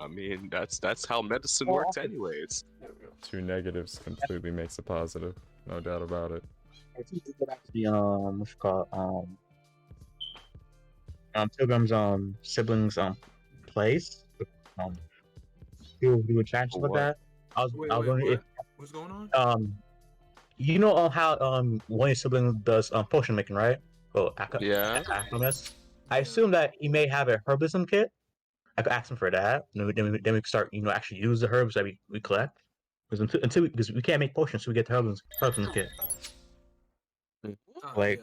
I mean, that's how medicine Well, works, anyways. Two negatives completely makes a positive. No doubt about it. I think we go back to the what's it called Pilgrim's siblings place. Do a chance with What? that. I was wondering if What's going on? you know how one of your siblings does potion making, right? Well, Yeah. alchemist. I assume that he may have a herbalism kit. I could ask him for that. Then we can start, actually use the herbs that we collect. Because we can't make potions, so we get the herbalism kit. Like,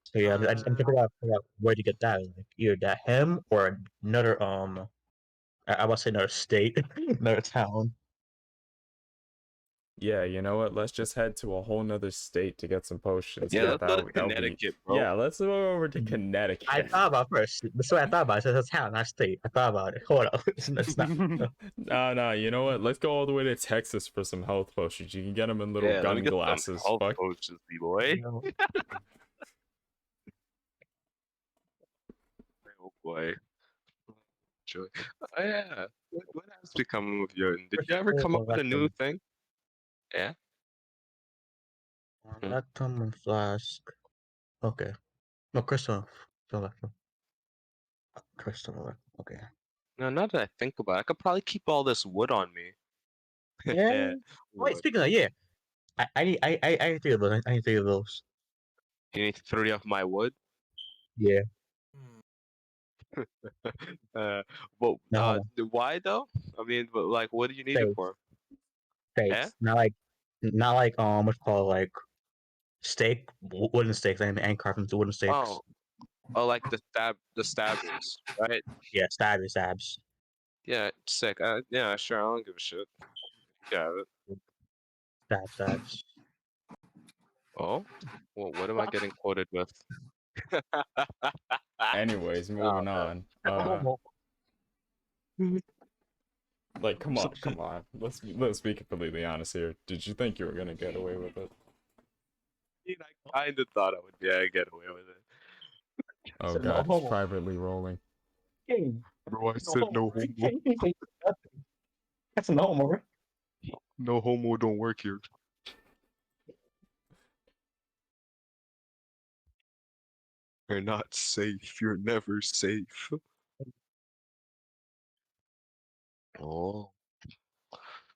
so yeah, I'm trying to figure out where to get that. Like, either that him or another I want to say another state, another town. Yeah, you know what? Let's just head to a whole nother state to get some potions. Yeah, let's go to that'll Connecticut, bro. Yeah, let's go over to Connecticut. I thought about it first. That's what I thought about. It says a town, not state. I thought about it. Hold up. It's not. No, you know what? Let's go all the way to Texas for some health potions. You can get them in little Yeah, let me gun get some glasses. health Fuck. potions, boy. Oh boy. Joy. Oh, yeah. What has become of your? Did you ever come up with a new thing? Yeah. Rectum flask. Okay. No, crystal. Crystal. Okay. Now that I think about it, I could probably keep all this wood on me. Yeah. Wait, Wood. speaking of, yeah. I need 3 of those. I need 3 of those. You need 3 of my wood? Yeah. But No. why though? I mean, but like, what do you need it for? Steaks. Yeah? Not like what's called like steak, wooden steaks, and carving wooden steaks. Oh, like the stabbers, right? Yeah, stabs. Yeah, sick. Yeah, sure. I don't give a shit. Yeah. Stabs. Oh, well, what am I getting quoted with? Anyways, moving on. Like, come on. Let's be completely honest here. Did you think you were gonna get away with it? I kinda thought I would. Yeah, get away with it. Oh god, he's privately rolling. Bro, I said no homo. That's no homo, right? No homo don't work here. You're not safe. You're never safe. Oh.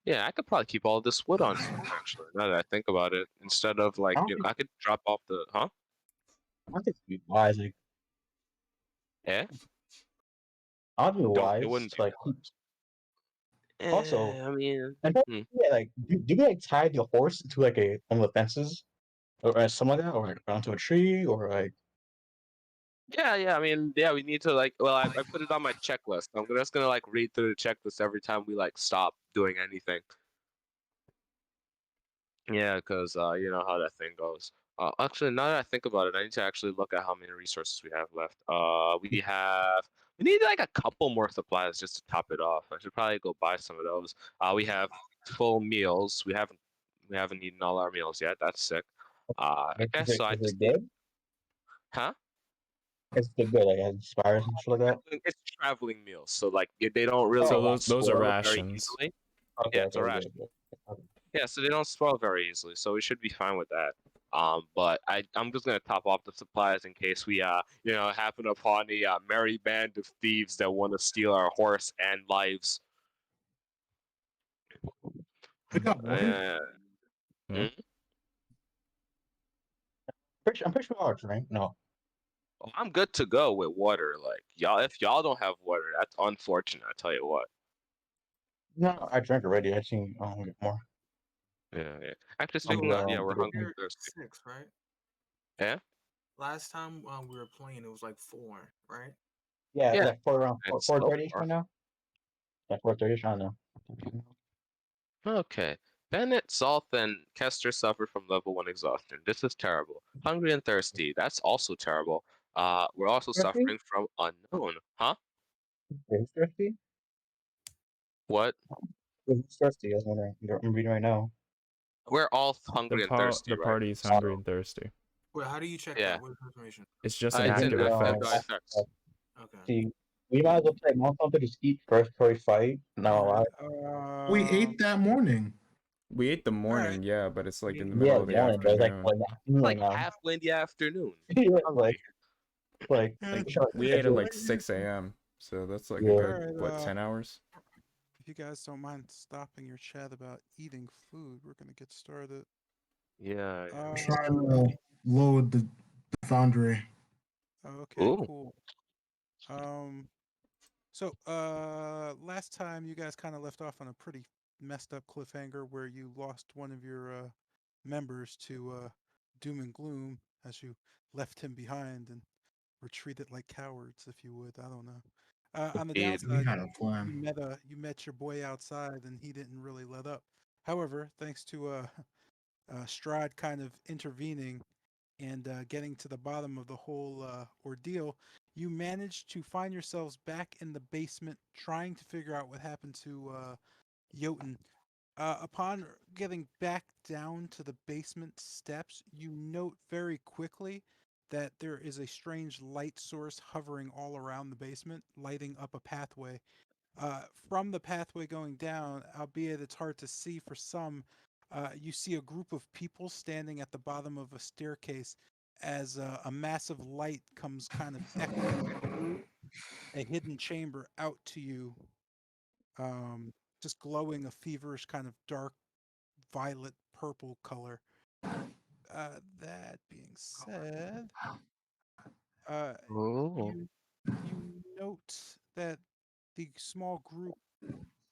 Yeah, I could probably keep all this wood on me, actually, now that I think about it. Instead of, like, I could drop off the... Huh? I think it'd be wise. Like, Yeah? I'll be wise. It wouldn't be like, wise. Also, I mean... yeah, like, do you like tie the horse to like one of the fences, or something like that, or like onto a tree, or like? Yeah, I mean, yeah, we need to, like, well, I put it on my checklist. I'm just gonna, like, read through the checklist every time we, like, stop doing anything. Yeah, because, you know how that thing goes. Actually, now that I think about it, I need to actually look at how many resources we have left. We need, like, a couple more supplies just to top it off. I should probably go buy some of those. We have full meals. We haven't eaten all our meals yet. That's sick. I guess so. I just need... Huh? It's good, like it inspires and shit like that. It's traveling meals, so like they don't really. So those are spoil rations. very easily. Yeah, it's a ration. Yeah, so they don't spoil very easily, so we should be fine with that. But I'm just gonna top off the supplies in case we happen upon a merry band of thieves that want to steal our horse and lives. I'm pretty sure I'll drink. No. I'm good to go with water. Like if y'all don't have water, that's unfortunate. I tell you what. No, I drank already. I think I'll get more. Yeah. Actually, speaking of, we're hungry and thirsty. 6, right? Yeah. Last time we were playing, it was like 4, right? Yeah. For around 4:30 right now. Yeah, 4:30 right now. Okay. Bennett, Zoth, and Kester suffer from level 1 exhaustion. This is terrible. Hungry and thirsty. That's also terrible. We're also suffering from unknown. Huh? Who's thirsty? What? Who's thirsty? I was wondering. I'm reading right now. We're all hungry and thirsty. The party's hungry and thirsty. Wait, how do you check that? What information? It's just an active effect. Okay. We might as well play more something to eat first before we fight. No, We ate that morning. We ate the morning, Alright. yeah, but it's like in the yeah, middle of the morning, but it's afternoon. like afternoon Like now. halfway in the afternoon. Yeah, Hungry. like We ate at like 6 a.m. So that's like a Yeah. good, Alright, what, 10 hours? If you guys don't mind stopping your chat about eating food, we're gonna get started. Yeah. Uh, yeah. oh, Trying to load the foundry. okay, Ooh. cool. So last time you guys kind of left off on a pretty messed up cliffhanger where you lost one of your members to doom and gloom as you left him behind and retreated like cowards, if you would. I don't know. On the Indeed. We downside, had a plan. you met your boy outside and he didn't really let up. However, thanks to Strahd kind of intervening and getting to the bottom of the whole ordeal, you managed to find yourselves back in the basement trying to figure out what happened to Jotun. Upon getting back down to the basement steps, you note very quickly that there is a strange light source hovering all around the basement, lighting up a pathway. From the pathway going down, albeit it's hard to see for some, you see a group of people standing at the bottom of a staircase as a massive light comes kind of echoing through a hidden chamber out to you, just glowing a feverish kind of dark violet purple color. That being said, Ooh. you note that the small group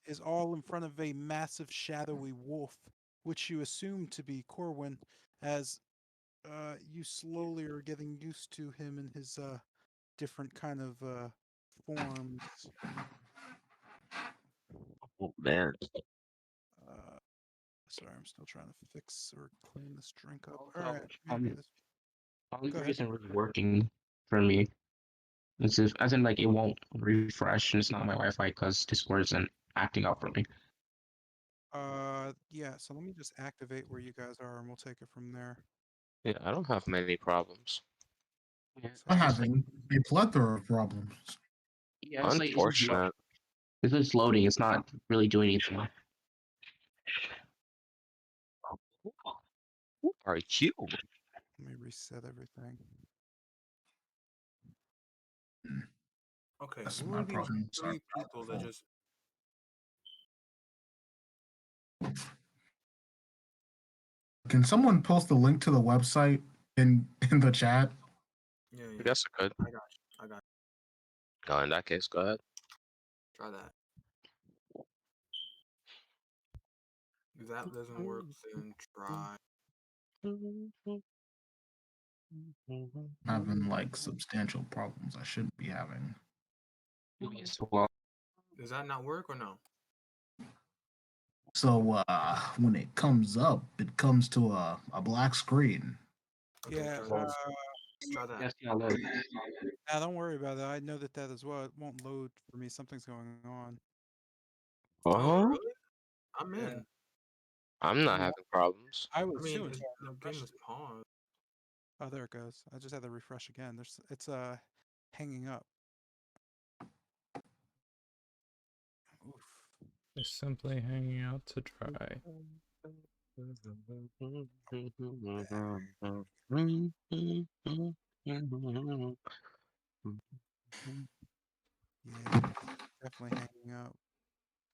is all in front of a massive shadowy wolf, which you assume to be Corwin, as you slowly are getting used to him and his different kind of forms. Oh man. Uh, sorry, I'm still trying to fix or clean this drink up. All Also, right, maybe this. Go Foundry ahead. isn't really working for me. It's just, as in, like, it won't refresh, and it's not my Wi-Fi because Discord isn't acting up for me. Yeah. So let me just activate where you guys are, and we'll take it from there. Yeah, I don't have many problems. Yeah, So I'm it's just like, having a plethora of problems. yeah, it's just Unfortunate. it's just loading. It's not really doing anything. Who are you? let me reset everything. Okay, That's who my are these problem. Sorry. three people that just? Can someone post the link to the website in the chat? Yeah, I yeah. guess I could. I got you. I got you. In that case, go ahead. Try that. If that doesn't work, then try. Having like substantial problems I shouldn't be having. Well, Does that not work or no? So when it comes up, it comes to a black screen. Okay, Yeah. try that. yes, yeah, load. Don't worry about it. I know that as well. It won't load for me. Something's going on. Oh, Oh, really? I'm Yeah. in. I'm not having problems. I I was mean, too. the game is Refreshed. paused. Oh, there it goes. I just had to refresh again. It's hanging up. Oof. It's simply hanging out to dry. Yeah, definitely hanging up.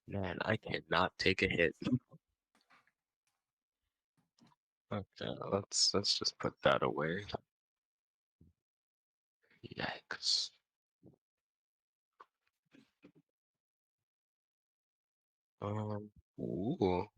Man, I cannot take a hit. Okay, let's just put that away. Yikes. Ooh.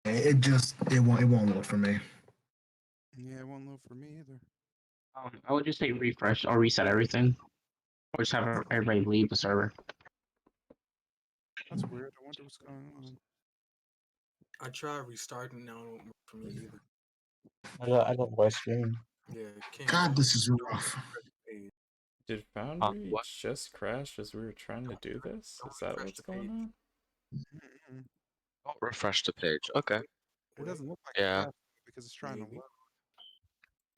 It won't load for me. Yeah, it won't load for me either. I would just say refresh or reset everything, or just have everybody leave the server. That's weird. I wonder what's going on. I tried restarting. Now it won't work for me either. I got voice stream. Yeah, it can't. God, this is rough. Did Foundry what? just crash as we were trying to do this? Is that refresh what's the going page. on? Mm-mm. Oh, refresh the page. Okay. It doesn't look like Yeah. it because it's trying to Maybe. load.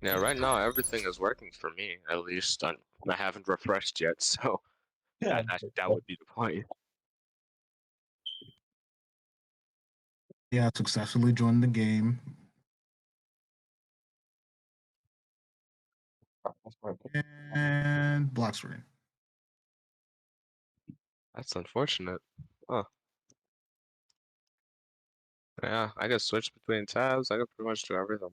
Yeah, right now everything is working for me. At least I haven't refreshed yet, so that would be the point. Yeah, successfully joined the game. And black screen. That's unfortunate. Huh. Yeah, I can switch between tabs. I can pretty much do everything.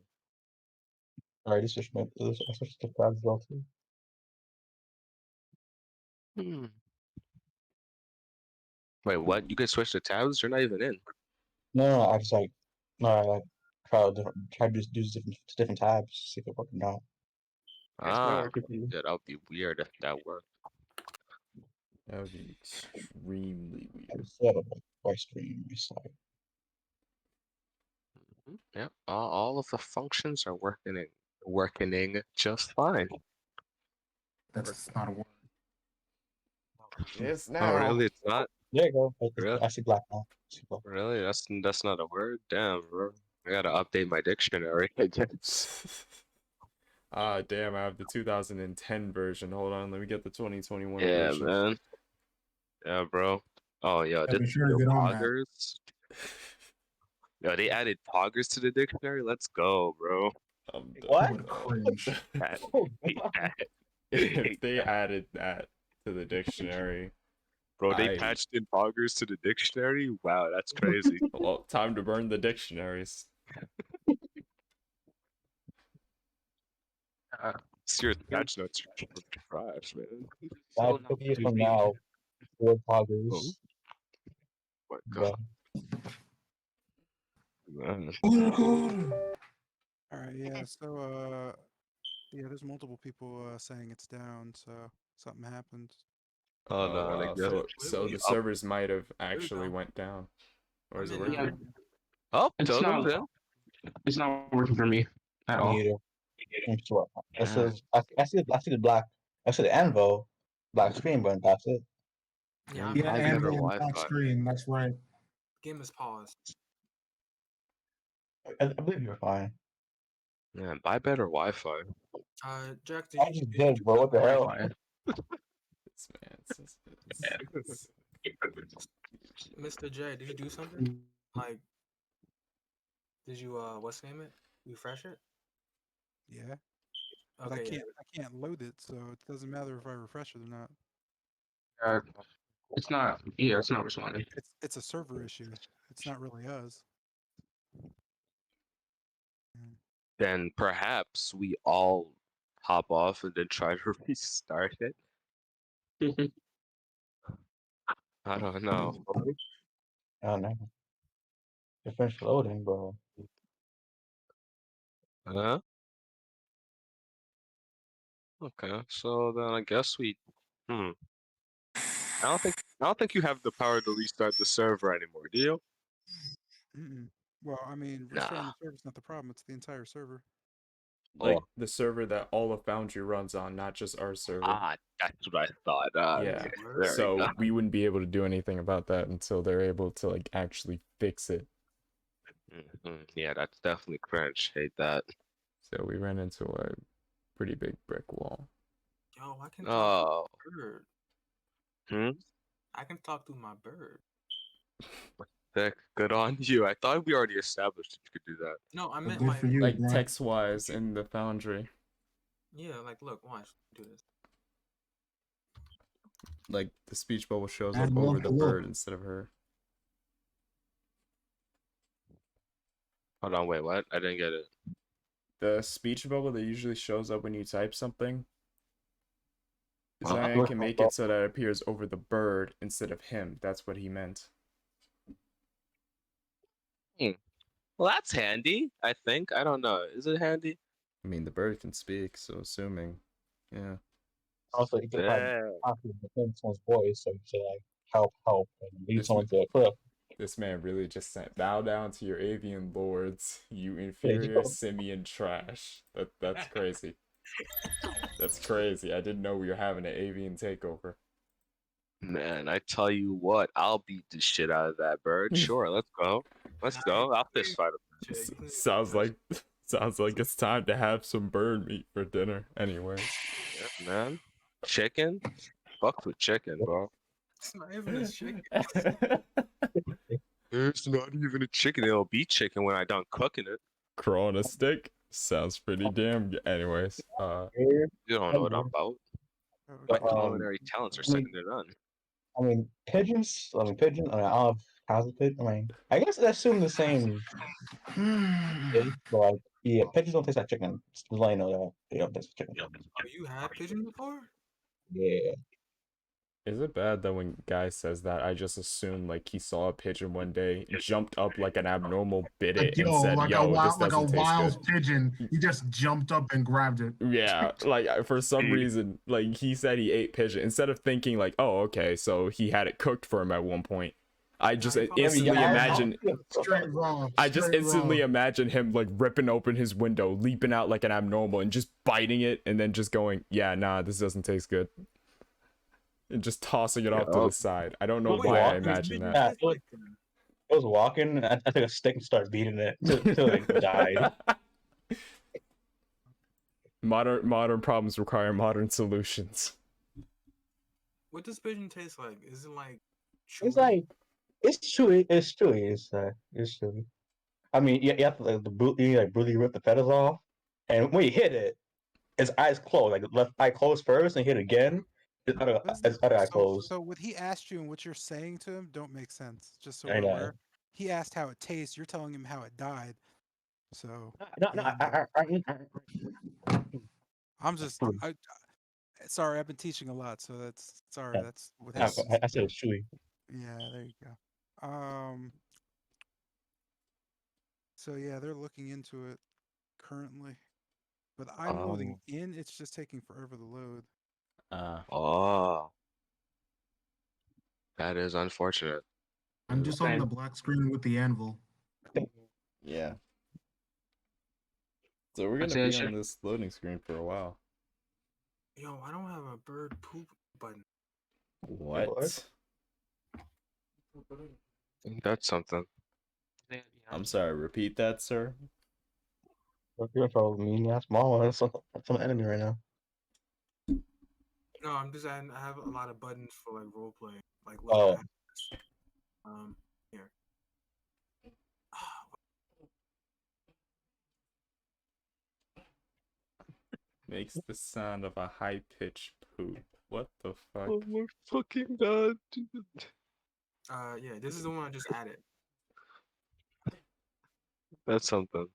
Alright, this is I switched to tabs as well too. Hmm. Wait, what? You can switch the tabs? You're not even in. No, I just like I like try to do different tabs, see if it works or not. Ah, yeah, that would be weird if that worked. That would be extremely I weird. still have a white screen on my side. Yeah, all of the functions are working just fine. That's not a word. Yes, Oh, now. really? It's not? There you go. Really? I see black now. See black. Really? That's not a word? Damn, bro. I gotta update my dictionary, I guess. Ah, damn, I have the 2010 version. Hold on, let me get the 2021 Yeah, version. man. Yeah, bro. Oh, yo, Yeah, be sure to get on that. poggers. Yo, they added poggers to the dictionary. Let's go, bro. I'm done. What? What cringe. If they added that to the dictionary, Bro, they patched in poggers to the dictionary? Wow, that's crazy. well, time to burn the dictionaries. Serious patch notes are trash, man. Now, 50 years from now, word Oh poggers. my Yeah. god. Man. All right, yeah. So, yeah, there's multiple people saying it's down. So something happened. Hold Oh on, I wow, guess so we the up. servers might have There we actually go. went down. Or is it I'm in working? now. Oh, It's totems not. in. It's not working for me at Me all. either. I'm sure. This Yeah. is I see the black. I see the anvil, black screen, but that's it. Yeah, Mm, I'm Yeah, in. buy and better the black Wi-Fi. screen. That's right. Game is paused. I believe you're fine. Man, buy better Wi-Fi. Jack, I just did, bro. What the hell? Wi-Fi. This man says Mr. J, did you do something? Like, did you what's the name it? Refresh it? Yeah, but Okay, yeah. I can't load it, so it doesn't matter if I refresh it or not. Uh, it's not. Yeah, it's not responding. It's a server issue. It's not really us. Mm. Then perhaps we all hop off and then try to restart it. I don't know. I don't know. It finished loading, bro. Huh? Okay, so then I guess we. Hmm. I don't think you have the power to restart the server anymore, do you? Mm-mm. Well, I mean, restarting Nah. the server's not the problem. It's the entire server. like Oh. the server that all of Foundry runs on, not just our server. Ah, that's what I thought. Yeah. Okay, there we So go. we wouldn't be able to do anything about that until they're able to like actually fix it. Yeah, that's definitely cringe. Hate that. So we ran into a pretty big brick wall. Yo, I can talk Oh. to my bird. Hmm. I can talk to my bird. Heck, good on you. I thought we already established that you could do that. No, I Well, meant good like for you, Like bro. text wise in the Foundry. yeah, like look, watch, do this. Like the speech bubble shows I up love over to the look. bird instead of her. Hold on, wait, what? I didn't get it. The speech bubble that usually shows up when you type something, Uh-huh. Zion can make it so that it appears over the bird instead of him. That's what he meant. Well, that's handy, I think. I don't know. Is it handy? I mean, the bird can speak, so assuming, yeah. Also, you can find Yeah. someone's voice, so you say like help, and lead This someone to a cliff. This man really just sent bow down to your avian lords, you There you inferior go. simian trash. That's crazy. That's crazy. I didn't know we were having an avian takeover. Man, I tell you what, I'll beat the shit out of that bird. Sure, let's go. Let's go. I'll fist fight him. Shit, you can Sounds like it's time to have some bird meat for dinner. Anyways. Yeah, man. Chicken? Fuck with chicken, bro. It's not even a chicken. It's not even a chicken. It'll be chicken when I done cooking it. Crow on a stick sounds pretty damn good. Anyways, You don't know what I'm about. My Okay. culinary talents are second to none. I mean, pigeons. I mean, pigeon. I mean, I don't know how's a pigeon. I mean, I guess they assume the same. Taste, but like, yeah, pigeons don't taste like chicken. Just to let you know that they don't taste like chicken. Oh, you had pigeon before? Yeah. is it bad that when guy says that, I just assume like he saw a pigeon one day, jumped up like an abnormal, bit it, and said, like "Yo, this a doesn't taste wild good." pigeon. He just jumped up and grabbed it. Yeah, like for some reason, like he said he ate pigeon instead of thinking like, "Oh, okay, so he had it cooked for him at one point." I just instantly imagine. Straight raw. I just straight instantly raw. imagine him like ripping open his window, leaping out like an abnormal, and just biting it, and then just going, "Yeah, nah, this doesn't taste good," and just tossing it off to the side. I don't know Wait, why I does imagine pigeon that. taste like that? I was walking, and I took a stick and started beating it until it died. Modern problems require modern solutions. What does pigeon taste like? Is it like It's chewy? like it's chewy. It's chewy. It's chewy. I mean, you have to like brutally rip the feathers off, and when you hit it, its eyes closed. Like left eye closed first, and hit again. Its other eye closed. So what he asked you and what you're saying to him don't make sense. Just so I we're know. aware. He asked how it tastes. You're telling him how it died. So No, I'm just. Sorry, I've been teaching a lot, so that's sorry. Yeah. That's what I happens. said it's chewy. Yeah, there you go. So yeah, they're looking into it currently, but I'm loading in. It's just taking forever to load. Oh, that is unfortunate. I'm just on the black screen with the anvil. Yeah. So we're gonna be on this loading screen for a while. Yo, I don't have a bird poop button. What? That's something. I'm sorry, repeat that, sir. You're a mean ass mama. That's some enemy right now. No, I'm just I have a lot of buttons for like role playing. Like Oh. Here. Makes the sound of a high pitched poop. What the fuck? Oh my fucking god. Yeah, this is the one I just added. That's something.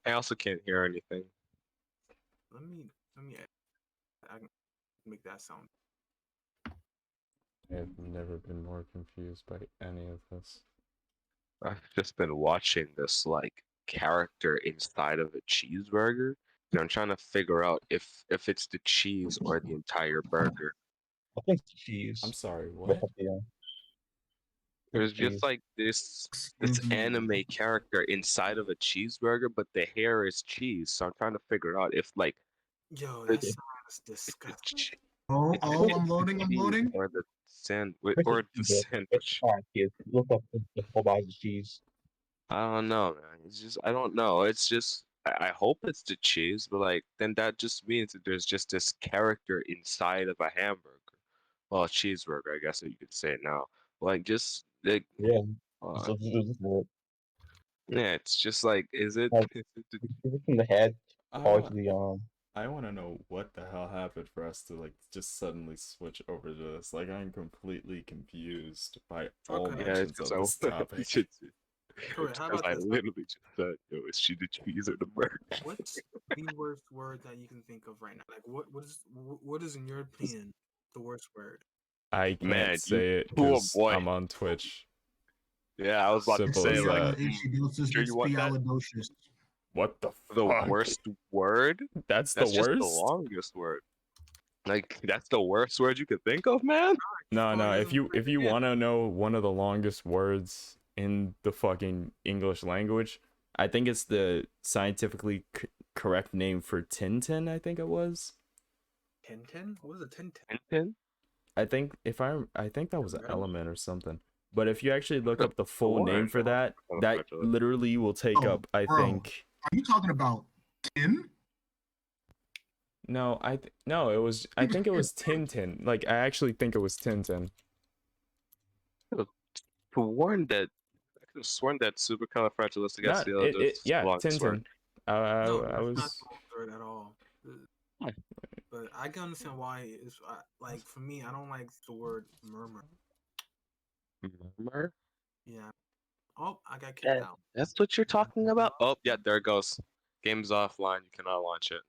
I also can't hear anything. Let me I can make that sound. I've never been more confused by any of this. I've just been watching this like character inside of a cheeseburger, and I'm trying to figure out if it's the cheese or the entire burger. I think it's cheese. I'm sorry, what? There's just like this anime character inside of a cheeseburger, but the hair is cheese. So I'm trying to figure out if like Yo, that sounds disgusting. Oh, I'm loading. Or the sandwich or the sandwich. Look up the whole body of cheese. I don't know, man. It's just I don't know. It's just I hope it's the cheese, but like then that just means that there's just this character inside of a hamburger. Well, a cheeseburger, I guess you could say now. Like just like Yeah. yeah, it's just like is it From the head all to the I want to know what the hell happened for us to like just suddenly switch over to this. Like I'm completely confused by all mentions of this topic. Correct. How Because about I this? literally just said, "Yo, is she the cheese or the burger?" What's the worst word that you can think of right now? Like what is in your opinion the worst word? I can't Man, say it poor because boy. I'm on Twitch. Yeah, I was about to Simple say as like, that. sure you want that? What the The fuck? worst word? That's the That's just worst? the longest word. Like that's the worst word you could think of, man. No. If you want to know one of the longest words in the fucking English language, I think it's the scientifically correct name for Tintin, I think it was. Tintin? What is a Tintin? Tintin? I think I think that was an Never heard of element or something. But if you actually look That's up the full name word. for that, that literally will take Oh, up, I bro. think. Are you talking about tin? No, no, it was. I think it was Tintin. Like, I actually think it was Tintin. Sworn that I could have sworn that Not it. supercalifragilisticexpialidocious Yeah, belongs to word. Tintin. I No, I that's not was. the word at all. But I can understand why. It's like for me, I don't like the word murmur. Murmur? Yeah. Oh, I got kicked out. That's what you're talking about? Oh, yeah, there it goes. Game's offline. You cannot launch it.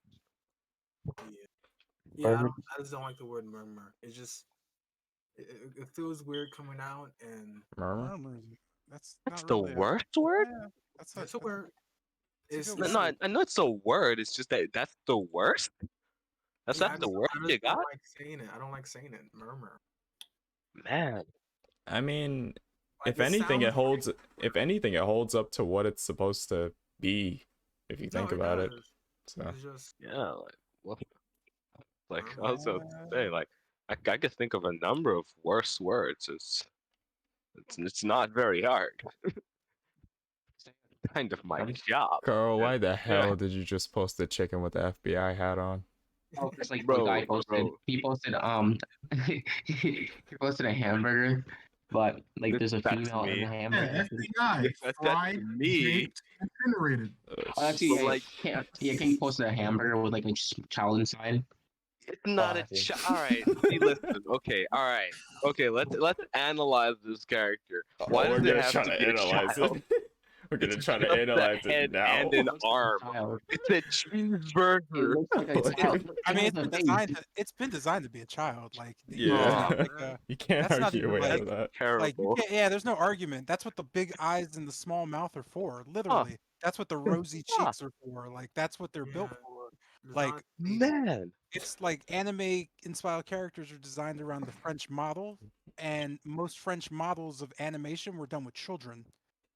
Yeah. I just don't like the word murmur. It just it feels weird coming out, and Murmur? Murmurs. That's That's not the really worst word? yeah, it's a word. it's a It's good No, word. I know it's the word. It's just that that's the worst. That's yeah, not the worst I you just don't got, like saying it. I don't like saying it. Murmur. man. I mean, Like if anything, it sounds holds. If anything, it holds up to what it's supposed to be. If you no, think it about it. does. So It's just Yeah, like what? Like I murmur. was about to say, like I could think of a number of worse words. It's not very hard. It's kind of my job. Carl, why And, the yeah, hell did you just post a chicken with the FBI hat on? Oh, it's like the bro, guy posted. bro. He posted he posted a hamburger, but like there's a That's female in the me. Yeah, hamburger. that's the guy. That's Fried, me. baked, incinerated. Oh, actually, But yeah, like, can you post a hamburger with like a child inside? it's not a All right, see, listen. Okay, all right. Okay, let's analyze this character. Why Oh, we're does it gonna have try to to be a analyze child? it. We're gonna It's try to just a analyze it head now. and an It looks like arm. a child. It's a It cheeseburger. looks like a Like- child. I mean, Look at the face. it's been designed to be a child. Like Yeah. like, You can't that's not argue even away like with that. you Terrible. can't. Yeah, there's no argument. That's what the big eyes and the small mouth are for. Literally, that's what the rosy Huh. cheeks are for. Like that's what they're built Yeah. for. It's Like not Man. it's like anime inspired characters are designed around the French model, and most French models of animation were done with children.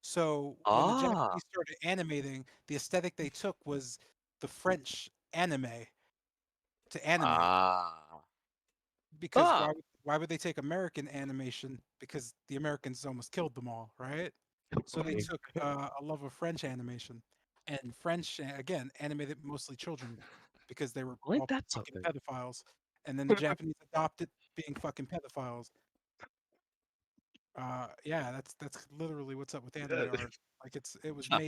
So when the Ah. Japanese started animating, the aesthetic they took was the French anime to animate. Ah. Because Ah. why would they take American animation? Because the Americans almost killed them all, right? So they took a love of French animation, and French again animated mostly children because they were Ain't all that fucking something? pedophiles, and then the Japanese adopted being fucking pedophiles. Yeah, that's literally what's up with anime art. Like it was Huh.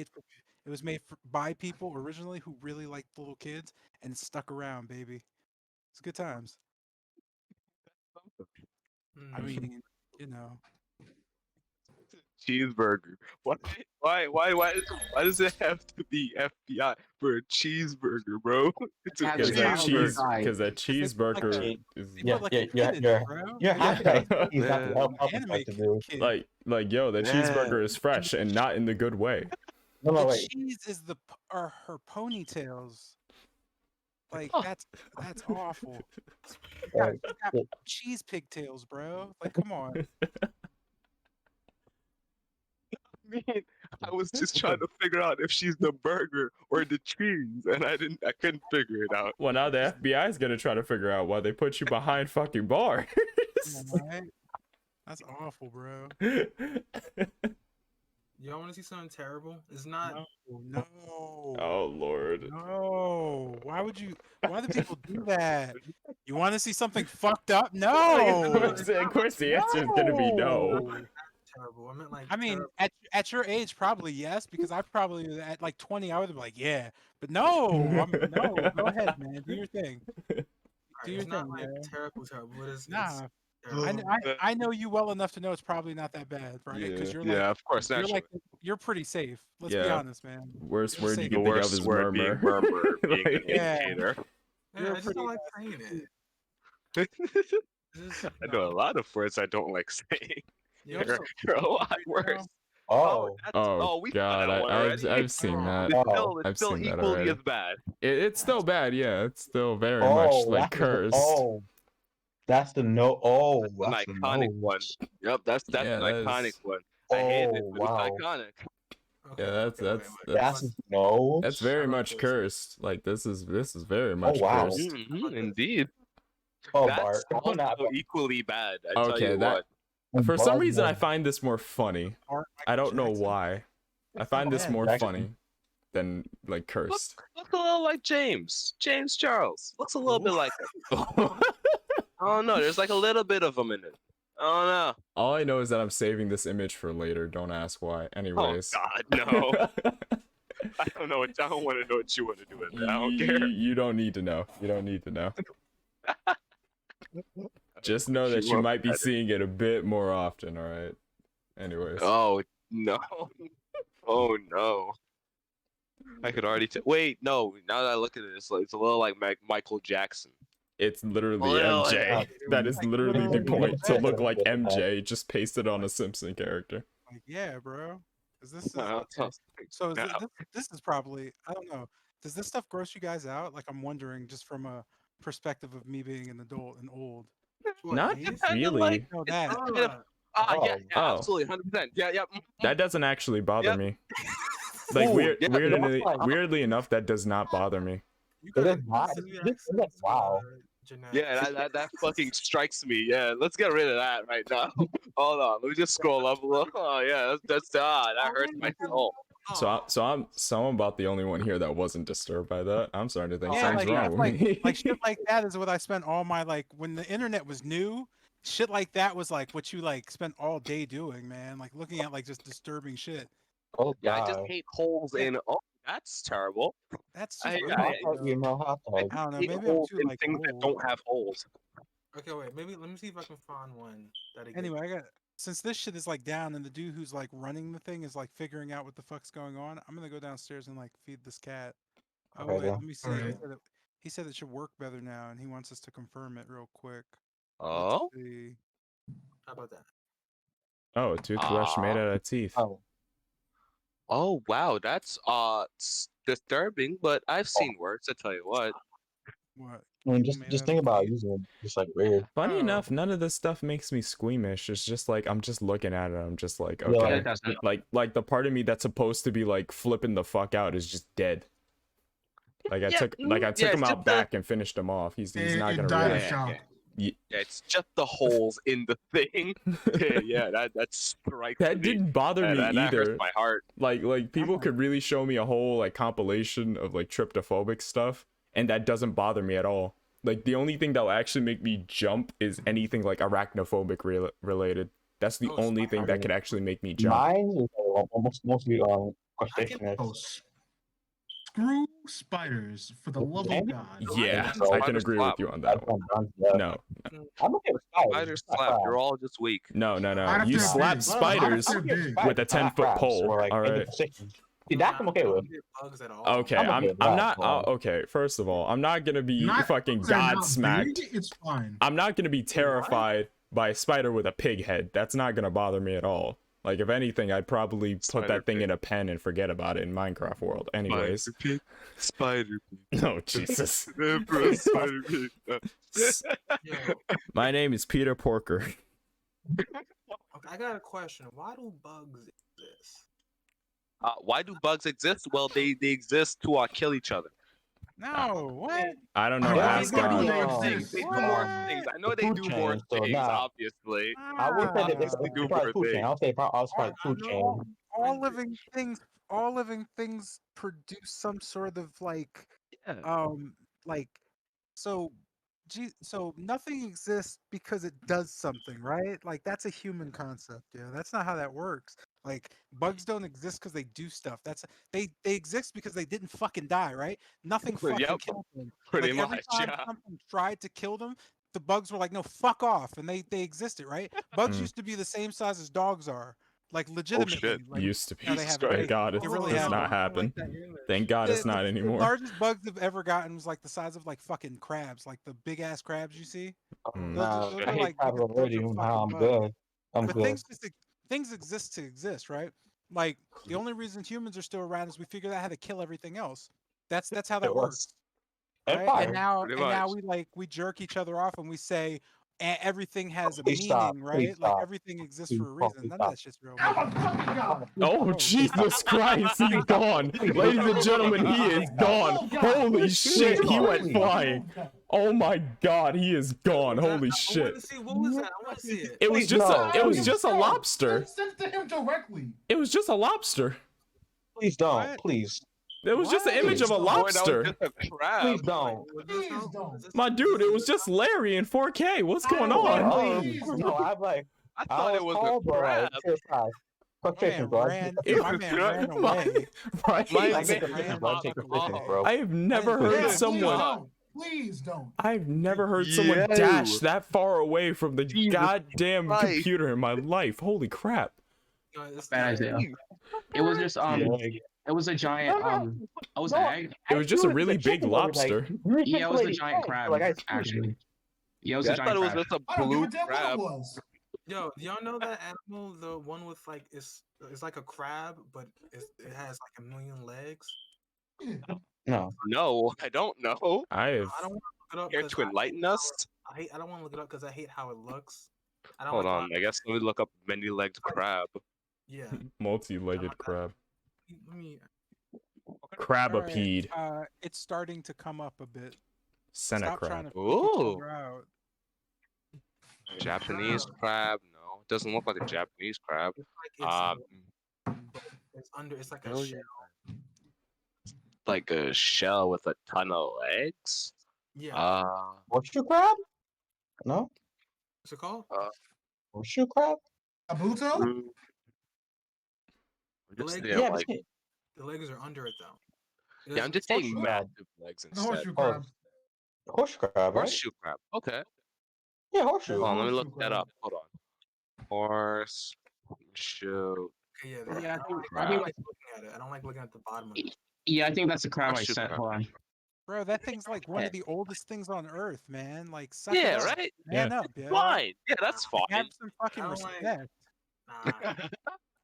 made by people originally who really liked little kids and stuck around, baby. It's good times. I mm, mean, you know. Cheeseburger. Why does it have to be FBI for a cheeseburger, bro? It's a Has a child inside. Because that Because they put, like, cheeseburger is They Yeah, put like yeah, a kid in it, bro. you're They happy got that he's happy to Man. help anime us to do. kid. like yo, that Man. cheeseburger is fresh and not in the good way. No, The wait. cheese is are her ponytails. Like Huh. that's awful. Uh, You got yeah. cheese pigtails, bro. Like come on. I mean, I was just trying to figure out if she's the burger or the cheese, and I couldn't figure it out. Well, now the FBI is gonna try to figure out why they put you behind fucking bars. Right? That's awful, bro. y'all want to see something terrible? It's not. No. Oh Lord. No. Why do people do that? You want to see something fucked up? Of No. course the answer is gonna be no. Terrible. I meant like. I mean, terrible. at your age, probably yes, because I probably at like 20, I would be like, yeah, but no, no. Go ahead, man, do your thing. Do your It's not thing, like man. terrible, but it's Nah, terrible. I know you well enough to know it's probably not that bad, right? Because Yeah. you're Yeah, like of course, naturally. you're pretty safe. Let's be Yeah. honest, man. Worst You're word you safe. can The think of worst is word being murmur. murmur, being Like- an indicator. Yeah, You're I just don't pretty like saying it. It's just, I know a lot of words I don't like saying. you There also, are a lot pretty worse. now. Oh, Oh We saw God, that one already. I've seen that. It's I've still seen that equally already. as bad. It's still bad, yeah. It's still very much oh, like that's the, cursed. oh, that's the no. Oh, An that's the iconic no. one. Yep, that's Yeah, an that iconic is- one. I hate it, Oh, but wow. it's iconic. Yeah, that's That's no. that's How very about much this? cursed. Like this is very Oh much wow. cursed. Indeed. Oh That's Bart. Not also equally bad. I tell Okay, you what. for some Bart, reason no. I find this more funny. Art I Michael don't know Jackson. why. I It's find not this bad. more Jackson. funny than like cursed. Looks a little like James Charles. Looks a little bit like him. I don't know. There's like a little bit of him in it. I don't know. All I know is that I'm saving this image for later. Don't ask why. Anyways. Oh God, no. I don't know. I don't want to know what you want to do with it. I don't care. You don't need to know. You don't need to know. Just know that you up might be better. seeing it a bit more often, alright? Anyways. Oh no. Oh no. I could already wait. No. Now that I look at it, it's a little like Michael Jackson. It's literally Well, MJ. That is literally the literally point. To MJ. look like MJ, just pasted on a Simpson character. Like, yeah, bro. Is this is No, okay. So is no. this is probably, I don't know. Does this stuff gross you guys out? Like, I'm wondering, just from a perspective of me being an adult and old. Not These? Kinda really. like- No, that. Yeah, Oh. absolutely, 100%. Yeah. That doesn't actually bother Yep. me. Like Ooh, yeah, weirdly enough, that does not bother me. You It got is not. heavy It's like, accents, wow. Jeanette. Yeah, that fucking strikes me. Yeah, let's get rid of that right now. Hold on, let me just scroll up a little. Oh yeah, that hurts my soul. So I'm about the only one here that wasn't disturbed by that. I'm starting to think Yeah, something's like, wrong with me. like shit like that is what I spent all my, like, when the internet was new, shit like that was like what you like spent all day doing, man. Like looking at like just disturbing shit. Oh Yeah, I just god. hate holes in. Oh, that's terrible. That's I- just I- weird, Hot dog, bro. you know, hot I dog. don't know. Hate Maybe I'm holes too in like things that old. don't have holes. Okay, wait. Maybe let me see if I can find one that. Anyway, I got, since this shit is like down and the dude who's like running the thing is like figuring out what the fuck's going on, I'm gonna go downstairs and like feed this cat. Oh Okay, wait, yeah. let me see. Alright. He said it should work better now, and he wants us to confirm it real quick. Oh, Let's see. How about that? Oh, a toothbrush made out of teeth. Oh, wow, that's disturbing, but I've seen worse. I tell you what. What? I mean, Made just out think of about teeth? using it. Just like weird. Funny Oh. enough, none of this stuff makes me squeamish. It's just like I'm just looking at it. I'm just like, Yeah, okay. It doesn't. Like the part of me that's supposed to be like flipping the fuck out is just dead. Like I took him it's out just back and finished him off. He's not It gonna died of react. shock. Yeah, it's just the holes in the thing. Yeah, that strikes That me. didn't bother me That hurts either. my heart. Like people could really show me a whole like compilation of like tryptophobic stuff, and that doesn't bother me at all. Like the only thing that'll actually make me jump is anything like arachnophobic related. That's the Oh, only thing that spider. could actually make me jump. Mine is mostly I can crustaceans. screw spiders for the love of God. Yeah, So- I can Spiders agree slap. with you on that one. No, I'm okay with spiders. Spiders Not slap. crabs. You're all just weak. no. Not if You they're slap big. spiders Not if they're big. with a 10-foot pole. Or like All right. crustaceans. See, that I'm okay with. Bugs at all. Okay, I'm I'm okay with not. that, Okay, first of all, I'm not gonna be Not- fucking they're not godsmacked. big, it's fine. I'm not gonna be terrified by a spider with a pig head. That's not gonna bother me at all. Like if anything, I'd probably put Spider that thing pig. in a pen and forget about it in Minecraft world. Anyways, Spider pig. oh Jesus. Spider pig. Yo, My name is Peter Porker. okay, I got a question. Why do bugs exist? Why do bugs exist? Well, they exist to kill each other. No, what? I don't know. Yeah, Ask they do God. they Things. exist. They do more What? things. I know The they food do more chain, so things, nah. obviously. I would say that Obviously do it's probably more food chain. things. I'll say probably food chain. All living things produce some sort of like Yeah. like so so nothing exists because it does something, right? Like that's a human concept. Yeah, that's not how that works. Like bugs don't exist because they do stuff. That's they exist because they didn't fucking die, right? Nothing fucking Yep, killed them. pretty Like every much, time yeah. something tried to kill them, the bugs were like, no, fuck off, and they existed, right? Bugs Mm. used to be the same size as dogs are, like legitimately. shit. Like, Used to be. now they have Thank eight. God They it really does have not it. happen. Like that image. Thank God it's not The anymore. largest bugs they've ever gotten was like the size of like fucking crabs, like the big ass crabs you see. Mm. Nah, Those I are hate like crabs those are already. fucking Nah, I'm bugs. good. I'm But good. things exist to exist, right? Like the only reason humans are still around is we figured out how to kill everything else. That's how that It works. And Right? fire. And now Pretty and now much. we jerk each other off and we say, everything has a Please stop. meaning, Please right? Like stop. everything exists Please, for a Paul, reason. please None of stop. that shit's real. I'm Man. a fucking god. Oh, Oh, Jesus Christ, he's Please gone. Please Ladies and gentlemen, he is stop. gone. Holy shit, he stop, went please. flying. Oh my god, he is gone. Was that- Holy I shit. want to see what was that. I want to see it. It was Please, just no, a it was please. just a lobster. Send to him directly. It was just a lobster. Please don't. What? Please. It was just an What? image of a Please. Boy, that was lobster. just a crab. Please don't. Was this Please how- don't. was this- My dude, this it is- was just Larry in 4K. What's going Oh, on? Oh, please. no, I'm like, I I thought was it was called, a but like, crab. cheers, hi. My Quotations, man bro. ran. It My was man good. ran My- away. Right? My I get the man pictures, bro. ran Take the the pictures, fuck bro. I have never didn't- heard Yeah, someone. Please don't. Please don't. I've never heard someone Yo. dash that far away from the Jesus goddamn Christ. computer in my life. Holy crap. No, it's- Bad Isaiah. It was just it was a giant it was an egg. It was just a really big lobster. Yeah, it was a giant crab actually. Yeah, it was Yeah, a I thought giant it was crab. just a I don't give blue a damn what crab. it was. Yo, do y'all know that animal? The one with like it's like a crab, but it has like a million legs. No. No, I don't know. I have I don't want to look it up. Care 'cause to enlighten us? I don't want to look it up because I hate how it looks. I don't Hold like how on, I guess let me look up many-legged crab. Yeah. multi-legged crab. Let me. Crabapede. It's starting to come up a bit. Senna Stop trying crab. to freak each Ooh. other out. Japanese crab? No, it doesn't look like a Japanese crab. Like it's under. It's like a Oh, shell. like a shell with a ton of legs. Yeah. Horseshoe crab? No? What's it called? Horseshoe crab? Kabuto? mm, just Leg- saying, Yeah, like, The legs are under it though. It yeah, I'm doesn't- just saying horseshoe. massive legs The instead. horseshoe crab. Horseshoe crab, right? Horseshoe crab. Okay. Yeah, horseshoe. Hold on, let me Horseshoe look that crab. up. Hold on. Horseshoe. Okay, yeah. Yeah, I I think- don't I think like looking at it. I don't like looking at the bottom of it. Yeah, I think that's a crab I Horseshoe sent. crab. Hold on. Bro, that thing's like one of the oldest things on Earth, man. Like, suck it Yeah, up. right? Man up, yo. Fine. Yeah, that's Like, fine. have some fucking I don't like- respect. Nah.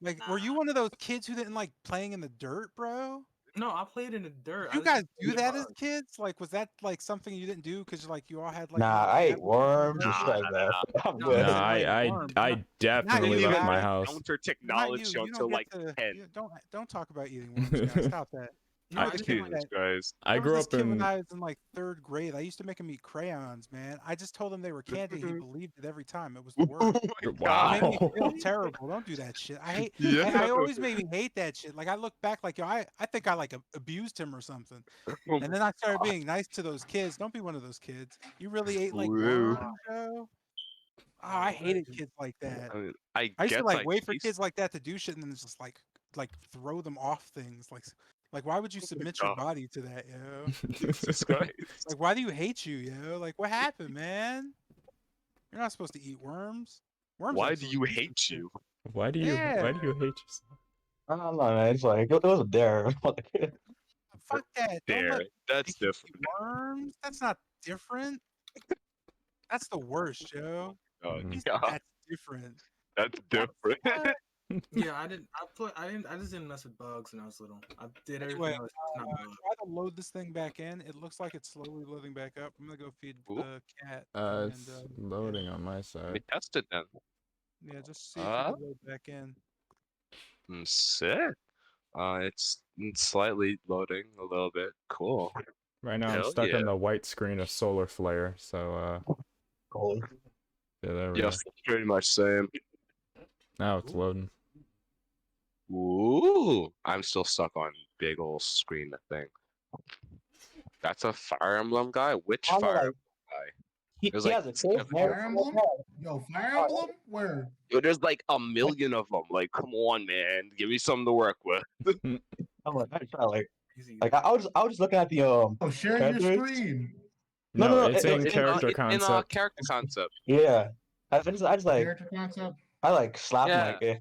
Like, were you one of those kids who didn't like playing in the dirt, bro? No, I played in the dirt. I You just guys didn't do that as bugs. kids? Like, was that like something you didn't do because like you all had like Nah, little I ate cabins? worms and Nah, shit like nah, that. I'm No, good. No, Yeah, I worms. I definitely you, left Matt. my house. Encounter Not technology you. You until don't like get to. 10. Don't talk about eating worms, guys. Stop that. No, I I just didn't like Jesus that. Christ. I There was grew this up kid when in I was in like 3rd grade. I used to make him eat crayons, man. I just told him they were candy. He believed it every time. It was the worst. It made me wow. feel terrible. Don't do that shit. I hate. Yeah. I always made me hate that shit. Like I look back, like yo, I think I like abused him or something. And then I started being nice to those kids. Don't be one of those kids. You really ate like Woo. worms, Joe. Oh, I hated kids like that. I mean, I I used guess to like wait for taste- kids like that to do shit and then just like throw them off things. Like why would you submit your God. body to that, yo? Jesus Christ. Like why do you hate you, yo? Like what happened, man? You're not supposed to eat worms. Worms. Why are do for you decent hate shit. you? Why do you hate yourself? I don't know, man. It's like, it was a dare. Fuck that. Don't There. let That's make you eat different. worms. That's not different. That's the worst, Joe. Oh, He said yeah, that's different. that's different. What? Yeah, I didn't. I just didn't mess with bugs when I was little. I did everything Anyway, else, just not bugs. Try to load this thing back in. It looks like it's slowly loading back up. I'm gonna go feed Ooh. the cat. It's loading on my We side. tested then. Yeah, just see if it can load back in. Sick. It's slightly loading a little bit. Cool. Right now I'm Hell stuck yeah. on the white screen of Solar Flare, so Cool. yeah, there we Yes, go. pretty much same. Now it's loading. Ooh, I'm still stuck on big old screen thing. That's a Fire Emblem guy? Which I don't know, Fire like, Emblem guy? He There's has like a kid. Fire Emblem? Yo, Fire Emblem? Where? Yo, there's like a million of them. Like, come on, man. Give me something to work with. I'm like, I try like Easy. I was just looking at the Oh, share your characters. screen. No, It's in it- character in concept. character concept. Yeah, I just like Character concept. I like slap him Yeah. like eh.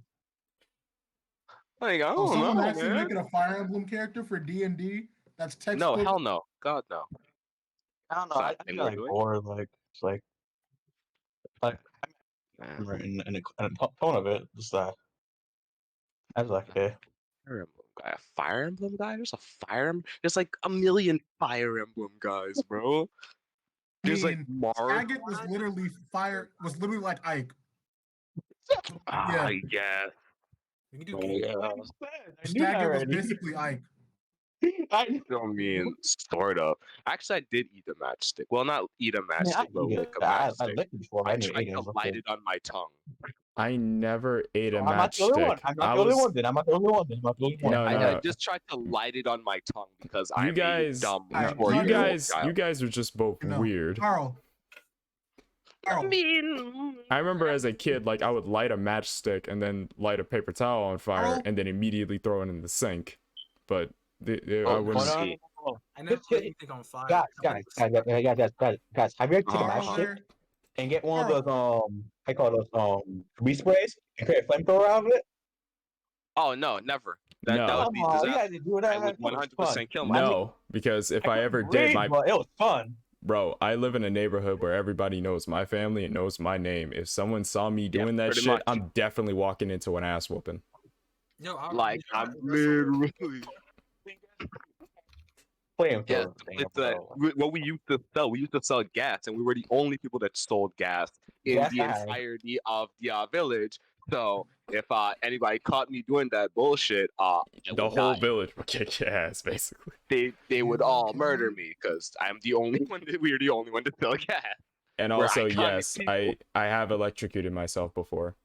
Like, I Oh, don't someone know, actually man. making a Fire Emblem character for D&D? That's textbook. No, hell no. God, no. I don't know. Is I that feel thing like we're doing? bored. Like it's like in the tone of it. Just I was like, eh. Fire Emblem guy. A Fire Emblem guy? There's a Fire Emblem. There's like a million Fire Emblem guys, bro. There's like mean, Mark. Saget was literally like Ike. Ah, Yeah. yeah. We can do Oh, game. yeah. I knew that Saget was already. basically Ike. I I mean, sort of. Actually, I did eat a matchstick. Well, not eat a mean, I matchstick, but eat lick it. a I matchstick. licked it before. I I never tried ate it. to light it on my tongue. I never ate a I'm not the only one. matchstick. I'm not I the only was one. Then I'm not the only one. Then I'm not the only one. No, I no. just tried to light it on my tongue because You I'm guys, a dumb no, Alright, you 4-year-old guys, child. you guys are just both No. weird. Carl. I mean, I remember as a kid, like I would light a matchstick and then light a paper towel on fire Carl? and then immediately throw it in the sink. But I Oh, wouldn't. see. I never put anything on fire. Guys, I put guys. Have you ever taken a Uh-huh. matchstick and get one of Carl. those I call those weed sprays and create a flamethrower out of it? Oh no, never. That No. would be Come on, you disaster. guys didn't do I that. would It was 100% kill fun. myself. No, because if I I ever couldn't did, breathe, but it was fun. bro, I live in a neighborhood where everybody knows my family and knows my name. If someone saw me doing that pretty shit, much. I'm definitely walking into an ass whooping. Yo, Like, I I'm literally. Yeah, Flamethrower. what we used to sell gas, and we were the only people that sold gas in Gas the guy. entirety of the village. So if anybody caught me doing that bullshit, I The would whole die. village would kick your ass, basically. They would all murder me because I'm the only one. We're the only one to sell gas. And We're also, iconic yes, people. I have electrocuted myself before.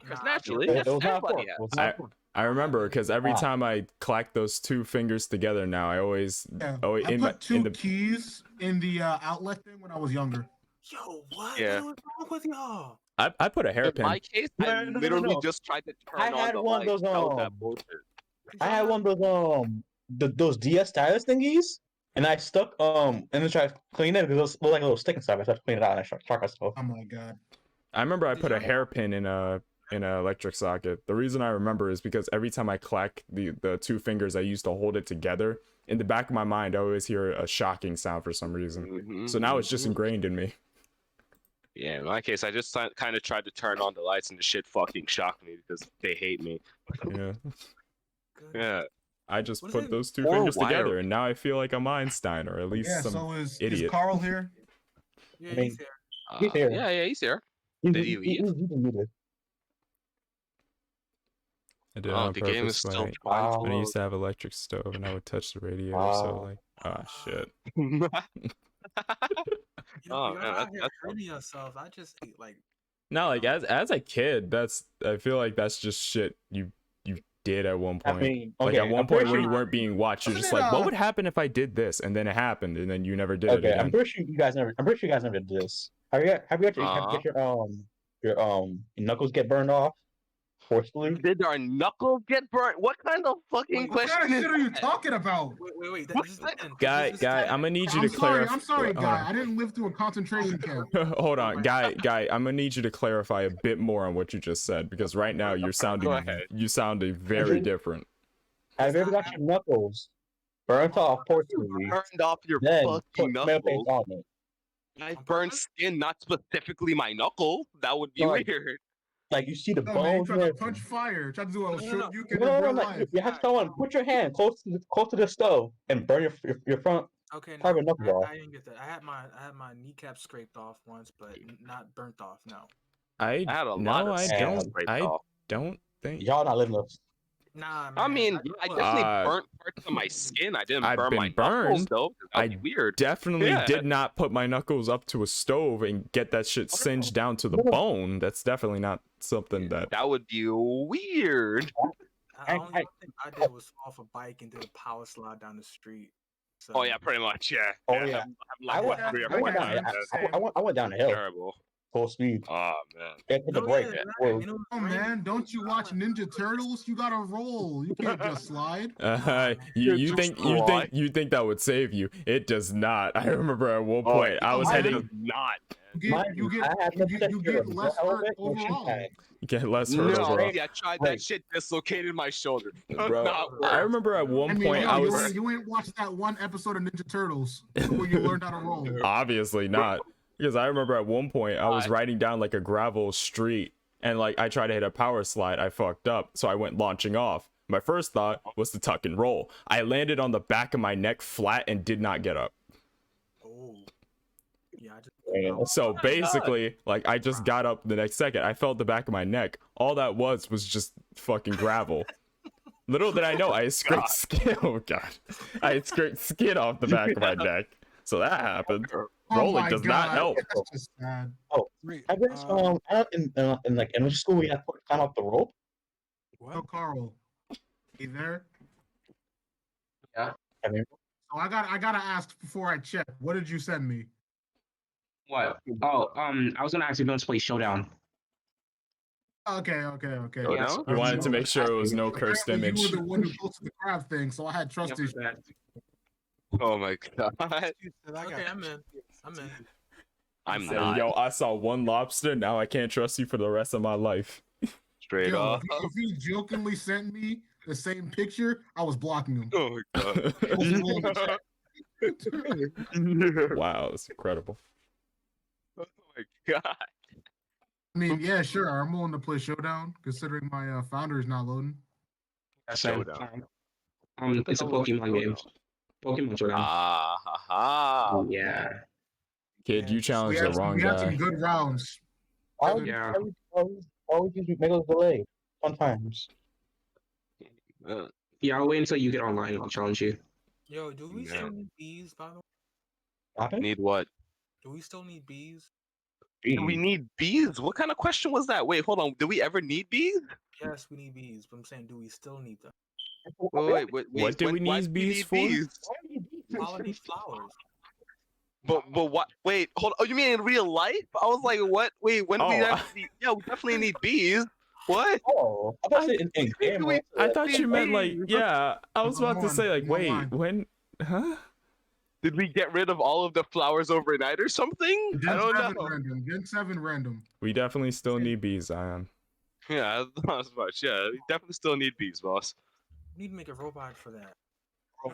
Because Nah, naturally, It was not everybody fun. has. It was not fun. I remember because every Wow. time I clack those two fingers together now, I always Yeah. oh I in put my, two in the keys in the outlet thing when I was younger. Yo, what? Yeah. What is wrong with y'all? I put a In hairpin. my case, I No. literally just tried to turn I on had the one of lights. those, That was that bullshit. I had one of those DS stylus thingies, and I stuck and then tried to clean it because it was like a little stick inside. I tried to clean it out and I struck myself. Oh my god. I remember I Did put a y'all- hairpin in an electric socket. The reason I remember is because every time I clack the two fingers, I used to hold it together. In the back of my mind, I always hear a shocking sound for some reason. Mhm, So now it's just mhm. ingrained in me. Yeah, in my case, I just kind of tried to turn on the lights and the shit fucking shocked me because they hate me. Yeah, Good. Yeah. I just What is put it? those two Or fingers together, wiring. and now I feel like I'm Einstein, or at least Yeah, some so is idiot. Carl here? Yeah, I mean, he's here. He's here. Yeah, he's here. He's Did he leave? muted. I did it Oh, on the game is purpose. still When trying to I used load. to have electric stove, and I would touch the radio, so Wow. like, oh shit. Yo, Oh, y'all man, out here that's hurting yourself. I just ate like. No, like as a kid, I feel like that's just shit you did at one I point. mean, Like okay, at one I'm point pretty when sure. you weren't being watched, you're just Wasn't it, like, what would happen if I did this? And then it happened, and then you never did it Okay, I'm again. pretty sure you guys never. I'm pretty sure you guys never did this. Have you get your knuckles get burned off forcefully? Did our knuckles get burnt? What kind of fucking Wait, What question kind of is shit are you that? talking about? Wait. What? This is the thing. Guy, I'm gonna need you to clarify. I'm sorry, Hold guy. on. I didn't live through a concentration camp. Hold on, guy, I'm gonna need you to clarify a bit more on what you just said because right now you're Go ahead. sounding very different. Have you ever got your knuckles burnt off forcefully? Burned off your Then put fucking tomato paste knuckles. on it. I burned skin, not specifically my knuckle. That would be Like- weird. Like you see the No, man, you bones. tried and to everything. punch fire. Tried to do a No, no, shoot no. you No, can in real like life. you have to someone put your hand close to the stove and burn your front Okay, part no, of your knuckles off. I didn't get that. I had my kneecap scraped off once, but not burnt off. No. I I had a lot no, of I skin don't. scraped I off. don't think. Y'all not living up. Nah, man. I mean, I look, definitely Uh, burnt parts of my skin. I didn't I've burn my been knuckles burned. though. 'Cause That'd I be weird. Definitely Yeah. did not put my knuckles up to a stove and get that shit singed down to the bone. That's definitely not something that. That would be weird. the only thing I did was off a bike and did a power slide down the street. So, Oh yeah, pretty much. Yeah. Oh, yeah. yeah. I'm I like, went, Yeah, three or I went four down. times. I went down the hill Terrible. full speed. Oh man. It took a No, break. yeah, Well, you know, Oh man, don't you watch Ninja Turtles? You gotta roll. You can't just slide. You Why? think that would save you? It does not. I remember at one point I was Oh, heading. Does not. You get I had no you protection get of the less element hurt or shin overall. pad. Get less hurt No, overall. I tried Right. that shit. Dislocated my shoulder. Does Bro, not work. I remember at one I mean, point yo, I you, was ain't, you ain't watched that one episode of Ninja Turtles where you learned how to roll. obviously not because I remember at one point I was Why? riding down like a gravel street and like I tried to hit a power slide. I fucked up, so I went launching off. My first thought was to tuck and roll. I landed on the back of my neck flat and did not get up. Oh. Yeah. So God. basically, like I just got up the next second. I felt the back of my neck. All that was just fucking gravel. Little did I know, I had scraped skin. Oh god, I had scraped skin off the back of my neck. So that happened. Oh Rolling my does not god, help. that's just sad. Wait, I guess out in like elementary school we had to climb up the rope. So what? Carl, you there? I mean, So I gotta ask before I check. What did you send me? What? Oh, I was gonna ask if you want to play Showdown. Okay. Go Yes. down. We wanted to make sure it was no cursed Apparently you were image. the one who posted the crab thing, so I had trust issues. Oh my god. Dude said I got Okay, I'm in. I'm in. I'm Say, not. yo, I saw one lobster. Now I can't trust you for the rest of my life. Straight Yo, off. if he jokingly sent me the same picture, I was blocking him. Oh my god. I was rolling the chat. Wow, that's incredible. Oh my god. I mean, yeah, sure. I'm willing to play Showdown, considering my founder is not loading. Showdown. It's a Pokemon game. Pokemon Showdown. Ah ha ha. Yeah. Kid, Yeah, you challenged the wrong we had some guy. good rounds. why would Yeah. why would you make those delayed? Sometimes. Yeah, I'll wait until you get online. I'll challenge you. Yo, do we Yeah. still need bees, by the way? Happened? Need what? Do we still need bees? Do we need bees? What kind of question was that? Wait, hold on. Do we ever need bees? Yes, we need bees, but I'm saying, do we still need them? Wait. What do we why need do bees for? Why do you need bees? Pollinate flowers. But what? Wait, hold. Oh, you mean in real life? I was like, what? Wait, when do we Oh, actually? Yeah, we definitely need bees. What? Oh, I thought it in game. we- I thought you meant like, yeah. I was about to say like, I'm wait, online. when? Huh? Did we get rid of all of the flowers overnight or something? I Gen don't 7 know. random. Gen 7 random. We definitely still need bees, Zion. Yeah, not as much. Yeah, we definitely still need bees, boss. We need to make a robot for that.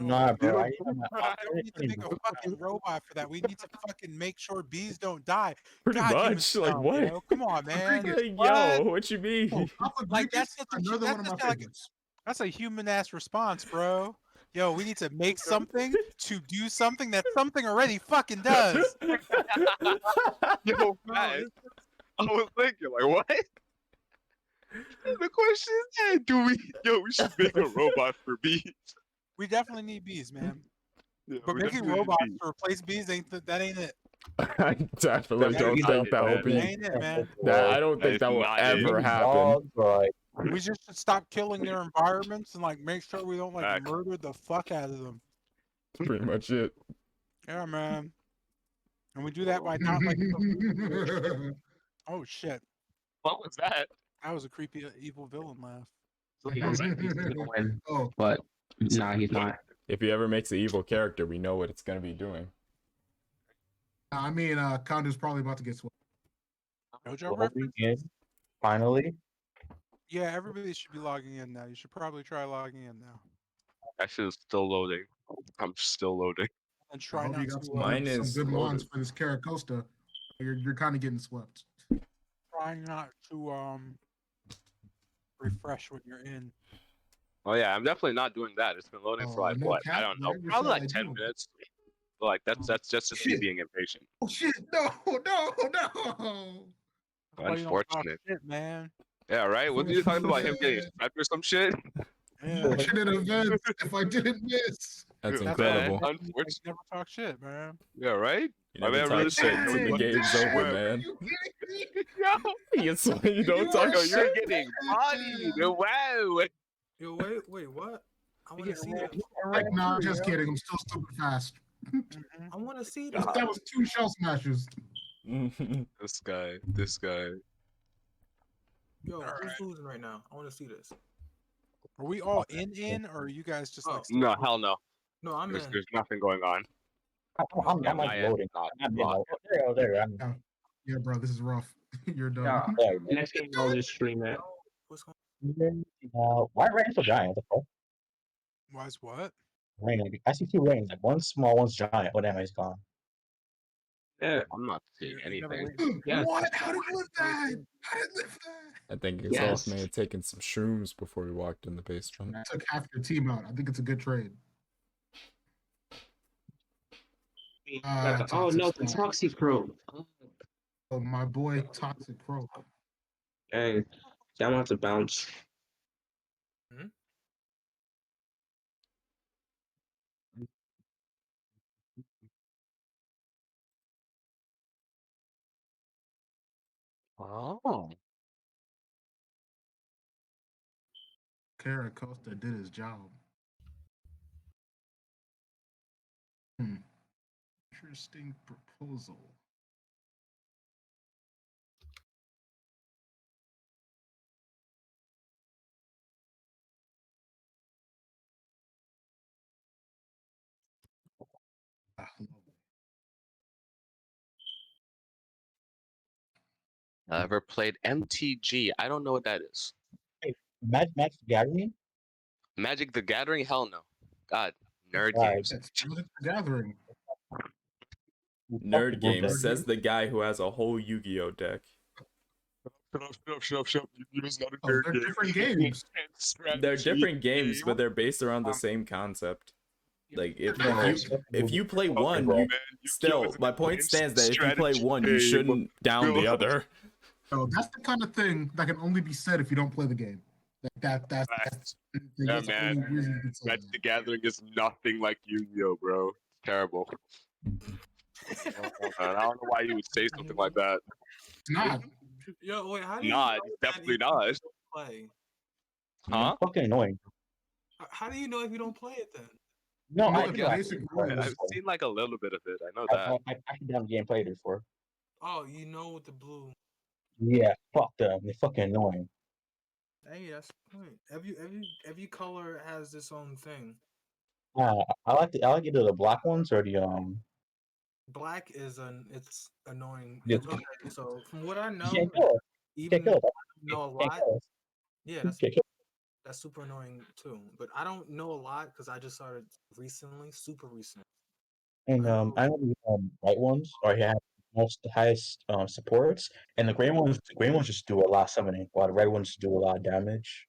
Nah, bro. We don't need to make a fucking robot for that. We need to fucking make sure bees don't die. Pretty God, human much. Like scum, what? yo. Come on, man. Like, What? yo, what you mean? Oh, Alpha Like, Grievous, that's such a- another one of that's my just like- favorites. That's a human ass response, bro. Yo, we need to make something to do something that something already fucking does. Yo, man. I was thinking, like, what? The question is, yeah, we should make a robot for bees. We definitely need bees, man. Yeah, But we making definitely need robots bees. to replace bees that ain't it. I definitely That's don't not think it, that will man. That be. ain't it, man. I don't think That's that will not it. ever happen. Dogs, like, We just should stop killing their environments and like make sure we don't like Facts. murder the fuck out of them. That's pretty much it. Yeah, man. And we do that by not like. Oh shit, What was that? that was a creepy evil villain laugh. He's gonna win, Oh, but nah, he's not. If he ever makes an evil character, we know what it's gonna be doing. I mean, Condu's probably about to get swept. JoJo logging reference? in, finally. Yeah, everybody should be logging in now. You should probably try logging in now That shit is still loading. I'm still loading. and I try hope not you got to. some, Mine some is good mons loaded. for this Caracosta. You're kind of getting swept. Try not to refresh when you're in. Oh yeah, I'm definitely not doing that. It's been loading for Oh, like no what? cap, I don't know. man. You're Probably so like 10 ideal. minutes. But, like that's just me Shit. being impatient. Oh shit! No! That's why you don't talk Unfortunate. shit, man. Yeah, right? Wasn't you talking about him getting swept or some shit? Yeah. Fortunate events if I didn't miss. That's Yeah, incredible. man. You never talk shit, man. Yeah, right? You My never man really talk said, shit "Yo, till the you game's sweat." over, man. You kidding me? Yo, You swear you don't You talk yo, are you're shit. getting bodied. Wow. Yo, wait, what? I want to see this. Like, nah, just kidding. I'm still stupid fast. Mhm. I want to see this. That was 2 shell smashes. This guy. Yo, Alright. who's losing right now? I want to see this. Are we all in, or are you guys just like? Oh. still- No, hell no. No, I'm in. There's nothing going on. I'm My like end loading. not I'm locked. there. I'm Yeah, bro, this is rough. You're done. Yeah. there. Next game, I'll just stream it. What's going Why rain so giant? Why's what? Rain. I see 2 rains. Like one's small, one's giant. Oh damn, he's gone. Yeah. I'm not seeing You never anything. wait- Yes. What? How did you live that? How did you live that? I think Yes. Exhaust may have taken some shrooms before we walked in the basement. I took half your team out. I think it's a good trade. Oh no, the Toxic Toxic Crow. Oh, my boy Toxic Crow. Dang, I'm about to bounce. Oh. Kara Costa did his job. Interesting proposal. Ever played MTG? I don't know what that is. Hey, Magic the Gathering? Magic the Gathering? Hell no. God, nerd Right. games. It's Magic the Gathering. You fucking Nerd moved game it. says the guy who has a whole Yu-Gi-Oh deck. Shut up. It's not a Oh, they're different games. They're different games, but they're based around the same concept. Like if No, you it's fucking if moved you it. play Okay, one, bro. you still my point stands that if you play one, you shouldn't down the other. So that's the kind of thing that can only be said if you don't play the game. That's Yeah, the man. only reason you can say Magic the that. Gathering is nothing like Yu-Gi-Oh, bro. Terrible. I don't know why you would say something like that. It's not. Yo, wait, how do you Nah, know he's that definitely if you not. don't play? Huh? Fucking annoying. How do you know if you don't play it then? No, You know I the do. I basic played it rules. I've before. seen like a little bit of it. I know I that. actually done game played it before. Oh, you know with the blue. Yeah, fuck them. They're fucking annoying. Hey, that's the point. Every color has its own thing. I like either the black ones or the Black is it's annoying. the Okay, so from what I you know, can't kill it. You can't even kill it. know a You can't lot. kill it. Yeah, You can't kill that's super annoying too. But I don't know a lot because I just started recently, super recent. it. And I know. I know the white ones are have most the highest supports, and the green ones just do a lot of summoning, while the red ones do a lot of damage.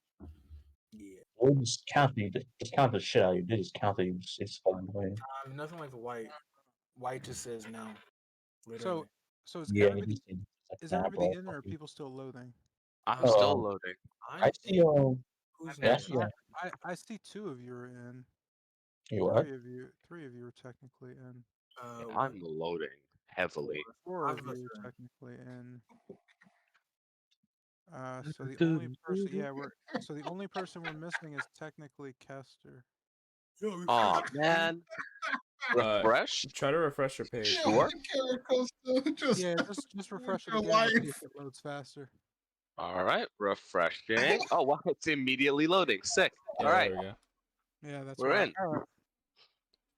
Yeah, They just count you, just count the shit out of you. They just count you. It's fucking annoying. nothing like the white. White just says no, literally. So is Yeah, everybody it's like, is nah, everybody bro. in or Fuck are you. people still loading? I'm still Um, loading. I I'm see. who's Yeah, I next? see. I see two of you are in. You what? Three of you are technically in. What? I'm loading heavily. Four I've of left you her are in. technically in. So the only person, so the only person we're missing is technically Kester. Yo, refresh. Oh man. Uh, Refresh? try to refresh your page. Sure. Kara Costa just Yeah, just with refresh it your again to see life. if it loads faster. All right. Refreshing. Oh wow, it's immediately loading. Sick. All Yeah, right. there we go. Yeah, that's We're right. in. All right.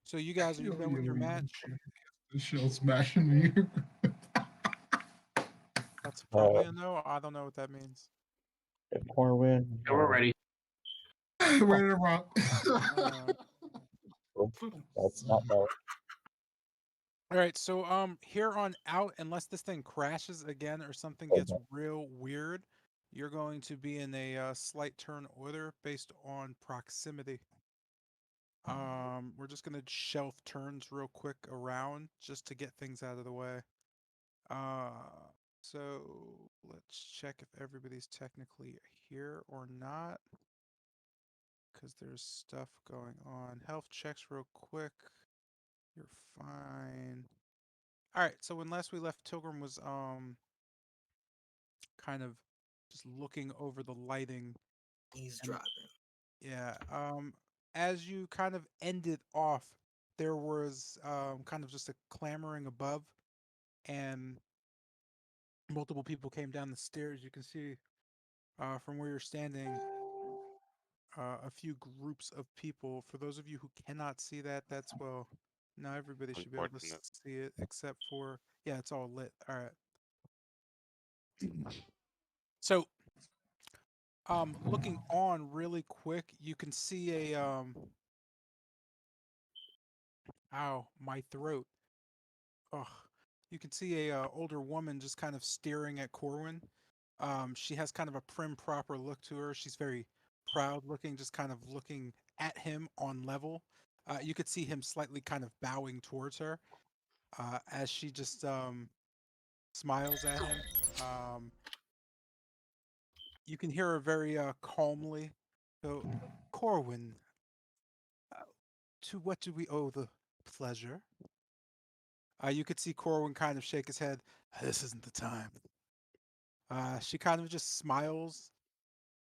So you guys, are you done with your match? The show smashing me. That's probably a no. I don't know what that means. If corn win. Yeah, we're ready. Ready to rock. That's not that. All right, so here on out, unless this thing crashes again or something gets real weird, you're going to be in a slight turn order based on proximity. We're just gonna shelf turns real quick around just to get things out of the way. So let's check if everybody's technically here or not, because there's stuff going on. Health checks real quick. You're fine. All right, so unless we left, Tilgrim was kind of just looking over the lighting. Eavesdropping. Yeah. As you kind of ended off, there was kind of just a clamoring above, and multiple people came down the stairs. You can see from where you're standing a few groups of people. For those of you who cannot see that, that's well, now everybody should be able to Unfortunate. see it except for, yeah, it's all lit. All right. So, looking on really quick, you can see a ow, my throat. Ugh. You can see a older woman just kind of staring at Corwin. She has kind of a prim, proper look to her. She's very proud looking, just kind of looking at him on level. You could see him slightly kind of bowing towards her. As she just smiles at him, um, you can hear her very calmly. So, Corwin, uh, to what do we owe the pleasure? You could see Corwin kind of shake his head. This isn't the time. She kind of just smiles,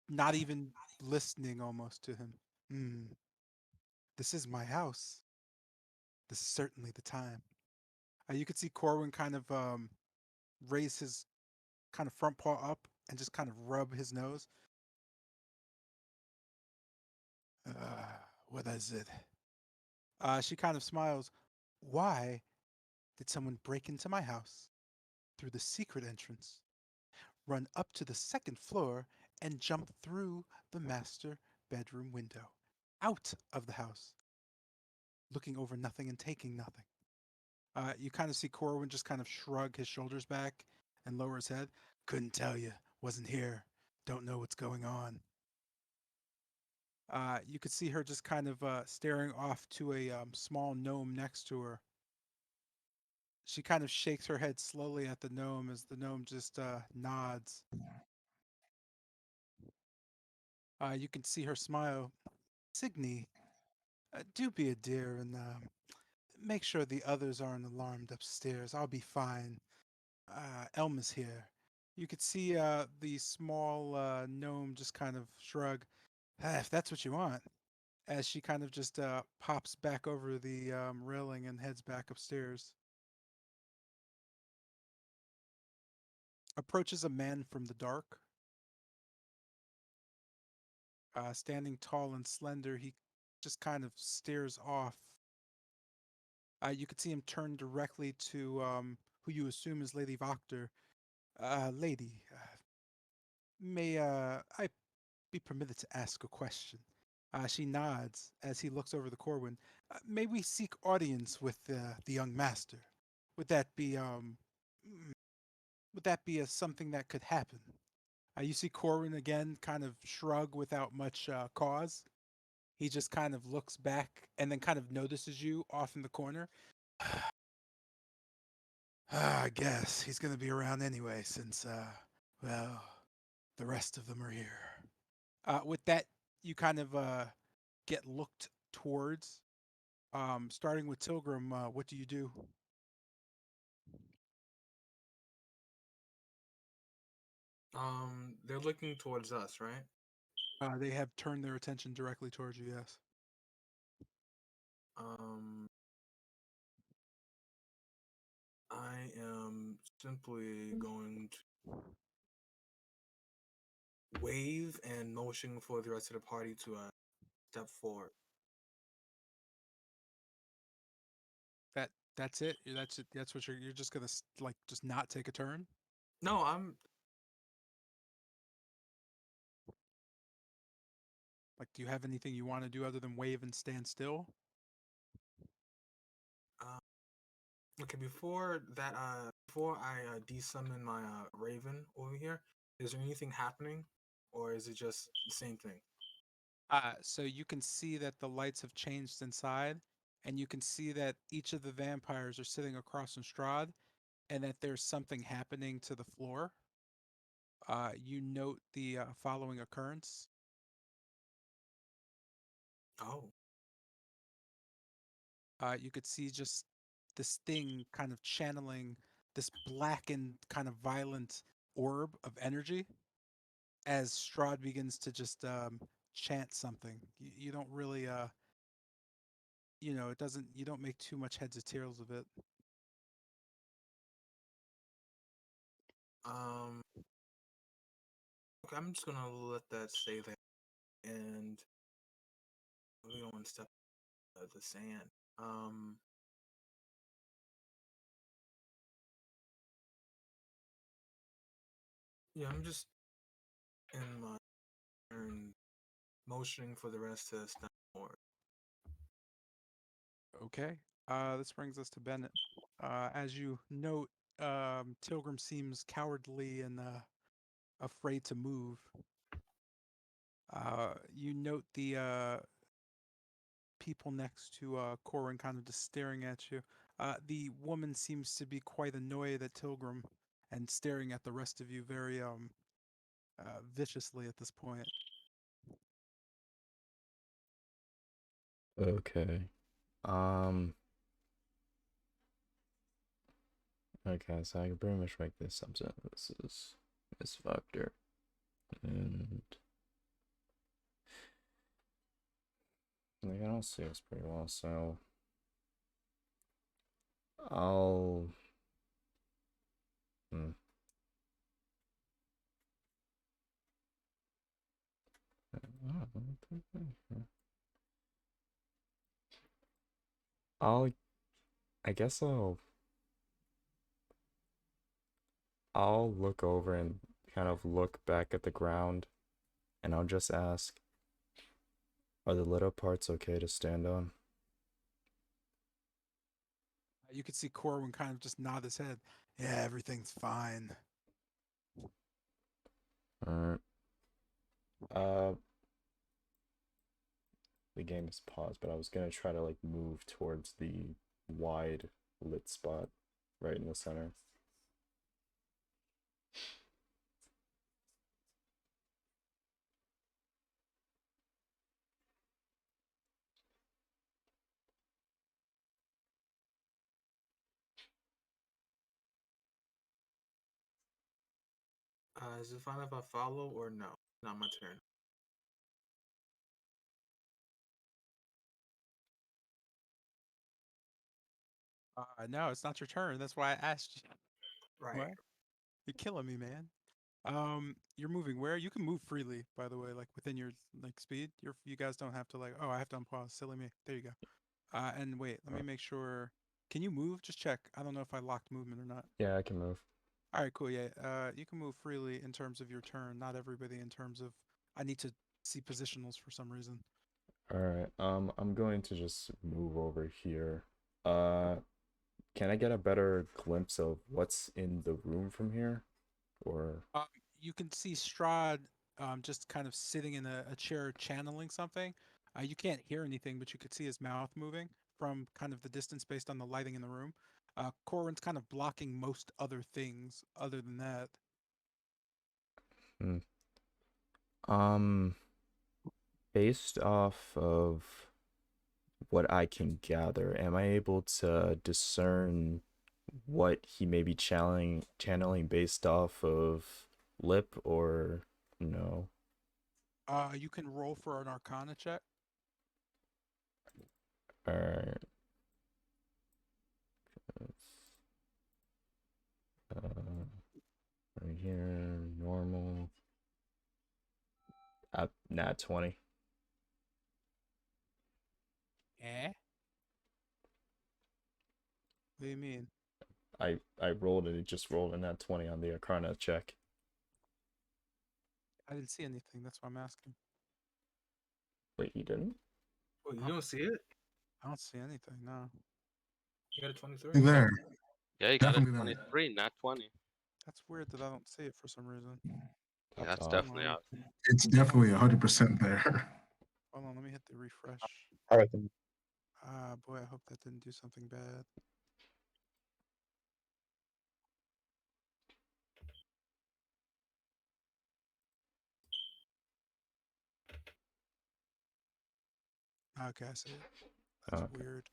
not even listening almost to him. Hmm, this is my house. This is certainly the time. You could see Corwin kind of raise his kind of front paw up and just kind of rub his nose. What is it? She kind of smiles. Why did someone break into my house through the secret entrance, run up to the second floor, and jump through the master bedroom window, out of the house, looking over nothing and taking nothing? You kind of see Corwin just kind of shrug his shoulders back and lower his head. Couldn't tell you. Wasn't here. Don't know what's going on. You could see her just kind of staring off to a small gnome next to her. She kind of shakes her head slowly at the gnome as the gnome just nods. You can see her smile. Signy, do be a dear and make sure the others aren't alarmed upstairs. I'll be fine. Elma's here. You could see the small gnome just kind of shrug. If that's what you want. As she kind of just pops back over the railing and heads back upstairs. Approaches a man from the dark. Standing tall and slender, he just kind of stares off. You could see him turn directly to who you assume is Lady Voctor. Lady, may I be permitted to ask a question? She nods as he looks over the Corwin. May we seek audience with the young master? Would that be mm, would that be something that could happen? You see Corwin again kind of shrug without much cause. He just kind of looks back and then kind of notices you off in the corner. I guess he's going to be around anyway since, well, the rest of them are here. With that, you kind of get looked towards. Starting with Tilgrim, what do you do? They're looking towards us, right? They have turned their attention directly towards you, yes. Um, I am simply going to wave and motion for the rest of the party to step forward. That's it. That's it. That's what you're just gonna like just not take a turn. No, I'm. Like, do you have anything you want to do other than wave and stand still? Uh, okay, before that, before I desummon my raven over here, is there anything happening, or is it just the same thing? So you can see that the lights have changed inside, and you can see that each of the vampires are sitting across from Strahd, and that there's something happening to the floor. You note the following occurrence. Oh, You could see just this thing kind of channeling this blackened, kind of violent orb of energy as Strahd begins to just chant something. You don't really, it doesn't. You don't make too much heads or tails of it. um, okay, I'm just gonna let that stay there, and we don't want to step the sand. Um, yeah, I'm just in my turn motioning for the rest to step forward. Okay. This brings us to Bennett. As you note, Tilgrim seems cowardly and afraid to move. You note the people next to Corin kind of just staring at you. The woman seems to be quite annoyed at Tilgrim and staring at the rest of you very viciously at this point. Okay. Um. Okay, so I can pretty much make this something. This is Miss Vector, and like I don't see this pretty well, so I'll. Hmm. I'll. I guess I'll look over and kind of look back at the ground, and I'll just ask, are the little parts okay to stand on? You could see Corwin kind of just nod his head. Yeah, everything's fine. Alright. Uh, the game is paused, but I was gonna try to like move towards the wide lit spot right in the center. Is it fine if I follow or no? Not my turn. No, it's not your turn. That's why I asked you. Right. What? You're killing me, man. You're moving where? You can move freely, by the way, like within your like speed. You guys don't have to like, oh, I have to unpause. Silly me. There you go. And wait, let me make sure. Can you move? Just check. I don't know if I locked movement or not. Yeah, I can move. All right, cool. Yeah. You can move freely in terms of your turn. Not everybody in terms of. I need to see positionals for some reason. Alright, I'm going to just move over here. Uh, can I get a better glimpse of what's in the room from here? Or Um, you can see Strahd just kind of sitting in a chair channeling something. You can't hear anything, but you could see his mouth moving from kind of the distance based on the lighting in the room. Corwin's kind of blocking most other things other than that. hmm. Um, based off of what I can gather, am I able to discern what he may be channeling based off of lip or no? You can roll for an Arcana check. Or right here, normal. Nat 20. Eh? What do you mean? I rolled it. It just rolled a nat 20 on the Arcana check. I didn't see anything. That's why I'm asking. Wait, you didn't? Well, you don't see it? I don't see anything. No. You got a 23. There, Yeah, you got a definitely there. 23, not 20. That's weird that I don't see it for some reason. Yeah, That's that's odd. definitely out. It's definitely 100% there. Hold on, let me hit the refresh. I reckon. Ah, boy, I hope that didn't do something bad. Okay, I see it. That's Okay. weird.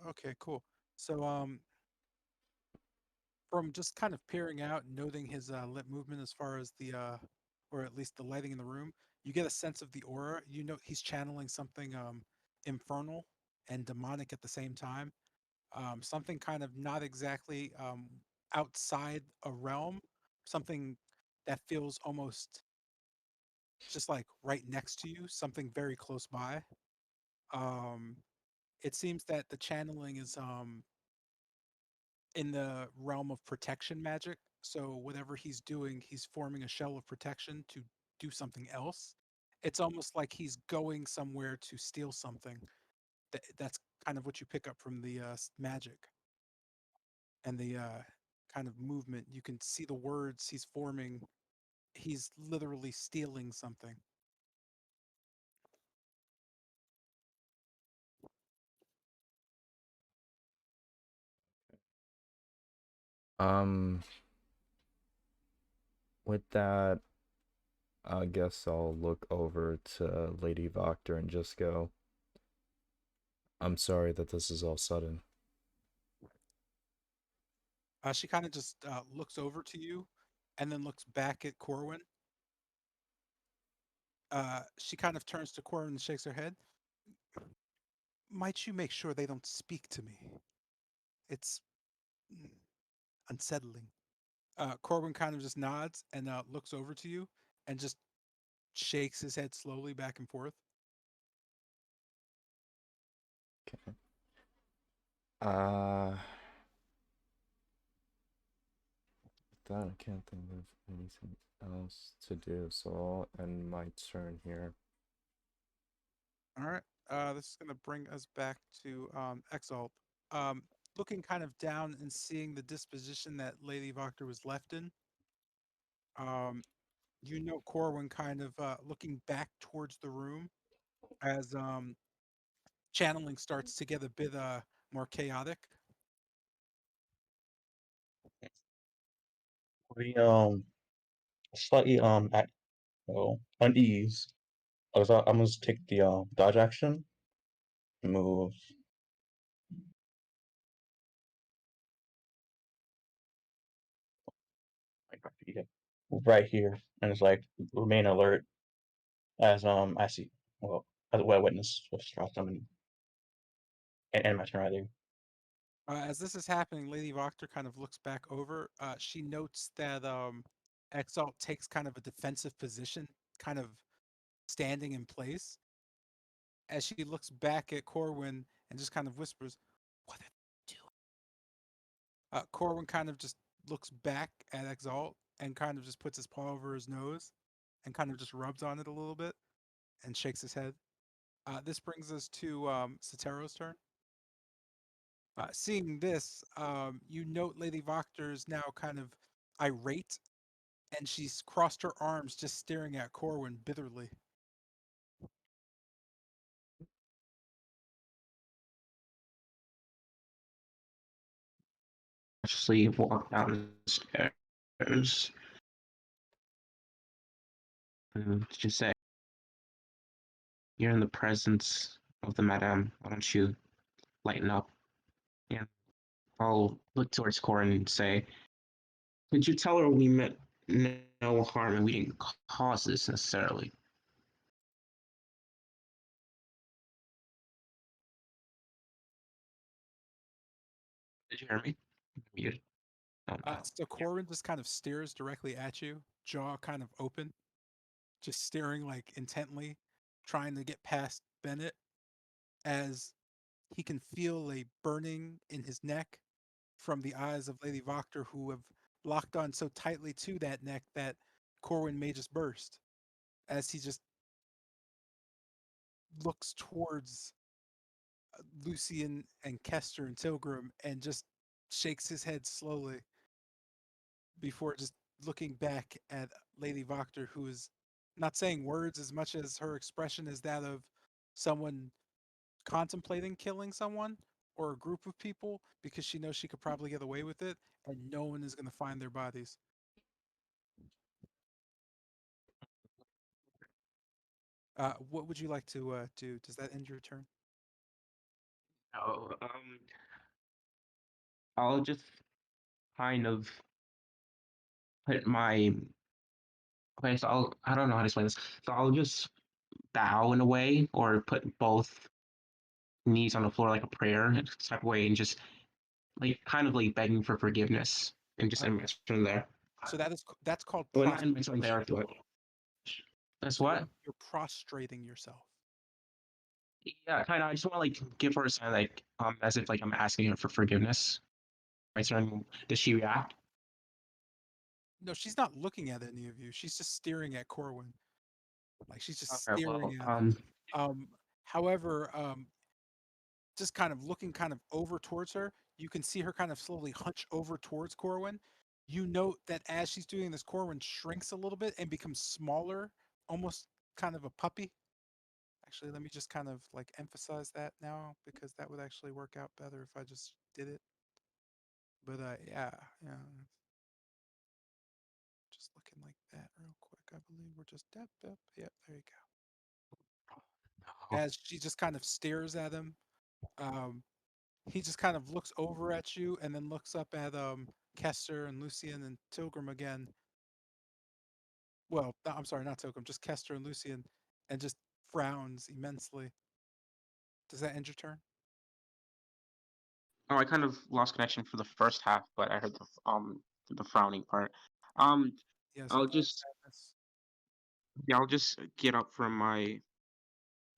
Okay, cool. So, from just kind of peering out, noting his lip movement as far as the, or at least the lighting in the room, you get a sense of the aura. You know he's channeling something infernal and demonic at the same time. Something kind of not exactly outside a realm, something that feels almost just like right next to you, something very close by. Um, it seems that the channeling is in the realm of protection magic. So whatever he's doing, he's forming a shell of protection to do something else. It's almost like he's going somewhere to steal something. That's kind of what you pick up from the magic and the kind of movement. You can see the words he's forming. He's literally stealing something. Um, with that, I guess I'll look over to Lady Voctor and just go, I'm sorry that this is all sudden. She kind of just looks over to you and then looks back at Corwin. She kind of turns to Corwin and shakes her head. Might you make sure they don't speak to me? It's unsettling. Corwin kind of just nods and looks over to you and just shakes his head slowly back and forth. Okay. Uh, that I can't think of anything else to do, so I'll end my turn here. All right. This is going to bring us back to Exalt. Looking kind of down and seeing the disposition that Lady Voctor was left in, you know Corwin kind of looking back towards the room as channeling starts to get a bit more chaotic. We slightly at unease. I'm gonna take the dodge action, move right here, and it's like remain alert as I see well as a witness with Strahd summoning and my turn right there. As this is happening, Lady Voctor kind of looks back over. She notes that Exalt takes kind of a defensive position, kind of standing in place. As she looks back at Corwin and just kind of whispers, "What are they doing?" Corwin kind of just looks back at Exalt and kind of just puts his paw over his nose and kind of just rubs on it a little bit and shakes his head. This brings us to Sotero's turn. Seeing this, you note Lady Voctor is now kind of irate, and she's crossed her arms, just staring at Corwin bitterly. Actually walk down the stairs and just say, "You're in the presence of the Madame. Why don't you lighten up?" And I'll look towards Corin and say, "Could you tell her we meant no harm and we didn't cause this necessarily?" Did you hear me? Muted. Oh no. So Corwin just kind of stares directly at you, jaw kind of open, just staring like intently, trying to get past Bennett as he can feel a burning in his neck from the eyes of Lady Voctor, who have locked on so tightly to that neck that Corwin may just burst as he just looks towards Lucian and Kester and Tilgrim and just shakes his head slowly before just looking back at Lady Voctor, who is not saying words as much as her expression is that of someone contemplating killing someone or a group of people because she knows she could probably get away with it and no one is going to find their bodies. What would you like to do? Does that end your turn? No, I'll just kind of put my okay. So I don't know how to explain this. So I'll just bow in a way, or put both knees on the floor like a prayer type of way, and just like kind of like begging for forgiveness, and just Uh, end my turn there. so that's called Well, not end my turn prostration. there. Do it. That's So what. you're prostrating yourself. Yeah, kind of. I just want to like give her a sign, like as if like I'm asking her for forgiveness. My turn. Does she react? No, she's not looking at any of you. She's just staring at Corwin. Like she's just Okay. staring Well, at him. However, just kind of looking kind of over towards her, you can see her kind of slowly hunch over towards Corwin. You note that as she's doing this, Corwin shrinks a little bit and becomes smaller, almost kind of a puppy. Actually, let me just kind of like emphasize that now because that would actually work out better if I just did it. But yeah, yeah. Just looking like that real quick. I believe we're just up. Yep, there you go. No. As she just kind of stares at him, um, he just kind of looks over at you and then looks up at Kester and Lucian and Tilgrim again. Well, I'm sorry, not Tilgrim, just Kester and Lucian, and just frowns immensely. Does that end your turn? Oh, I kind of lost connection for the first half, but I heard the frowning part. Yes, I'll and the just sadness. yeah, I'll just get up from my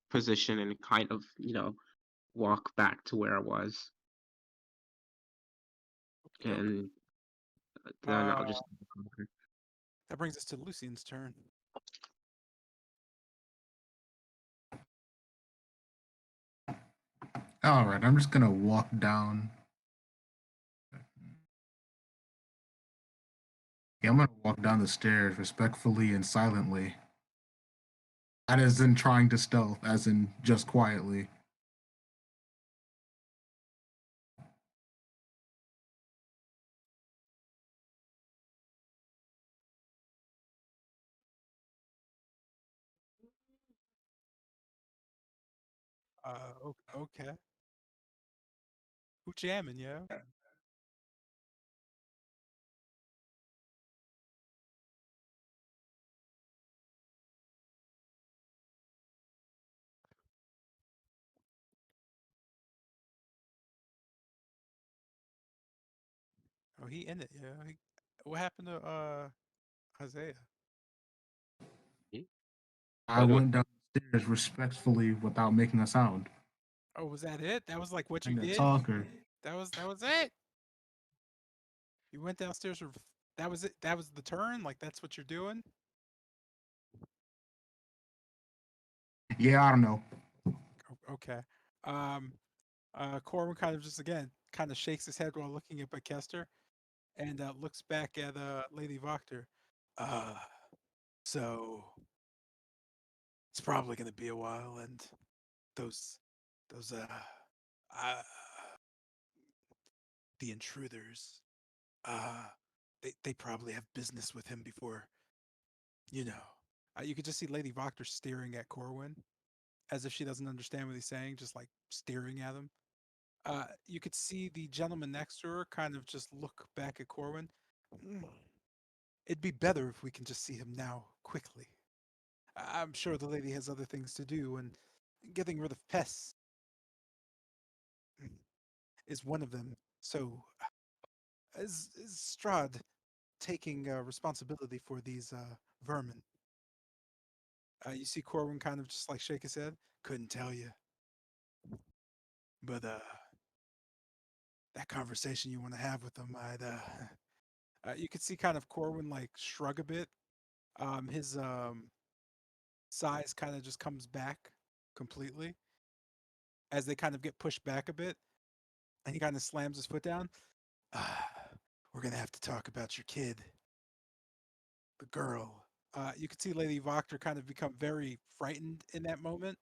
position and kind of walk back to where I was, Doke. and then Uh, I'll just. that brings us to Lucian's turn. All right, I'm just gonna walk down. Yeah, I'm gonna walk down the stairs respectfully and silently. Not as in trying to stealth, as in just quietly. Okay. Who jamming, yo? Oh, he in it, yeah. What happened to Isaiah? Hmm? I What do? went down the stairs respectfully without making a sound. Oh, was that it? That was like what you And the did? talker. That was it. You went downstairs for that was it. That was the turn. Like that's what you're doing. Yeah, I don't know. Okay. Um. Corwin kind of just again kind of shakes his head while looking up at Kester and looks back at Lady Voctor. Uh. So it's probably gonna be a while, and those those uh the intruders they probably have business with him before you know. You could just see Lady Voctor staring at Corwin as if she doesn't understand what he's saying, just like staring at him. You could see the gentleman next to her kind of just look back at Corwin. "Mm, it'd be better if we can just see him now, quickly. I'm sure the lady has other things to do, and getting rid of pests is one of them. So, is Strahd taking responsibility for these vermin?" You see Corwin kind of just like shake his head. Couldn't tell you, but that conversation you want to have with him, you could see kind of Corwin like shrug a bit. His size kind of just comes back completely as they kind of get pushed back a bit, and he kind of slams his foot down. "Ah, we're gonna have to talk about your kid, the girl." You could see Lady Voctor kind of become very frightened in that moment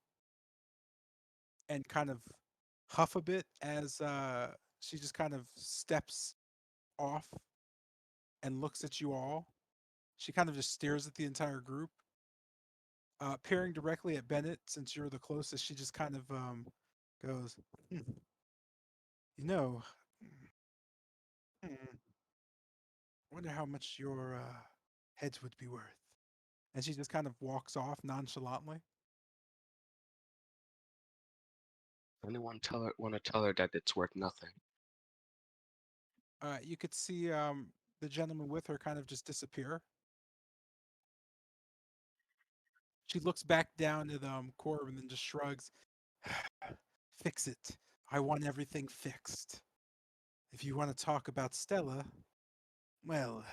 and kind of huff a bit as she just kind of steps off and looks at you all. She kind of just stares at the entire group, peering directly at Bennett since you're the closest. She just kind of goes, "Hmm, you know, hmm, wonder how much your heads would be worth." And she just kind of walks off nonchalantly. Anyone want to tell her that it's worth nothing? You could see the gentleman with her kind of just disappear. She looks back down at Corb and then just shrugs. Fix it. I want everything fixed. If you want to talk about Stella, well,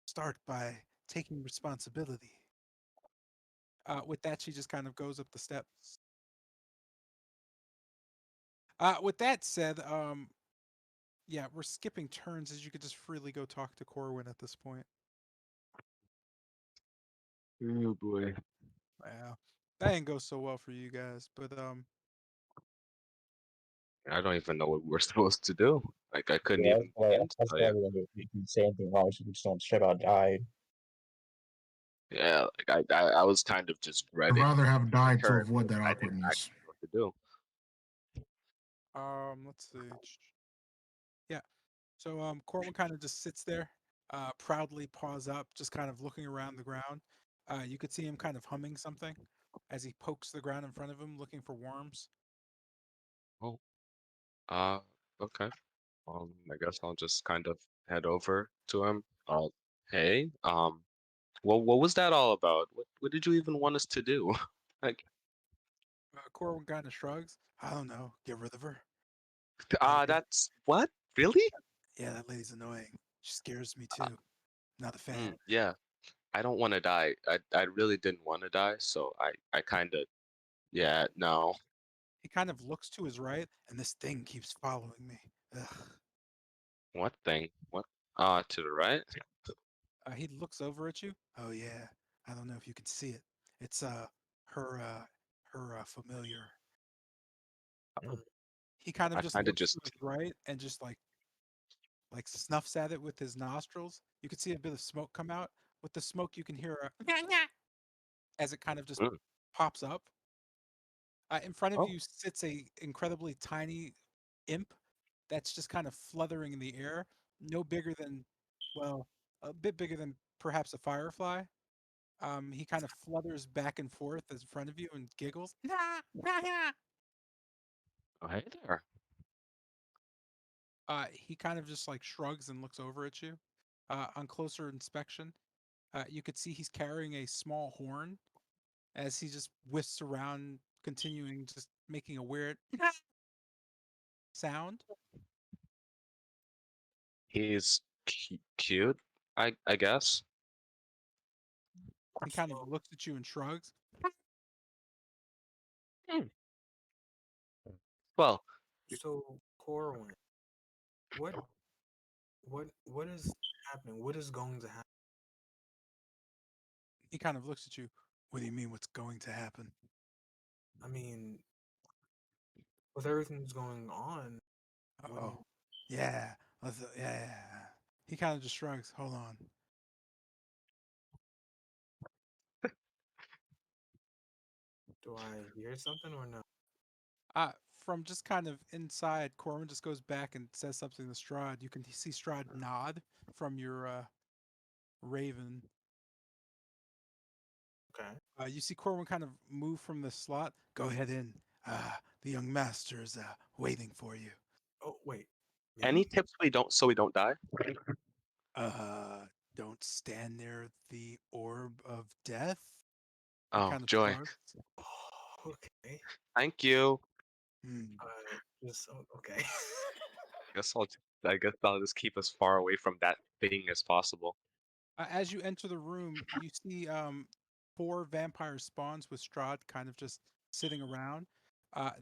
start by taking responsibility. With that, she just kind of goes up the steps. With that said, yeah, we're skipping turns as you could just freely go talk to Corwin at this point. Oh boy. Yeah, that didn't go so well for you guys, but I don't even know what we're supposed to do. Like I couldn't Yeah, even begin to that's tell why you. when you say anything wrong, you just don't straight out die. Yeah, like I was kind of just I'd dreading rather have the died to turn avoid because that I didn't awkwardness. actually know what to do. Let's see. Yeah. So Corwin kind of just sits there, proudly paws up, just kind of looking around the ground. You could see him kind of humming something as he pokes the ground in front of him, looking for worms. Oh, uh, okay. I guess I'll just kind of head over to him. Hey, what was that all about? What did you even want us to do? Like, Corwin kind of shrugs. I don't know. Get rid of her. Yeah, that's what? Really? yeah, that lady's annoying. She scares me too. Not a fan. Yeah, I don't want to die. I really didn't want to die, so I kind of yeah, no. He kind of looks to his right, and this thing keeps following me. Ugh. What thing? What? To the right? He looks over at you. Oh yeah, I don't know if you can see it. It's her familiar. Oh, He kind of I just kind of looks to just his right and just like snuffs at it with his nostrils. You can see a bit of smoke come out. With the smoke, you can hear a as it kind of just mm, pops up. In front of oh, you sits a incredibly tiny imp that's just kind of fluttering in the air, no bigger than, well, a bit bigger than perhaps a firefly. He kind of flutters back and forth in front of you and giggles. oh, hey there. He kind of just like shrugs and looks over at you. On closer inspection, you could see he's carrying a small horn as he just whisks around, continuing just making a weird sound. He's cute, I guess. He kind of looks at you and shrugs. Hmm. Well, So Corwin, what what is happening? What is going to happen? He kind of looks at you. What do you mean? What's going to happen? I mean, with everything that's going on, what do Oh, you yeah. Yeah. He kind of just shrugs. Hold on. do I hear something or no? From just kind of inside, Corwin just goes back and says something to Strahd. You can see Strahd nod from your raven. Okay. You see Corwin kind of move from the slot. Go ahead in. The young master is waiting for you. Oh wait, any me? tips so we don't die? Uh, don't stand near the orb of death. He Oh, kind of joy. shrugs. Oh, okay. Thank you. Hmm. Just okay. Guess I'll I guess I'll just keep as far away from that thing as possible. As you enter the room, you see four vampire spawns with Strahd kind of just sitting around.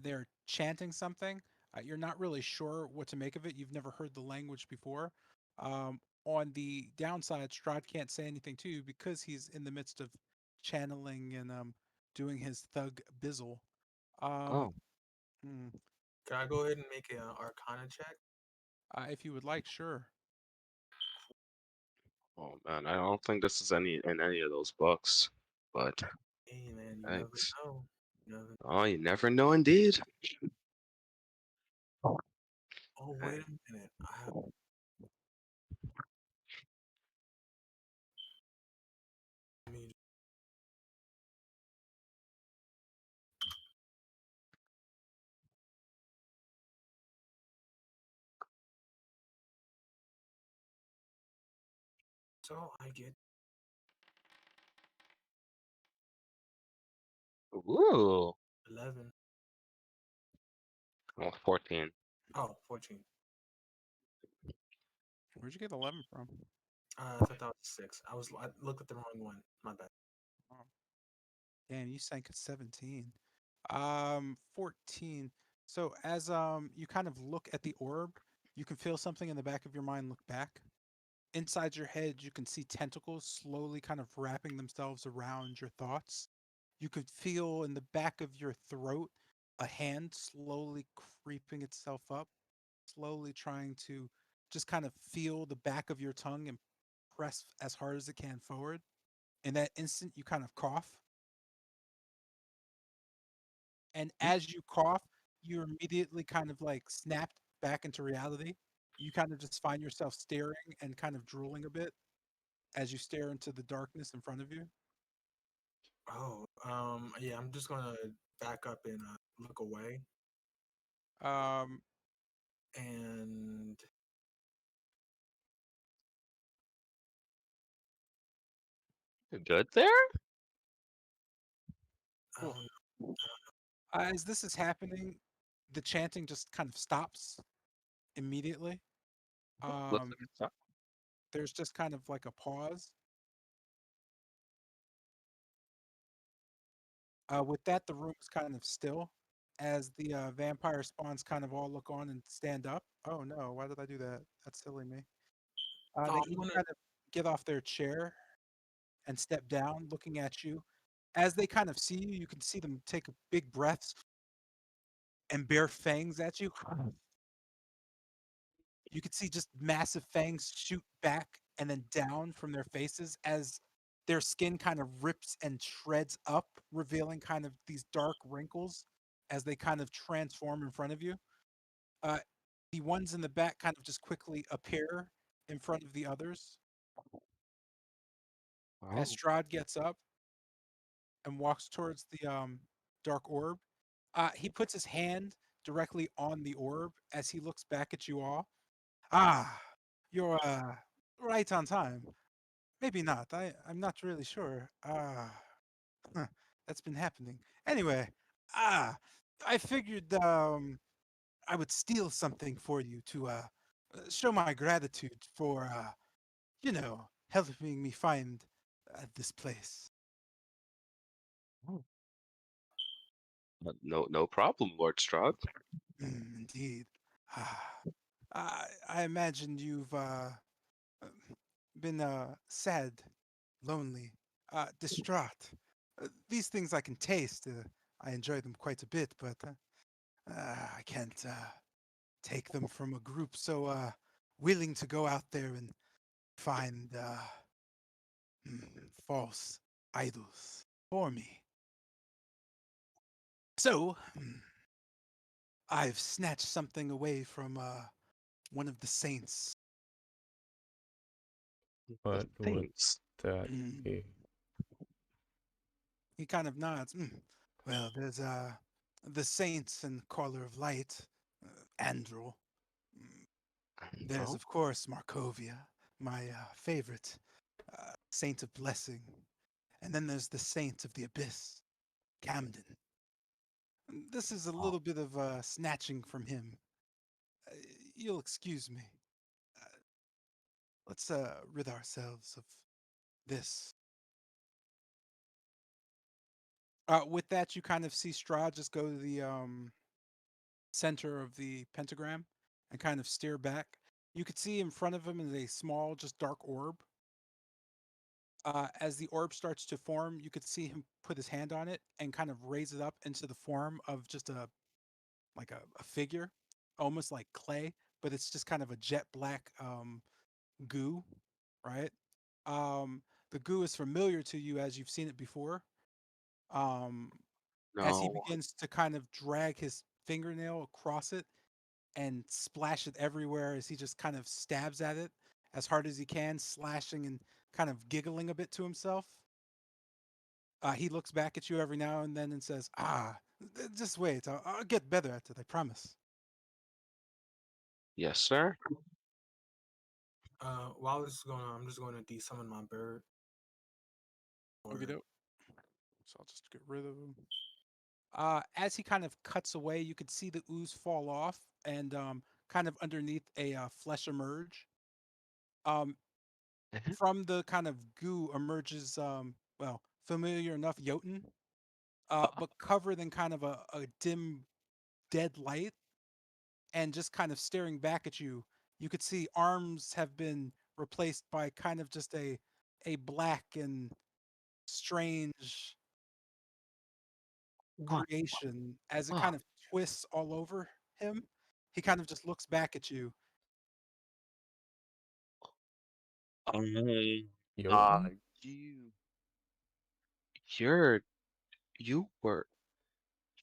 They're chanting something. You're not really sure what to make of it. You've never heard the language before. On the downside, Strahd can't say anything to you because he's in the midst of channeling and doing his thug bizzle. Um, Oh, hmm, Can I go ahead and make an Arcana check? if you would like, sure. oh man, I don't think this is in any of those books, but Hey man, you never thanks. know. You never. Oh, you never know, indeed. Oh wait a minute. I have. Let me- So I get Ooh, 11. oh, 14. Oh, 14. Where'd you get 11 from? I thought that was 6. I looked at the wrong one. My bad. Oh, damn, you sank at 17. 14. So as you kind of look at the orb, you can feel something in the back of your mind look back. Inside your head, you can see tentacles slowly kind of wrapping themselves around your thoughts. You could feel in the back of your throat a hand slowly creeping itself up. slowly trying to just kind of feel the back of your tongue and press as hard as it can forward. In that instant, you kind of cough. And as you cough, you're immediately kind of like snapped back into reality. You kind of just find yourself staring and kind of drooling a bit as you stare into the darkness in front of you. Oh, yeah, I'm just gonna back up and look away. Um, And Good there? cool. um, As this is happening, the chanting just kind of stops immediately. Looks Um, like it's up. there's just kind of like a pause. With that, the room is kind of still as the vampire spawns kind of all look on and stand up. Oh no, why did I do that? That's silly me. They oh, I'm each gonna. kind of get off their chair and step down, looking at you. As they kind of see you, you can see them take big breaths and bare fangs at you. You could see just massive fangs shoot back and then down from their faces as their skin kind of rips and shreds up, revealing kind of these dark wrinkles as they kind of transform in front of you. Uh, the ones in the back kind of just quickly appear in front of the others. As Oh, Strahd gets up and walks towards the dark orb, he puts his hand directly on the orb as he looks back at you all. Ah, you're right on time. Maybe not. I'm not really sure. Huh, that's been happening. Anyway, ah, I figured I would steal something for you to show my gratitude for helping me find this place. oh. No problem, Lord Strahd. Indeed. Ah, I imagine you've been sad, lonely, distraught. These things I can taste. I enjoy them quite a bit, but I can't take them from a group so willing to go out there and find false idols for me. So I've snatched something away from one of the saints. The What would things. that Mm, be? He kind of nods. Well, there's the saints and caller of light, Andrel. Mm, There's Oh, of course Markovia, my favorite saint of blessing, and then there's the saint of the abyss, Camden. This is a oh, little bit of snatching from him. Uh, you'll excuse me. Uh, let's rid ourselves of this. With that, you kind of see Strahd just go to the center of the pentagram and kind of steer back. You could see in front of him is a small, just dark orb. As the orb starts to form, you could see him put his hand on it and kind of raise it up into the form of just a figure, almost like clay, but it's just kind of a jet black goo, right? Um, the goo is familiar to you as you've seen it before. Um, as he no. begins to kind of drag his fingernail across it and splash it everywhere as he just kind of stabs at it as hard as he can, slashing and kind of giggling a bit to himself. He looks back at you every now and then and says, just wait. I'll get better at it, I promise. Yes, sir. while this is going on, I'm just going to de-summon my bird. Okay, Or dope. So I'll just get rid of him. As he kind of cuts away, you could see the ooze fall off and kind of underneath a flesh emerge. Um, Mhm. from the kind of goo emerges, well, familiar enough Jotun, but covered in kind of a dim, dead light and just kind of staring back at you. You could see arms have been replaced by kind of just a black and strange What? creation as it Oh, kind of twists all over him. he kind of just looks back at you. Uh, Jotun? you, you're, you were,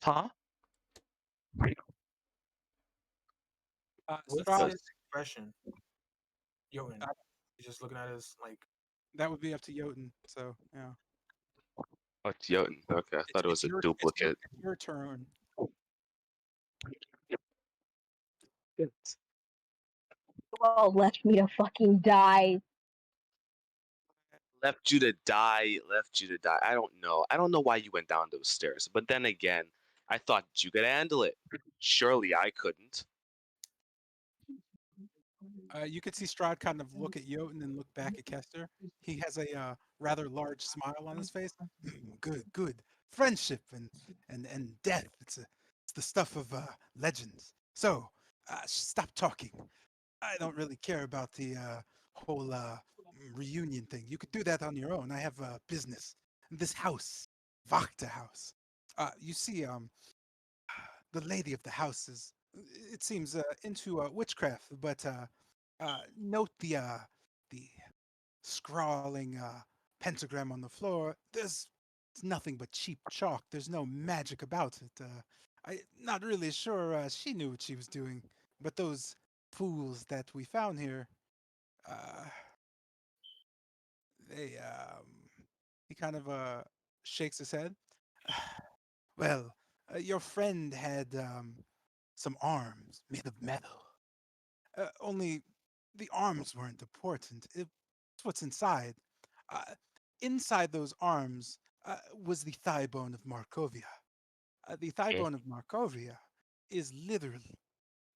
huh? What's Strahd, his expression? Jotun. uh, He's just looking at his like. that would be up to Jotun. So yeah, Oh, it's Jotun. Okay, I thought it was it's a your duplicate. it's your turn. Well, left me to fucking die. Left you to die. Left you to die. I don't know. I don't know why you went down those stairs. But then again, I thought you could handle it. Surely I couldn't. You could see Strahd kind of look at Jotun and look back at Kester. He has a rather large smile on his face. Good, good. Friendship and death. It's the stuff of legends. So, stop talking. I don't really care about the whole reunion thing. You could do that on your own. I have business. This house, Vachta House. You see, the lady of the house is, it seems, into witchcraft, but note the scrawling pentagram on the floor. There's it's nothing but cheap chalk. There's no magic about it. I'm not really sure she knew what she was doing, but those fools that we found here, uh, they he kind of shakes his head. Well, your friend had some arms made of metal. Only the arms weren't important. It's what's inside. Uh, inside those arms was the thigh bone of Markovia. The thigh Eh? bone of Markovia is literally,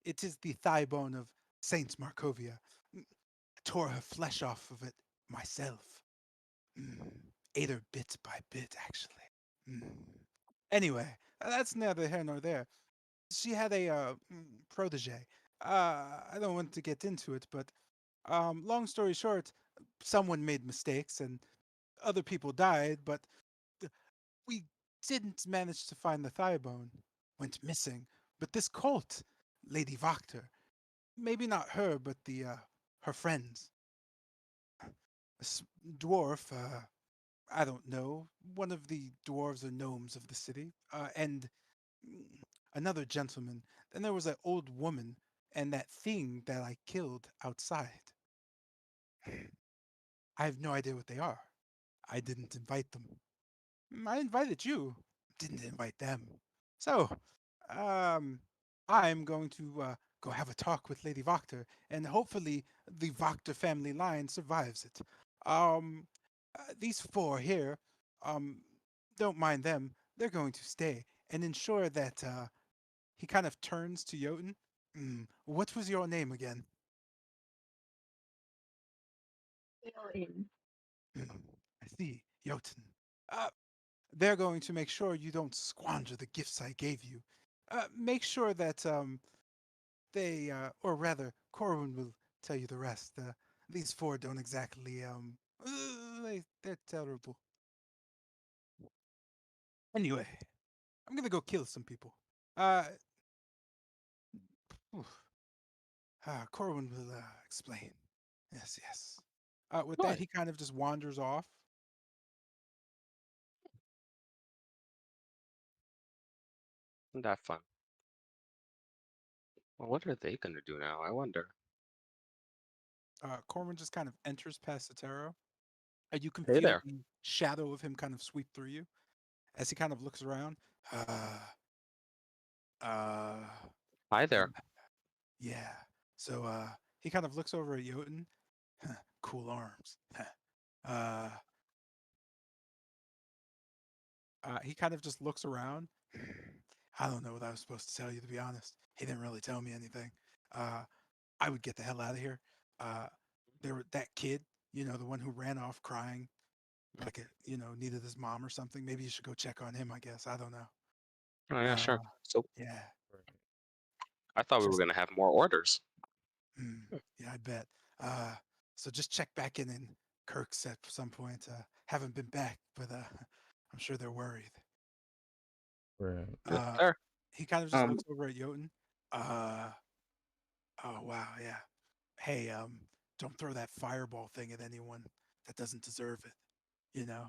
it is the thigh bone of Saint Markovia. I tore her flesh off of it myself. Mm, ate her bit by bit, actually. Mm. Anyway, that's neither here nor there. She had a protege. I don't want to get into it, but long story short, someone made mistakes and other people died, but we didn't manage to find the thigh bone. Went missing. But this cult, Lady Wachter, maybe not her, but the her friends. Dwarf, I don't know, one of the dwarves or gnomes of the city, and mm, another gentleman. Then there was an old woman and that thing that I killed outside. I have no idea what they are. I didn't invite them. I invited you, didn't invite them. So, um, I'm going to go have a talk with Lady Wachter, and hopefully the Wachter family line survives it. Um, these four here, um, don't mind them. They're going to stay and ensure that he kind of turns to Jotun. What was your name again? I see, Jotun. Uh, they're going to make sure you don't squander the gifts I gave you. Make sure that they, or rather, Corwin will tell you the rest. These four don't exactly, they're terrible. Anyway, I'm gonna go kill some people. Uh, oof. Corwin will explain. Yes, yes. With that, What? he kind of just wanders off. Isn't that fun? Well, what are they gonna do now? I wonder. Corwin just kind of enters past the tarot. You can Hey feel there. the shadow of him kind of sweep through you as he kind of looks around. Uh, uh, Hi yeah, there. yeah. So he kind of looks over at Jotun. Cool arms. uh, he kind of just looks around. I don't know what I was supposed to tell you, to be honest. He didn't really tell me anything. Uh, I would get the hell out of here. Uh, that kid, the one who ran off crying, like needed his mom or something. Maybe you should go check on him. I guess I don't know. Oh yeah, Uh, sure. So yeah, I thought we were just gonna have more orders. yeah, I bet. Uh, so just check back in Kirk's at some point. Haven't been back, but I'm sure they're worried. Right. Yeah, Uh, fair. he kind of just Um, looks over at Jotun. Uh, Oh wow, yeah. Hey, don't throw that fireball thing at anyone that doesn't deserve it. You know.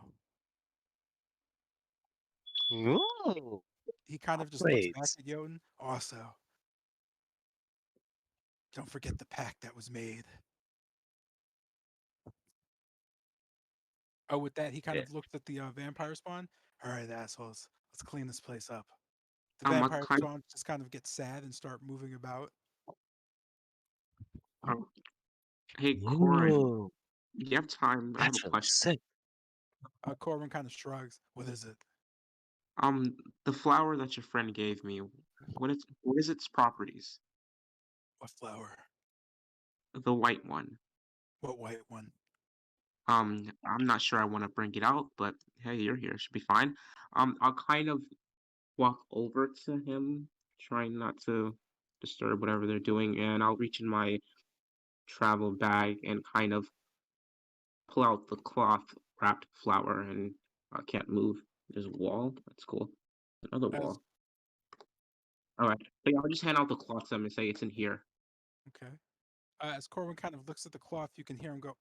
Ooh, He kind of just looks wait. back at Jotun. Also, don't forget the pact that was made. Oh, with that, he kind Yeah. of looks at the vampire spawn. All right, assholes, let's clean this place up. The I vampire kind spawn just kind of get sad and start moving about. of, hey Corin, Ooh, you have time? I have a that's really question. sick. Corbin kind of shrugs. What is it? The flower that your friend gave me, what is its properties? What flower? The white one. What white one? I'm not sure I want to bring it out, but hey, you're here. It should be fine. I'll kind of walk over to him, trying not to disturb whatever they're doing, and I'll reach in my travel bag and kind of pull out the cloth wrapped flower, and I can't move. There's a wall. That's cool. Another As wall. All right. But yeah, I'll just hand out the cloth to them and say it's in here. okay. As Corbin kind of looks at the cloth, you can hear him go.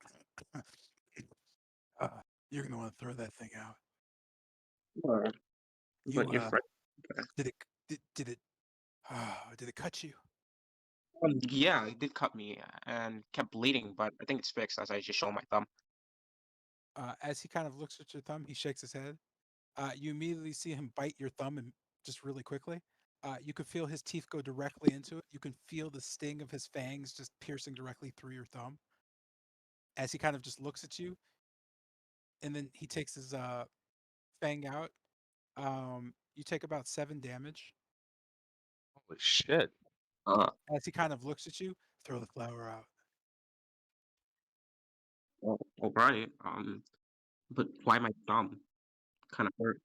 uh, you're gonna want to throw that thing out. Sure. But You your friend. did it did it cut you? Yeah, it did cut me and kept bleeding, but I think it's fixed as I just show my thumb. As he kind of looks at your thumb, he shakes his head. You immediately see him bite your thumb and just really quickly. You could feel his teeth go directly into it. You can feel the sting of his fangs just piercing directly through your thumb. As he kind of just looks at you, and then he takes his fang out. You take about 7 damage. Holy shit. Uh, As he kind of looks at you, throw the flower out. all right. But why my thumb? Kind of hurt.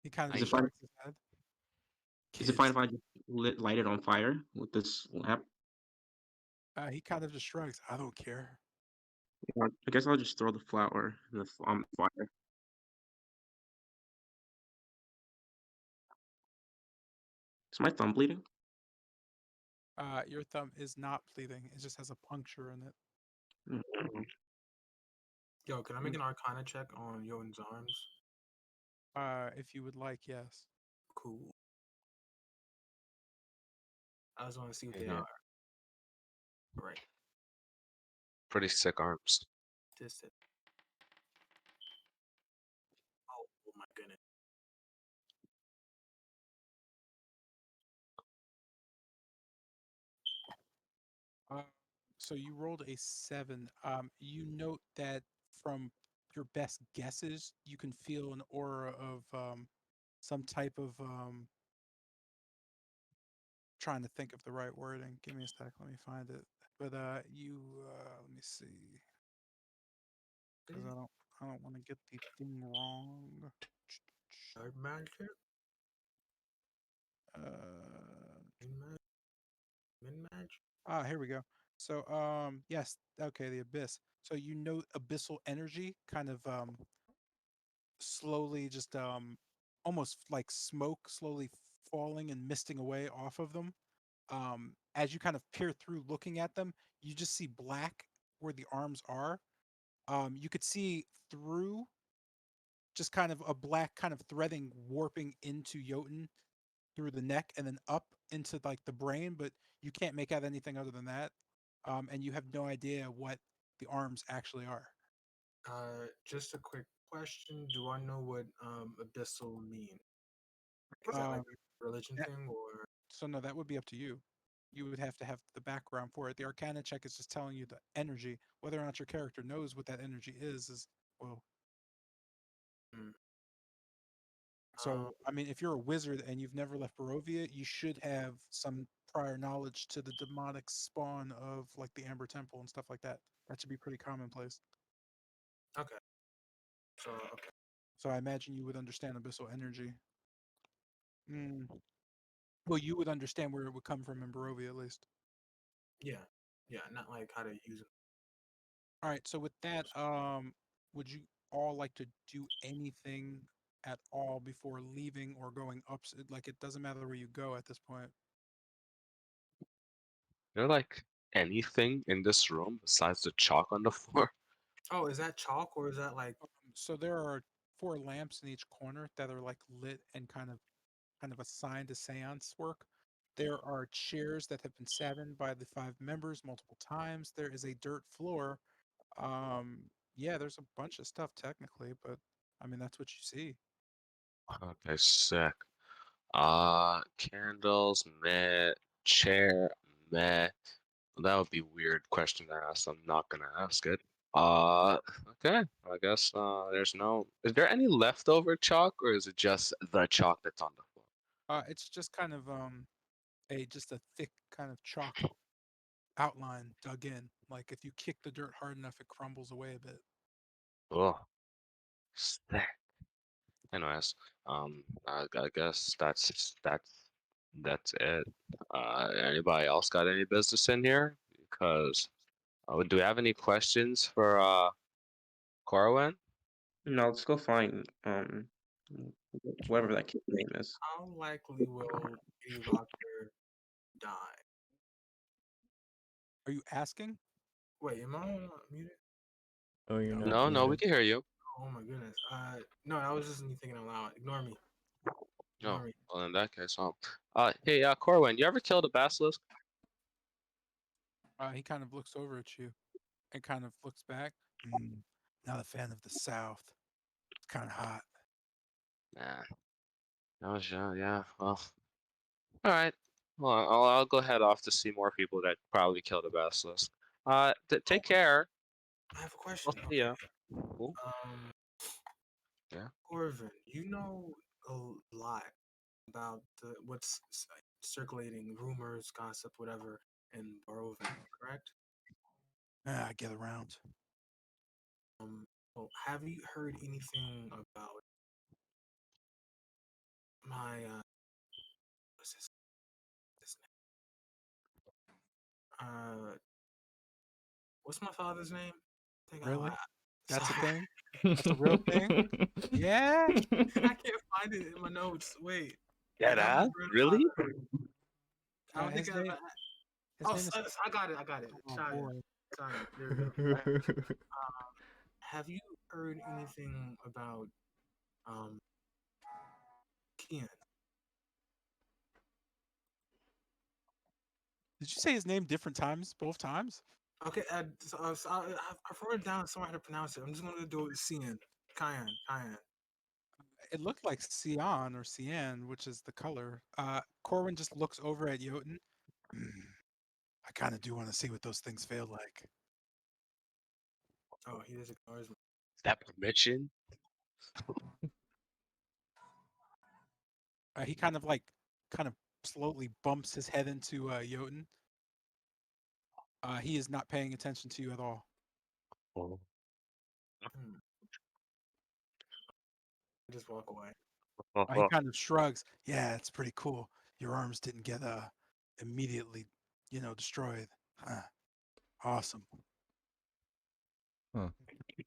He kind of Is I it just fine? shakes his head. Is it fine Kids. if I just light it on fire with this lamp? He kind of just shrugs. I don't care. Yeah, I guess I'll just throw the flower in on the fire. Is my thumb bleeding? Your thumb is not bleeding. It just has a puncture in it. Mm, Yo, can I make an Arcana check on Yoden's arms? If you would like, yes. Cool. I just want to see what they Yeah. are. Right. Pretty sick arms. This it. Oh my goodness. Uh, so you rolled a 7. You note that from your best guesses, you can feel an aura of some type of trying to think of the right wording. Give me a sec. Let me find it. But you let me see because I don't want to get the thing wrong. Dark magic? Uh, Min magic? Min magic? here we go. So yes, okay, the abyss. So you note abyssal energy kind of slowly just almost like smoke slowly falling and misting away off of them. As you kind of peer through looking at them, you just see black where the arms are. You could see through just kind of a black kind of threading warping into Jotun through the neck and then up into like the brain, but you can't make out anything other than that. And you have no idea what the arms actually are. Just a quick question. Do I know what abyssal mean? Is that like Um, a religion that, thing or so no, that would be up to you. You would have to have the background for it. The Arcana check is just telling you the energy. Whether or not your character knows what that energy is well. hmm. um So I mean, if you're a wizard and you've never left Barovia, you should have some prior knowledge to the demonic spawn of like the Amber Temple and stuff like that. That should be pretty commonplace. okay. So okay. So I imagine you would understand abyssal energy. Mm. Well, you would understand where it would come from in Barovia at least. Yeah. Yeah, not like how to use it. All right. So with that, would you all like to do anything at all before leaving or going up? Like it doesn't matter where you go at this point. there like anything in this room besides the chalk on the floor? Oh, is that chalk or is that like? So there are 4 lamps in each corner that are like lit and kind of assigned to seance work. There are chairs that have been sat in by the 5 members multiple times. There is a dirt floor. Yeah, there's a bunch of stuff technically, but I mean that's what you see. Okay, sick. Candles, meh. Chair, meh. That would be weird question to ask. I'm not gonna ask it. Uh, okay. I guess there's no. Is there any leftover chalk, or is it just the chalk that's on the floor? It's just kind of a thick kind of chalk outline dug in. Like if you kick the dirt hard enough, it crumbles away a bit. Oh, sick. Anyways, I guess that's it. Anybody else got any business in here? Because do we have any questions for Corwin? No, let's go find whatever that kid's name is. How likely will a doctor die? Are you asking? Wait, am I muted? Oh, you're No. not No, no, we muted. can hear you. Oh my goodness. No, that was just me thinking out loud. Ignore me. No, Ignore me. well in that case, hey, Corwin, you ever killed a basilisk? He kind of looks over at you and kind of looks back. Mm, not a fan of the South. It's kind of hot. Nah, no, sure, yeah. Well, all right. Well, I'll go head off to see more people that probably killed a basilisk. Oh, Take care. I have a I'll question. see Okay. ya. Cool. Um, Yeah. Corvin, you know a lot about what's circulating, rumors, gossip, whatever, in Barovia, correct? I get around. Well, have you heard anything about my what's his name? What's my father's name? I think Really? That's a sorry. thing? That's a real thing? Yeah. I can't find it in my notes. Wait, I Dead got my ass? Really? grandfather. I don't think His name. His oh, name is. I got it. I got it. Oh Shia. boy. Shia. There we go. Have you heard anything about um Kian? Did you say his name different times? Both times? Okay, I've wrote it down somewhere how to pronounce it. I'm just gonna do it with Cian. Cayenne. It looked like cyan or cyan, which is the color. Corwin just looks over at Jotun. "Hmm, I kind of do want to see what those things feel like." Oh, he just ignores me. Is that permission? He kind of slowly bumps his head into Jotun. He is not paying attention to you at all. Oh. Hmm. I just walk away. He kind of shrugs. Yeah, it's pretty cool. Your arms didn't get immediately, destroyed. Huh. Awesome. Huh.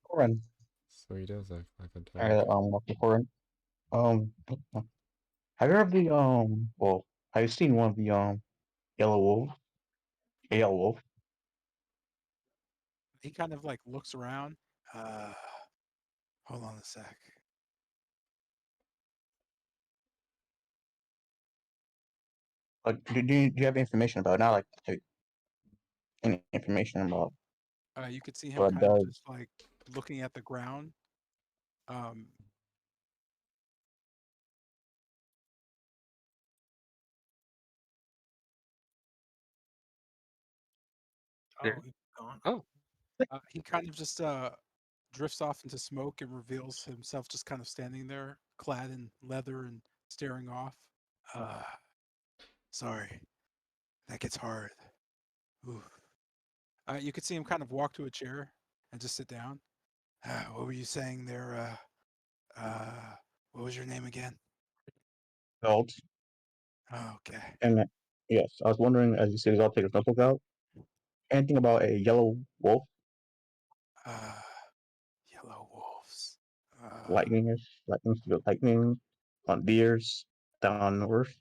Corin, So he does act like a I dog. Dr. Corin. Um, have you heard of the well, have you seen one of the yellow wolf? A yellow wolf? He kind of like looks around. Uh, Hold on a sec. Like, do you have information about it? Not like any information about You could see him what it kind of does. just like looking at the ground. Um, Oh, he's gone. Oh, he kind of just drifts off into smoke and reveals himself just kind of standing there, clad in leather and staring off. Uh, Sorry, that gets hard. Ooh. You could see him kind of walk to a chair and just sit down. What were you saying there? What was your name again? Adults. Oh, okay. And yes, I was wondering, as you said, I'll take his notebook out. Anything about a yellow wolf, Uh, Yellow wolves. lightning on deers down north.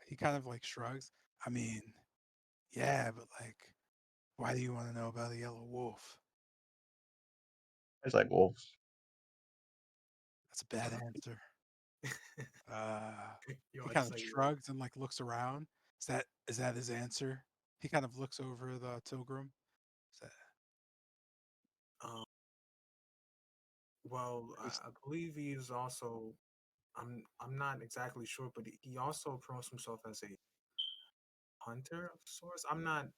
He kind of like shrugs. I mean, Yeah, but like, why do you want to know about a yellow wolf? It's like wolves. That's a bad answer. Yo, He I kind just of like shrugs and like looks around. Is that his answer? He kind of looks over the Tilgrim. Is that, um. Well, I believe he's also. I'm not exactly sure, but he also promotes himself as a hunter of sorts. I'm not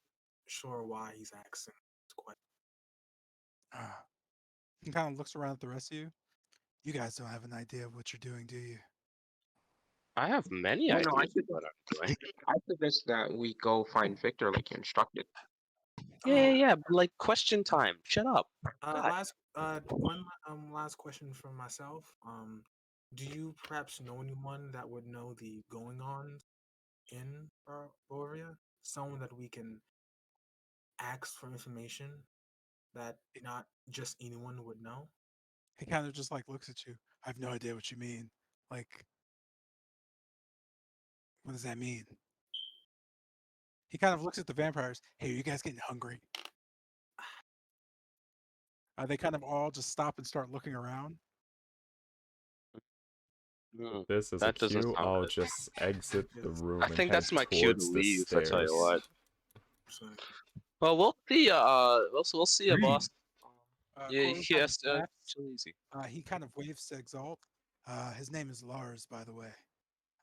sure why he's asking this question. uh, he kind of looks around at the rest of you. You guys don't have an idea of what you're doing, do you? I have many Oh no, ideas of what I'm doing. I suggest that we go find Victor like you instructed. Yeah. But like, question time. Shut up. God. Last question from myself. Do you perhaps know anyone that would know the going on in Boria? Someone that we can ask for information that not just anyone would know? He kind of just like looks at you. I have no idea what you mean. Like, what does that mean? He kind of looks at the vampires. Hey, are you guys getting hungry? They kind of all just stop and start looking around. Hmm, This is a that doesn't cue. sound I'll good. just exit the Yes. room I and think head that's my cue to towards the leave. I tell you stairs. what. So, Well, we'll see. We'll see you, Great. boss. Yeah, Corbin kind of yes. laughs. Chill easy. He kind of waves to Exalt. His name is Lars, by the way.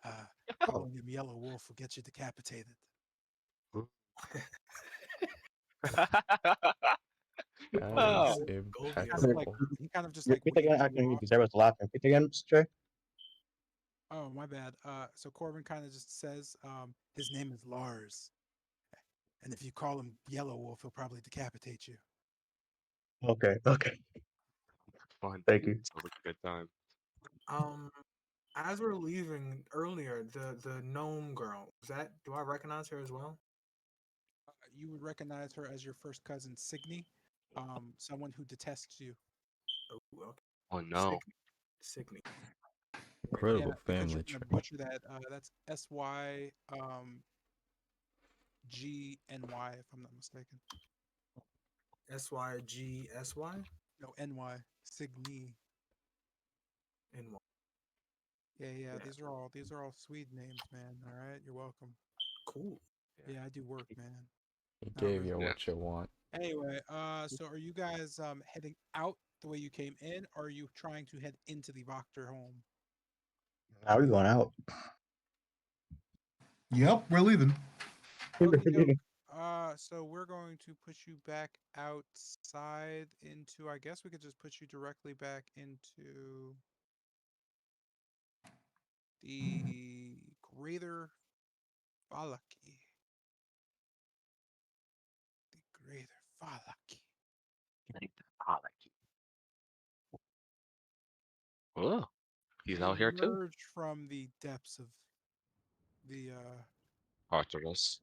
Uh, Oh, calling him Yellow Wolf will get you decapitated. That oh, is Oh. Govia. Kind of like impeccable. he kind of just like repeat again. waves I you can off. because I was laughing. Repeat again, Stray. Oh, my bad. So Corbin kind of just says, his name is Lars, and if you call him Yellow Wolf, he'll probably decapitate you. Okay. Okay. Fun. Thank you. Sounds like a good time. Um, as we're leaving earlier, the gnome girl, do I recognize her as well? You would recognize her as your first cousin, Signy, someone who detests you. Oh, okay. Oh no. Signy. Yeah, Incredible because you're family gonna tree. butcher that. That's SY GNY, if I'm not mistaken. SYGSY No, NY. Signy. and what? Yeah, Yeah, these are all Swede names, man. All right, you're welcome. cool. Yeah, I do work, man. He Not gave really. you Yeah. what you want. Anyway, so are you guys heading out the way you came in, or are you trying to head into the Voctor home? Now we going out. Yep, we're leaving. Okie doke. So we're going to push you back outside into. I guess we could just put you directly back into the Greater Falaki. The Greater Falaki. Oh, he's You out here too. emerge from the depths of the Artemis.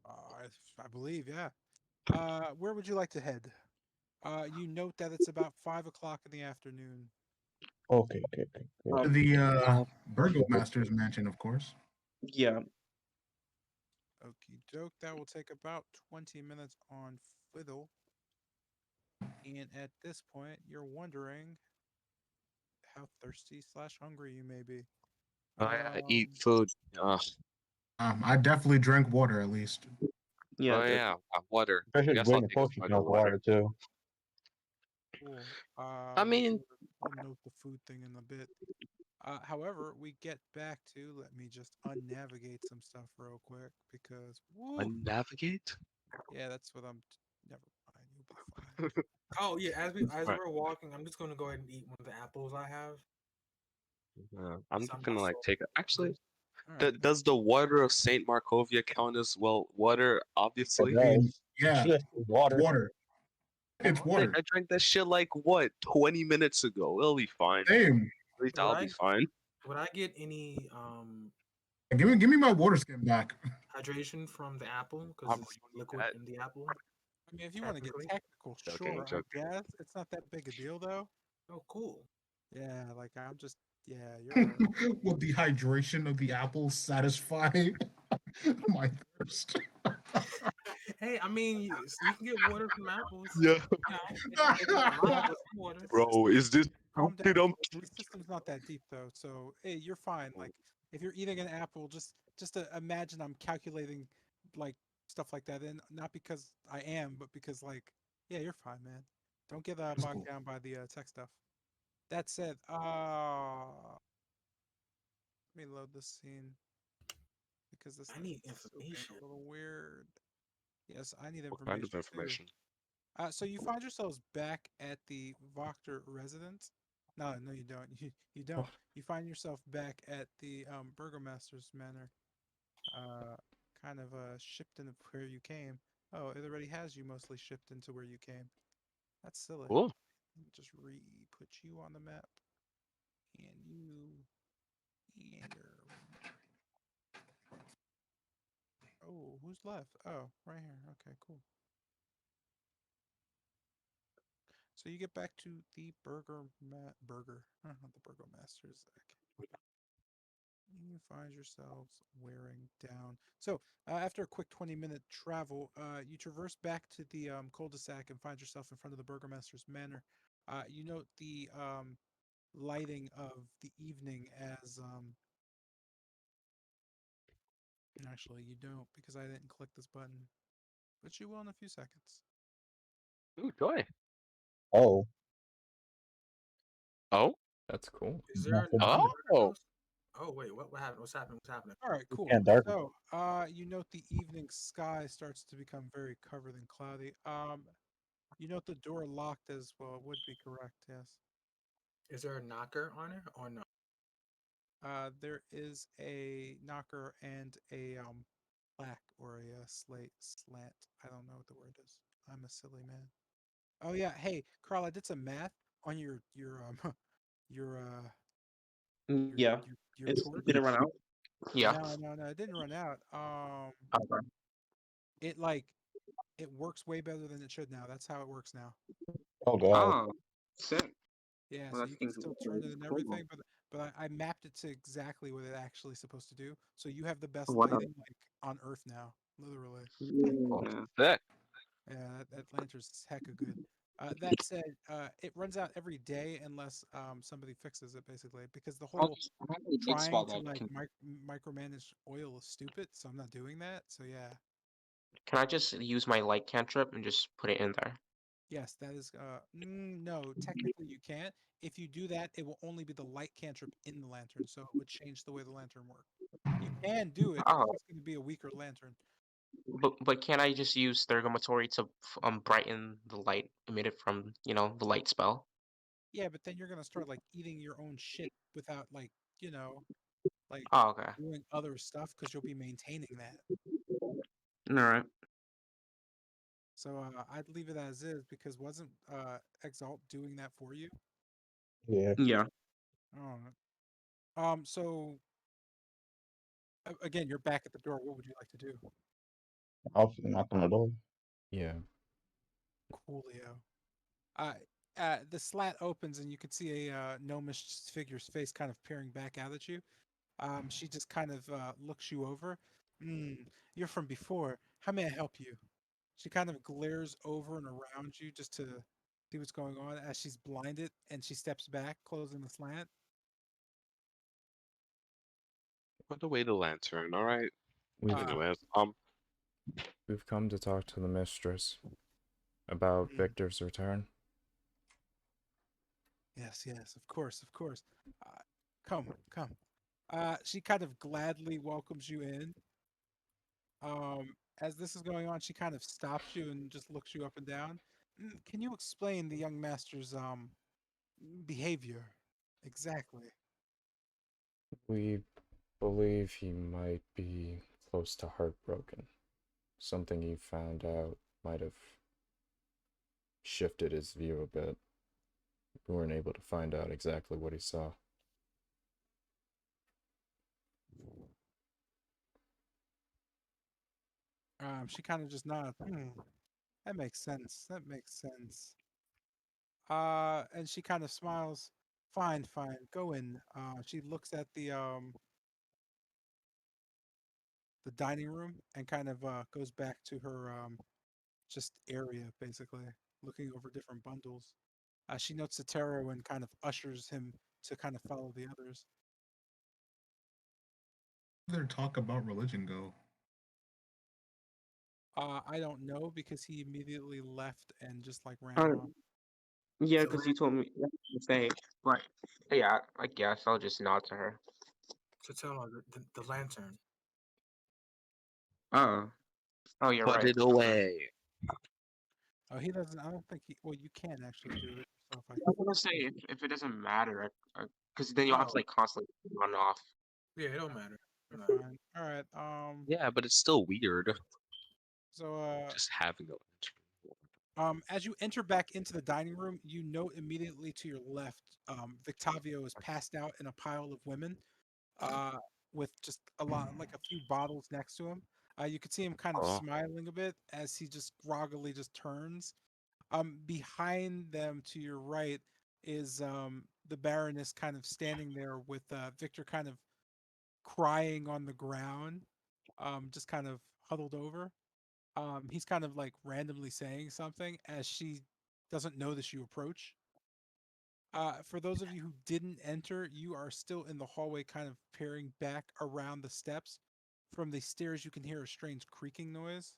I believe, yeah. Where would you like to head? You note that it's about 5 o'clock in the afternoon. Okay. Okay. Okay. The Burgomaster's mansion, of course. Yeah. Okie doke. That will take about 20 minutes on Fiddle. And at this point, you're wondering how thirsty slash hungry you may be. Oh yeah, Um, eat food. I definitely drank water at least. Yeah. Oh yeah, water. I I should guess I'll bring a take a potion slug of of water. water too. cool. I mean, We'll note the food thing in a bit. However, we get back to, let me just unnavigate some stuff real quick because, woo, navigate. yeah, that's what never mind, you'll be fine. Oh yeah, as Right. we're walking, I'm just gonna go ahead and eat one of the apples I have. I'm So just I'm gonna not like so take it. Actually, All right. does the water of Saint Markovia count as well? Water, It obviously. does. Yeah, Yes, water. water. It's Nick, water. I drank that shit like what, 20 minutes ago. It'll be fine. Same. At least would I'll be I fine. would I get any Give me my water skin back. hydration from the apple because Bro, it's you don't need liquid that. in the apple? I mean, if you want to get Technically. technical, Joking, sure, I joking. guess. It's not that big a deal, though. Oh, cool. Yeah, like I'm just, yeah, you're all right. Will the hydration of the apples satisfy? My thirst. Hey, I mean, you can get water from apples. Yeah, You know, it's not a lot, but some water. bro, is this Calm down. Humpty The system's not that deep though, so hey, you're fine. Like if you're eating an apple, just imagine I'm calculating like stuff like that, and not because I am, but because like yeah, you're fine, man. Don't get bogged down by the tech stuff. That said, let me load this scene because this I thing need is still being information. a little weird. Yes, I need What kind of information too. information? So you find yourselves back at the Wachter residence. No, no, you don't. You don't. You find yourself back at the Burgomaster's manor. Uh, kind of shipped into where you came. Oh, it already has you mostly shipped into where you came. That's silly. Cool. Let me just put you on the map, and you, and your. Oh, who's left? Oh, right here. Okay, cool. So you get back to the the Burgomaster's. You find yourselves wearing down. So, after a quick 20-minute travel, you traverse back to the cul-de-sac and find yourself in front of the Burgomaster's manor. You note the lighting of the evening as. Actually, you don't because I didn't click this button, but you will in a few seconds. Ooh, joy. Oh, Oh, That's cool. Is there a knocker oh, on the house? Oh wait, what happened? What's happening? What's happening? All right, cool. can't darken. So, you note the evening sky starts to become very covered and cloudy. You note the door locked as well. Would be correct, yes. Is there a knocker on it or no? There is a knocker and a plaque or a slate slant. I don't know what the word is. I'm a silly man. Oh yeah, hey Carl, I did some math on your Yeah. your It's torch. did it run out? Yeah. No, no, no, it didn't run out. Okay. It like it works way better than it should now. That's how it works now. Oh god. Oh, sick. Yeah, Well, so that's you can things. still turn it and everything, but I mapped it to exactly what it actually supposed to do. So you have the best What up? lighting like on Earth now, literally. oh, Yeah. sick. Yeah, that lantern's hecka good. That said, it runs out every day unless somebody fixes it, basically, because the whole I have a big trying spell to that like can. micromanage oil is stupid. So I'm not doing that. So yeah, Can I just use my light cantrip and just put it in there? yes, that is. No, technically you can't. If you do that, it will only be the light cantrip in the lantern, so it would change the way the lantern works. You can do it. It's Oh, just going to be a weaker lantern. but can I just use Thergamatory to brighten the light emitted from the light spell? Yeah, but then you're going to start like eating your own shit without like you know like Oh, okay. doing other stuff because you'll be maintaining that. All right. So I'd leave it as is because wasn't Exalt doing that for you? Yeah. Yeah. Oh. So again, you're back at the door. What would you like to do? I'll knock on the door. Yeah. Coolio. Uh, the slat opens and you can see a gnomish figure's face kind of peering back out at you. She just kind of looks you over. Mm, you're from before. How may I help you? She kind of glares over and around you just to see what's going on as she's blinded and she steps back, closing the slant. Put away the lantern. All right. We've Uh, Anyways, we've come to talk to the mistress about mm, Victor's return. yes, yes, of course, of course. Come, come. She kind of gladly welcomes you in. As this is going on, she kind of stops you and just looks you up and down. Can you explain the young master's behavior exactly? We believe he might be close to heartbroken. Something he found out might have shifted his view a bit. We weren't able to find out exactly what he saw. She kind of just nods. That makes sense. That makes sense. And she kind of smiles. Fine, fine. Go in. She looks at the dining room and kind of goes back to her just area, basically, looking over different bundles. She notes Sotero and kind of ushers him to kind of follow the others. Where did their talk about religion go? I don't know because he immediately left and just like ran Uh, off. yeah, The because you told me to say. Right. Yeah, I guess I'll just nod to her. To tell her the lantern. Oh. Oh, you're Put right. it away. Oh, he doesn't. I don't think he. Well, you can actually do it yourself. I I think. was gonna say if it doesn't matter, because then you'll have Oh, to like constantly run off. yeah, it don't matter. You're No. fine. All right. Yeah, but it's still weird So just having a lantern. as you enter back into the dining room, you note immediately to your left, Victavio is passed out in a pile of women, uh, with just like a few bottles next to him. You could see him kind of Oh, smiling a bit as he just groggily just turns. Behind them to your right is the Baroness kind of standing there with Victor kind of crying on the ground, just kind of huddled over. He's kind of like randomly saying something as she doesn't notice you approach. For those of you who didn't enter, you are still in the hallway, kind of peering back around the steps. From the stairs, you can hear a strange creaking noise.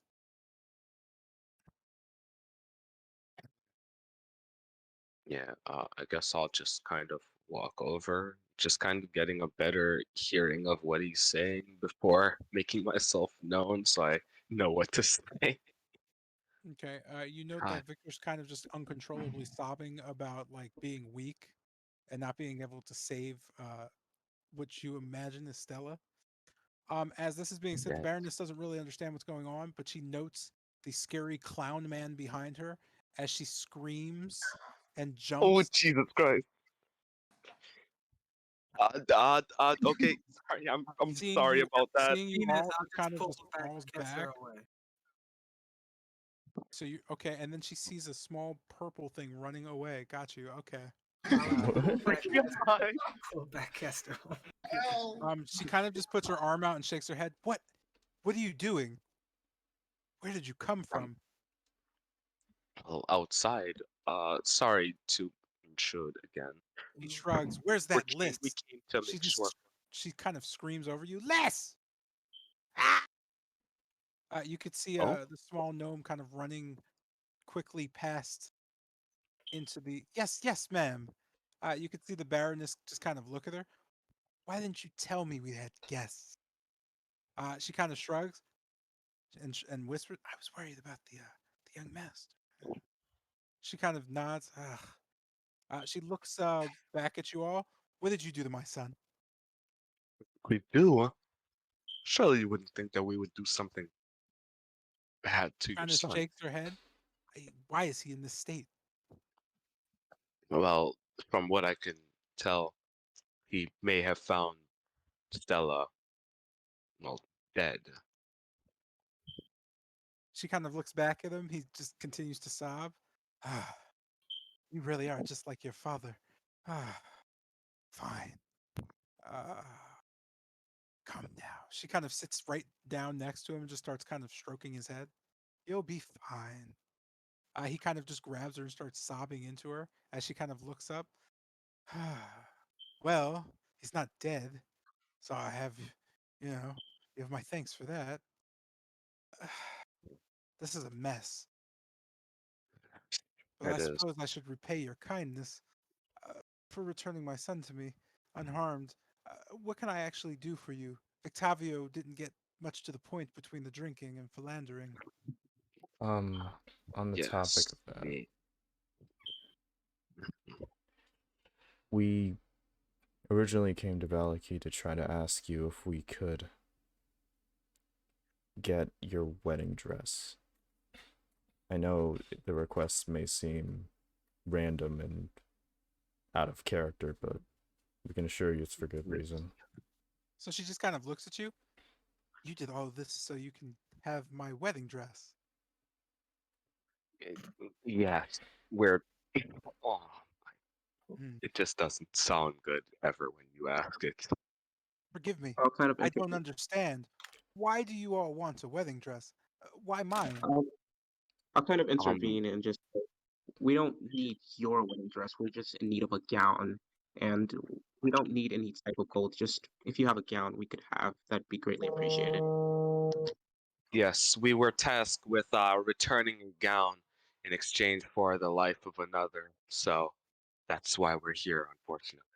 yeah. I guess I'll just kind of walk over, just kind of getting a better hearing of what he's saying before making myself known, so I know what to say. Okay, you note God, that Victor's kind of just uncontrollably sobbing about like being weak and not being able to save what you imagine is Stella. As this is being said, the yeah. Baroness doesn't really understand what's going on, but she notes the scary clown man behind her as she screams and Oh, jumps. Jesus Christ. Okay. Sorry, I'm Seeing sorry you, about that. seeing you Seeing this, all, I'll she just kind of pull just back falls and catch back. her away. So you okay? And then she sees a small purple thing running away. Got you. Okay. I'll just Uh, pull back, Goodbye. pull back, cast her away. she kind of just puts her arm out and shakes her head. What? What are you doing? Where did you come I'm from? outside. Sorry to intrude again. He shrugs. Where's We that list? came to She make sure. just she kind of screams over you. Less. Ah! You could see Oh, the small gnome kind of running quickly past into the. Yes, yes, ma'am. You could see the Baroness just kind of look at her. Why didn't you tell me we had guests? She kind of shrugs and whispers, "I was worried about the young master." She kind of nods. Ugh. She looks back at you all. What did you do to my son? we do. Surely you wouldn't think that we would do something bad to your Kind of son. shakes her head. Why is he in this state? Well, from what I can tell, he may have found Stella, well, dead. She kind of looks back at him. He just continues to sob. Ah, you really are just like your father. Ah, fine. Uh, come now. She kind of sits right down next to him and just starts kind of stroking his head. You'll be fine. He kind of just grabs her and starts sobbing into her as she kind of looks up. Well, he's not dead, so I have, you have my thanks for that. This is a mess, but I It is. suppose I should repay your kindness for returning my son to me unharmed. What can I actually do for you? Octavio didn't get much to the point between the drinking and philandering. Um, on the topic Yes. of that, Me. we originally came to Valaki to try to ask you if we could get your wedding dress. I know the request may seem random and out of character, but we can assure you it's for good reason. So she just kind of looks at you. You did all of this so you can have my wedding dress. Yes. We're. Oh, Hmm. it just doesn't sound good ever when you ask it. Forgive me. I'll kind of I don't understand. Why do you all want a wedding dress? Why mine? I'll kind of Um, intervene and just say, we don't need your wedding dress. We're just in need of a gown, and we don't need any type of gold. Just if you have a gown, we could have. That'd be greatly appreciated. yes, we were tasked with returning a gown in exchange for the life of another. So that's why we're here, unfortunately.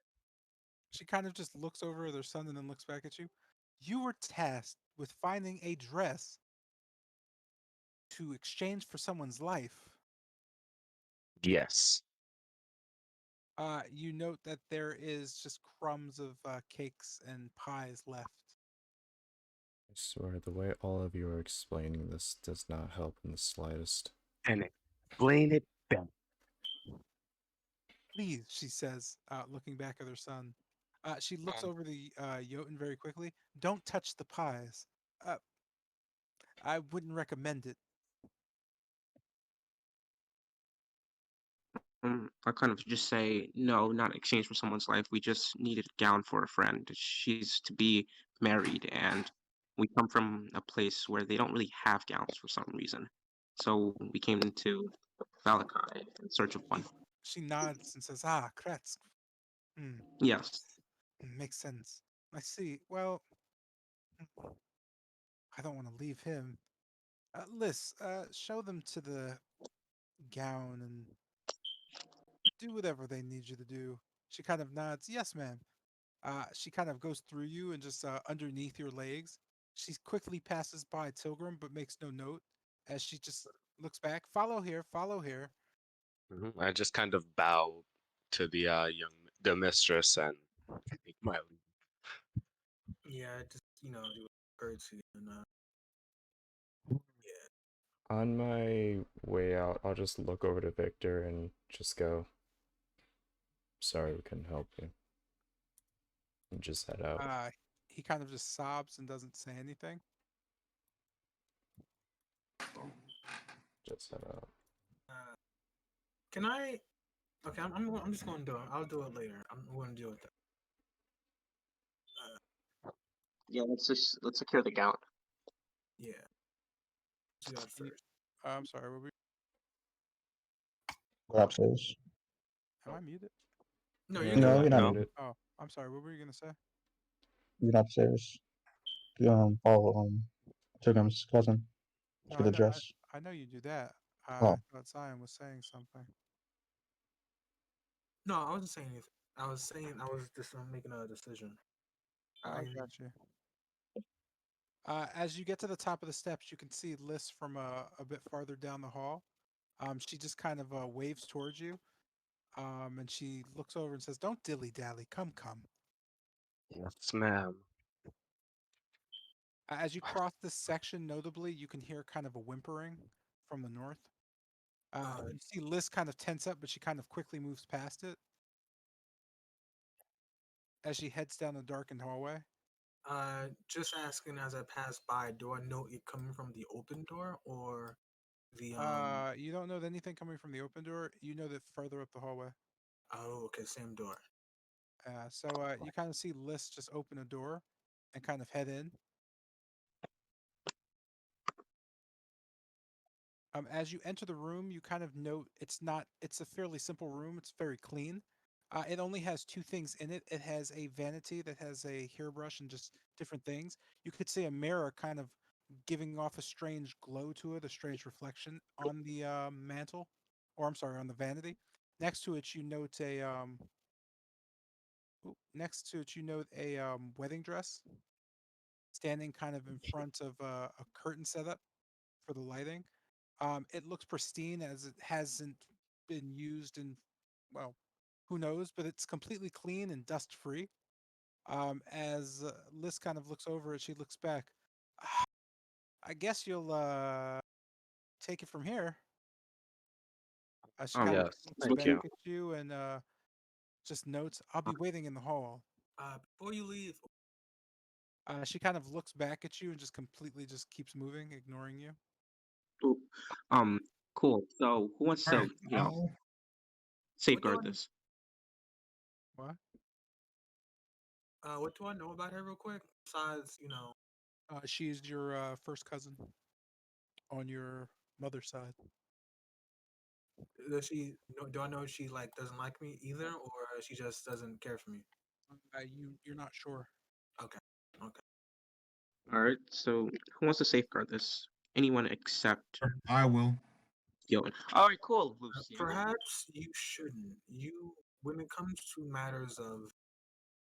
She kind of just looks over at her son and then looks back at you. You were tasked with finding a dress to exchange for someone's life. Yes. You note that there is just crumbs of cakes and pies left. I swear, the way all of you are explaining this does not help in the slightest. And explain it better. Please, she says, looking back at her son. She looks over the Jotun very quickly. Don't touch the pies. I wouldn't recommend it. I kind of just say, no, not exchange for someone's life. We just needed a gown for a friend. She's to be married, and we come from a place where they don't really have gowns for some reason. So we came to Valakai in search of one. She nods and says, "Ah, Kretsk. Hmm, Yes. makes sense. I see. Well, I don't want to leave him. Liz, show them to the gown and do whatever they need you to do." She kind of nods, "Yes, ma'am." She kind of goes through you and just underneath your legs. She quickly passes by Tilgrim, but makes no note as she just looks back. Follow here, follow here. I just kind of bow to the the mistress and take my leave. Yeah, just do a courtesy and yeah. On my way out, I'll just look over to Victor and just go, sorry we couldn't help you. And just head out. He kind of just sobs and doesn't say anything. Just head out. Can I? Okay, I'm just going to do it. I'll do it later. I'm going to deal with that. Yeah, let's secure the gown. Yeah. Do that first. I'm sorry, were we? Go upstairs. Am I muted? No, Yeah, you're good. No, you're not. No. Muted. Oh, I'm sorry. What were you gonna say? You're upstairs. Follow Tigram's cousin No, to the dress. I know you do that. I Oh, thought Zion was saying something. No, I wasn't saying anything. I was saying I was just making a decision. I got you. As you get to the top of the steps, you can see Liz from a bit farther down the hall. She just kind of waves towards you, and she looks over and says, "Don't dilly dally. Come, come." Yes, ma'am. As you cross this section, notably, you can hear kind of a whimpering from the north. You see Liz kind of tense up, but she kind of quickly moves past it as she heads down the darkened hallway. Just asking as I pass by, do I know it coming from the open door or the You don't know anything coming from the open door. You know that further up the hallway. Oh, okay, same door. So you kind of see Liz just open a door and kind of head in. As you enter the room, you kind of note it's a fairly simple room. It's very clean. It only has two things in it. It has a vanity that has a hairbrush and just different things. You could see a mirror kind of giving off a strange glow to it, a strange reflection on the mantle, or I'm sorry, on the vanity. Next to it, you note a wedding dress standing kind of in front of a curtain setup for the lighting. It looks pristine as it hasn't been used in, well, who knows, but it's completely clean and dust free. As Liz kind of looks over it, she looks back. I guess you'll take it from here. She kind of Yes, looks thank back you. at you and just notes, "I'll be waiting in the hall." Before you leave, She kind of looks back at you and just completely just keeps moving, ignoring you. Ooh, cool. So who wants to, what do safeguard this? What? what do I know about her real quick? Besides, She is your first cousin on your mother's side. Does she? Do I know if she like doesn't like me either, or she just doesn't care for me? You're not sure. Okay. Okay. All right. So who wants to safeguard this? Anyone except I will. Gillen. All right. Cool. Lucy. Perhaps you shouldn't. When it comes to matters of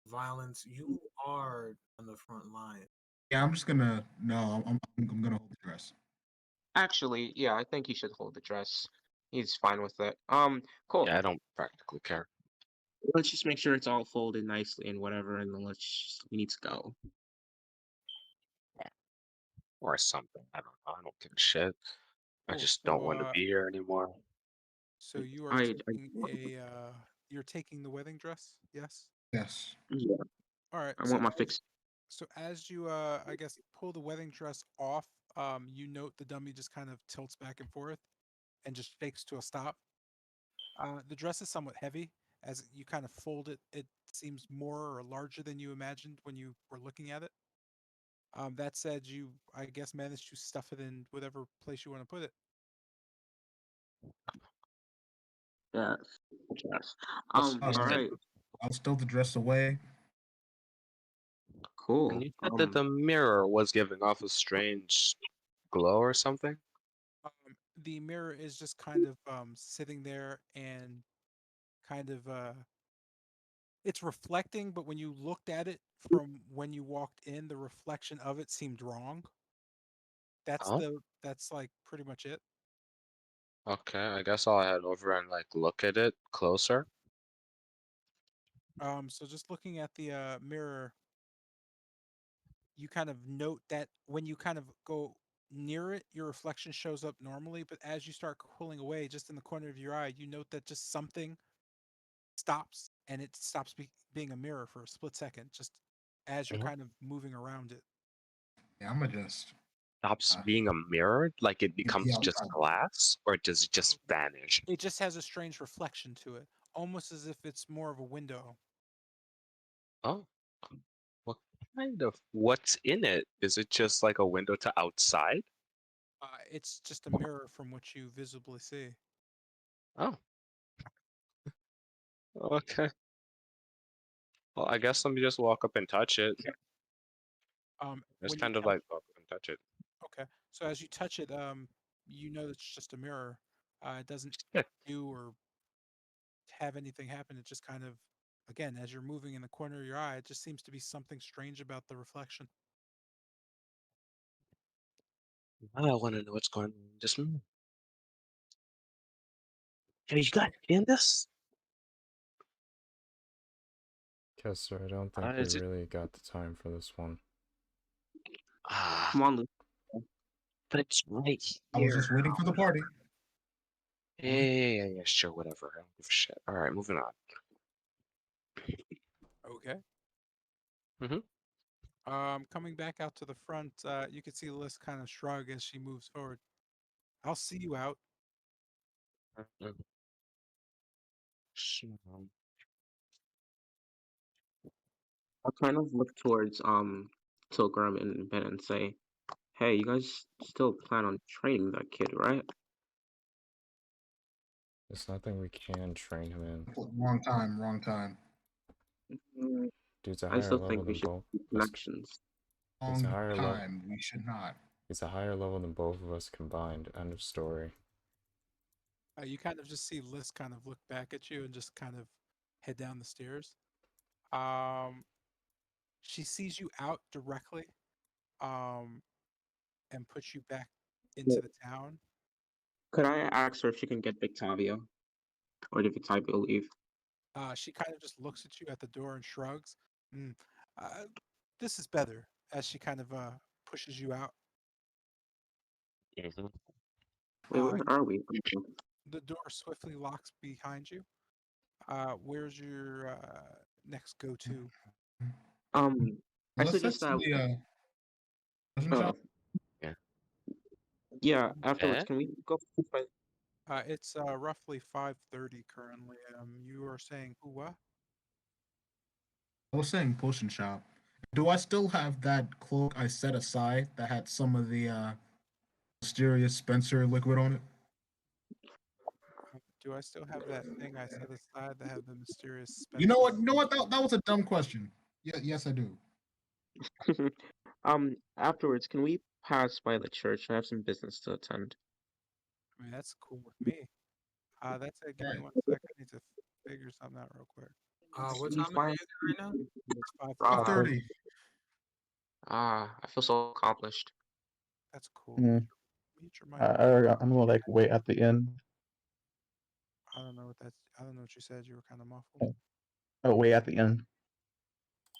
violence, you are on the front line. Yeah, I'm just gonna. No, I'm gonna hold the dress. Actually, yeah, I think you should hold the dress. He's fine with it. Cool. Yeah, I don't practically care. Let's just make sure it's all folded nicely and whatever, and then we need to go. Or something. I don't know. I don't give a shit. I Cool. just don't want to be here anymore. So you are I taking you're taking the wedding dress, yes? Yes. yeah, All right. I So want my fix. as you I guess pull the wedding dress off, you note the dummy just kind of tilts back and forth and just shakes to a stop. The dress is somewhat heavy. As you kind of fold it, it seems more or larger than you imagined when you were looking at it. That said, you I guess managed to stuff it in whatever place you want to put it. Yes. Yes. I'll, All right. I'll stow the dress away. And Cool. you said that the mirror was giving off a strange glow or something? The mirror is just kind of sitting there and kind of it's reflecting, but when you looked at it from when you walked in, the reflection of it seemed wrong. Oh, That's like pretty much it. okay. I guess I'll head over and like look at it closer. So just looking at the mirror, you kind of note that when you kind of go near it, your reflection shows up normally, but as you start pulling away, just in the corner of your eye, you note that just something stops and it stops being a mirror for a split second, just as you're Mhm. kind of moving around it. Yeah, I'm gonna just. Stops Uh, being a mirror, like it yeah, becomes I'm just trying. glass, or does it just vanish? It just has a strange reflection to it, almost as if it's more of a window. Oh, what what's in it? Is it just like a window to outside? It's just a mirror from what you visibly see. Oh, okay. Well, I guess let me just walk up and touch it. Just When you kind of touch, like walk up and touch it. okay, so as you touch it, you know it's just a mirror. It doesn't Yeah. do or have anything happen. It just kind of, again, as you're moving in the corner of your eye, it just seems to be something strange about the reflection. Now I want to know what's going on in this room. Hey, you guys in this? Kessler, I don't think we Is it? really got the time for this one. Ah, Come on, Lucy. but it's right I was just here. waiting for the party. Yeah, sure, whatever. I don't give a shit. All right, moving on. Okay. Mhm. Coming back out to the front, you can see Liz kind of shrug as she moves forward. I'll see you out. Mhm. So, I kind of look towards Tilgrim and Ben and say, "Hey, you guys still plan on training that kid, right?" There's nothing we can train him in. Wrong time. Wrong time. Mm, Dude's a I higher still level think we than should both keep of us. connections. He's a Wrong higher level. time. We should not. He's a higher level than both of us combined. End of story. You kind of just see Liz kind of look back at you and just kind of head down the stairs. Um, she sees you out directly, um, and puts you back into Well, the town. could I ask her if she can get Victavio, or did Victavio leave? She kind of just looks at you at the door and shrugs. Mm, uh, this is better, as she kind of pushes you out. mhm. Wait, where are we? The door swiftly locks behind you. Where's your next go-to? Um, I Let's head suggest to that. the potion Uh, shop. Yeah. yeah. Afterwards, Eh? can we go? It's roughly 5:30 currently. You are saying who what? I was saying potion shop. Do I still have that cloak I set aside that had some of the mysterious Spencer liquid on it? Do I still have that thing I set aside that have the mysterious You know Spencer? what? You know what? That was a dumb question. Yeah, yes, I do. Afterwards, can we pass by the church? I have some business to attend. I mean, that's cool with me. That's it. Give me Right. 1 sec. I need to figure something out real quick. What We time of day find is it right now? It's 5:30. 5:30. I feel so accomplished. That's cool. Mm. Mute your mic. I'm gonna like wait at the end. I don't know what that's. I don't know what you said. You were kind of muffled. Oh, wait at the end.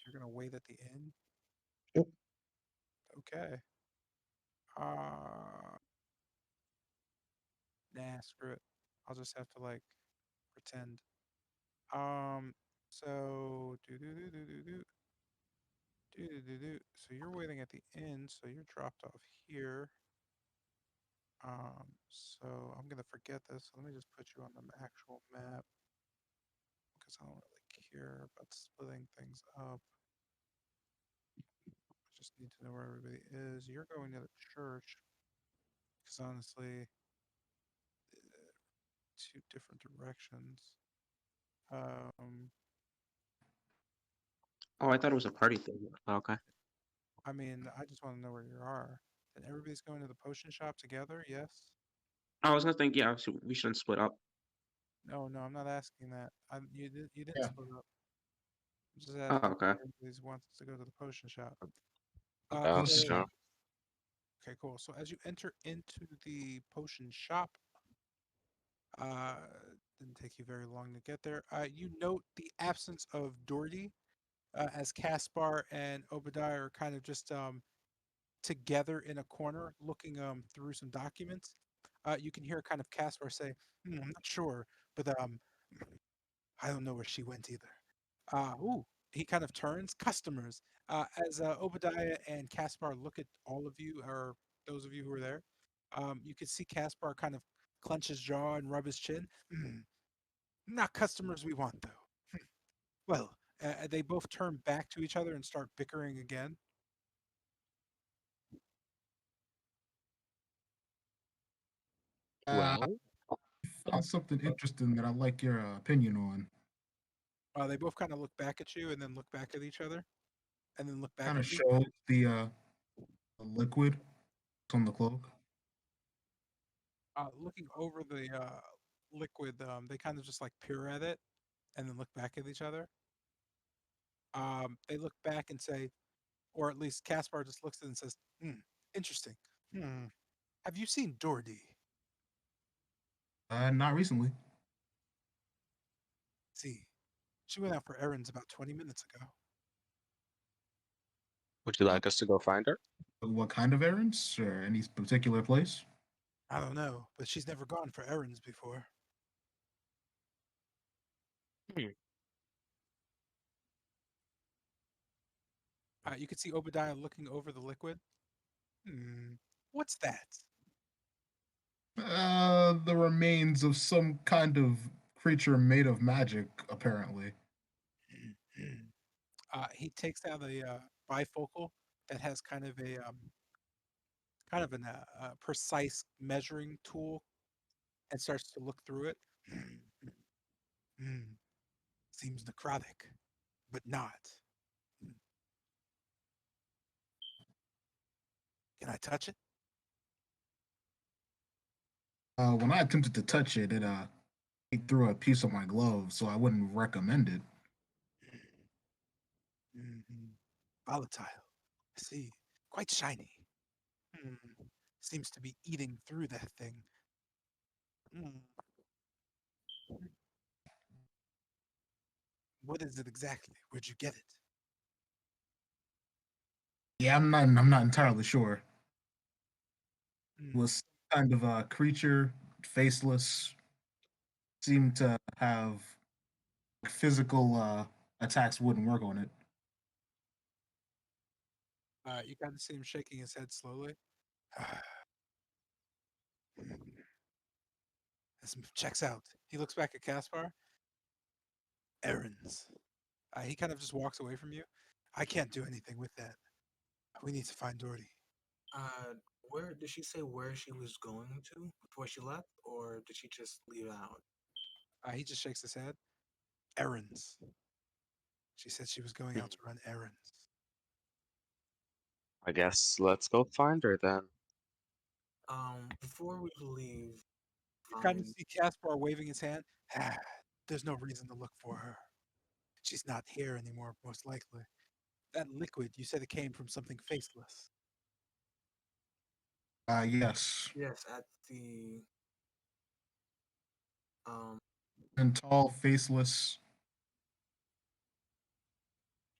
You're gonna wait at the end. Yep. Okay. Uh, nah, screw it. I'll just have to like pretend. So do. So you're waiting at the end. So you're dropped off here. So I'm gonna forget this. Let me just put you on the actual map because I don't really care about splitting things up. I just need to know where everybody is. You're going to the church because honestly, two different directions. Um, Oh, I thought it was a party thing. Okay. I mean, I just want to know where you are. And everybody's going to the potion shop together? Yes? I was gonna think, yeah, so we shouldn't split up. No, I'm not asking that. You didn't Yeah. split up. I'm just Oh, asking okay. if everybody wants to go to the potion shop. Yes, So yeah. okay, cool. So as you enter into the potion shop, uh, didn't take you very long to get there. You note the absence of Doherty, as Caspar and Obadiah are kind of just together in a corner looking through some documents. You can hear kind of Caspar say, I'm not sure, but I don't know where she went either. Ooh, he kind of turns customers. As Obadiah and Caspar look at all of you, or those of you who are there, you can see Caspar kind of clench his jaw and rub his chin. Not customers we want, though. Well, they both turn back to each other and start bickering again. I Well, found something interesting that I'd like your opinion on. They both kind of look back at you and then look back at each other and then look back Kind of at you. shows the liquid on the cloak. Looking over the liquid, they kind of just like peer at it and then look back at each other. They look back and say, or at least Caspar just looks at it and says, interesting. Hmm. Have you seen Doherty? Not recently. See, she went out for errands about 20 minutes ago. would you like us to go find her? What kind of errands or any particular place? I don't know, but she's never gone for errands before. Hmm. You can see Obadiah looking over the liquid. Hmm. What's that? The remains of some kind of creature made of magic, apparently. He takes out a bifocal that has kind of a precise measuring tool and starts to look through it. Hmm. Seems necrotic, but not. Hmm. Can I touch it? When I attempted to touch it, it threw a piece of my glove, so I wouldn't recommend it. Hmm. Volatile. I see. Quite shiny. Hmm. Seems to be eating through that thing. Hmm. What is it exactly? Where'd you get it? Yeah, I'm not entirely sure. It Hmm. was kind of a creature, faceless, seemed to have physical attacks wouldn't work on it. You kind of see him shaking his head slowly. This checks out. He looks back at Caspar. Errands. He kind of just walks away from you. I can't do anything with that. We need to find Doherty. Where did she say where she was going to before she left, or did she just leave out? He just shakes his head. Errands. She said she was going out to run errands. I guess let's go find her then. Before we leave, You kind of find see Caspar waving his hand. Ah, there's no reason to look for her. She's not here anymore, most likely. That liquid, you said it came from something faceless. Yes. yes at the um And tall, faceless.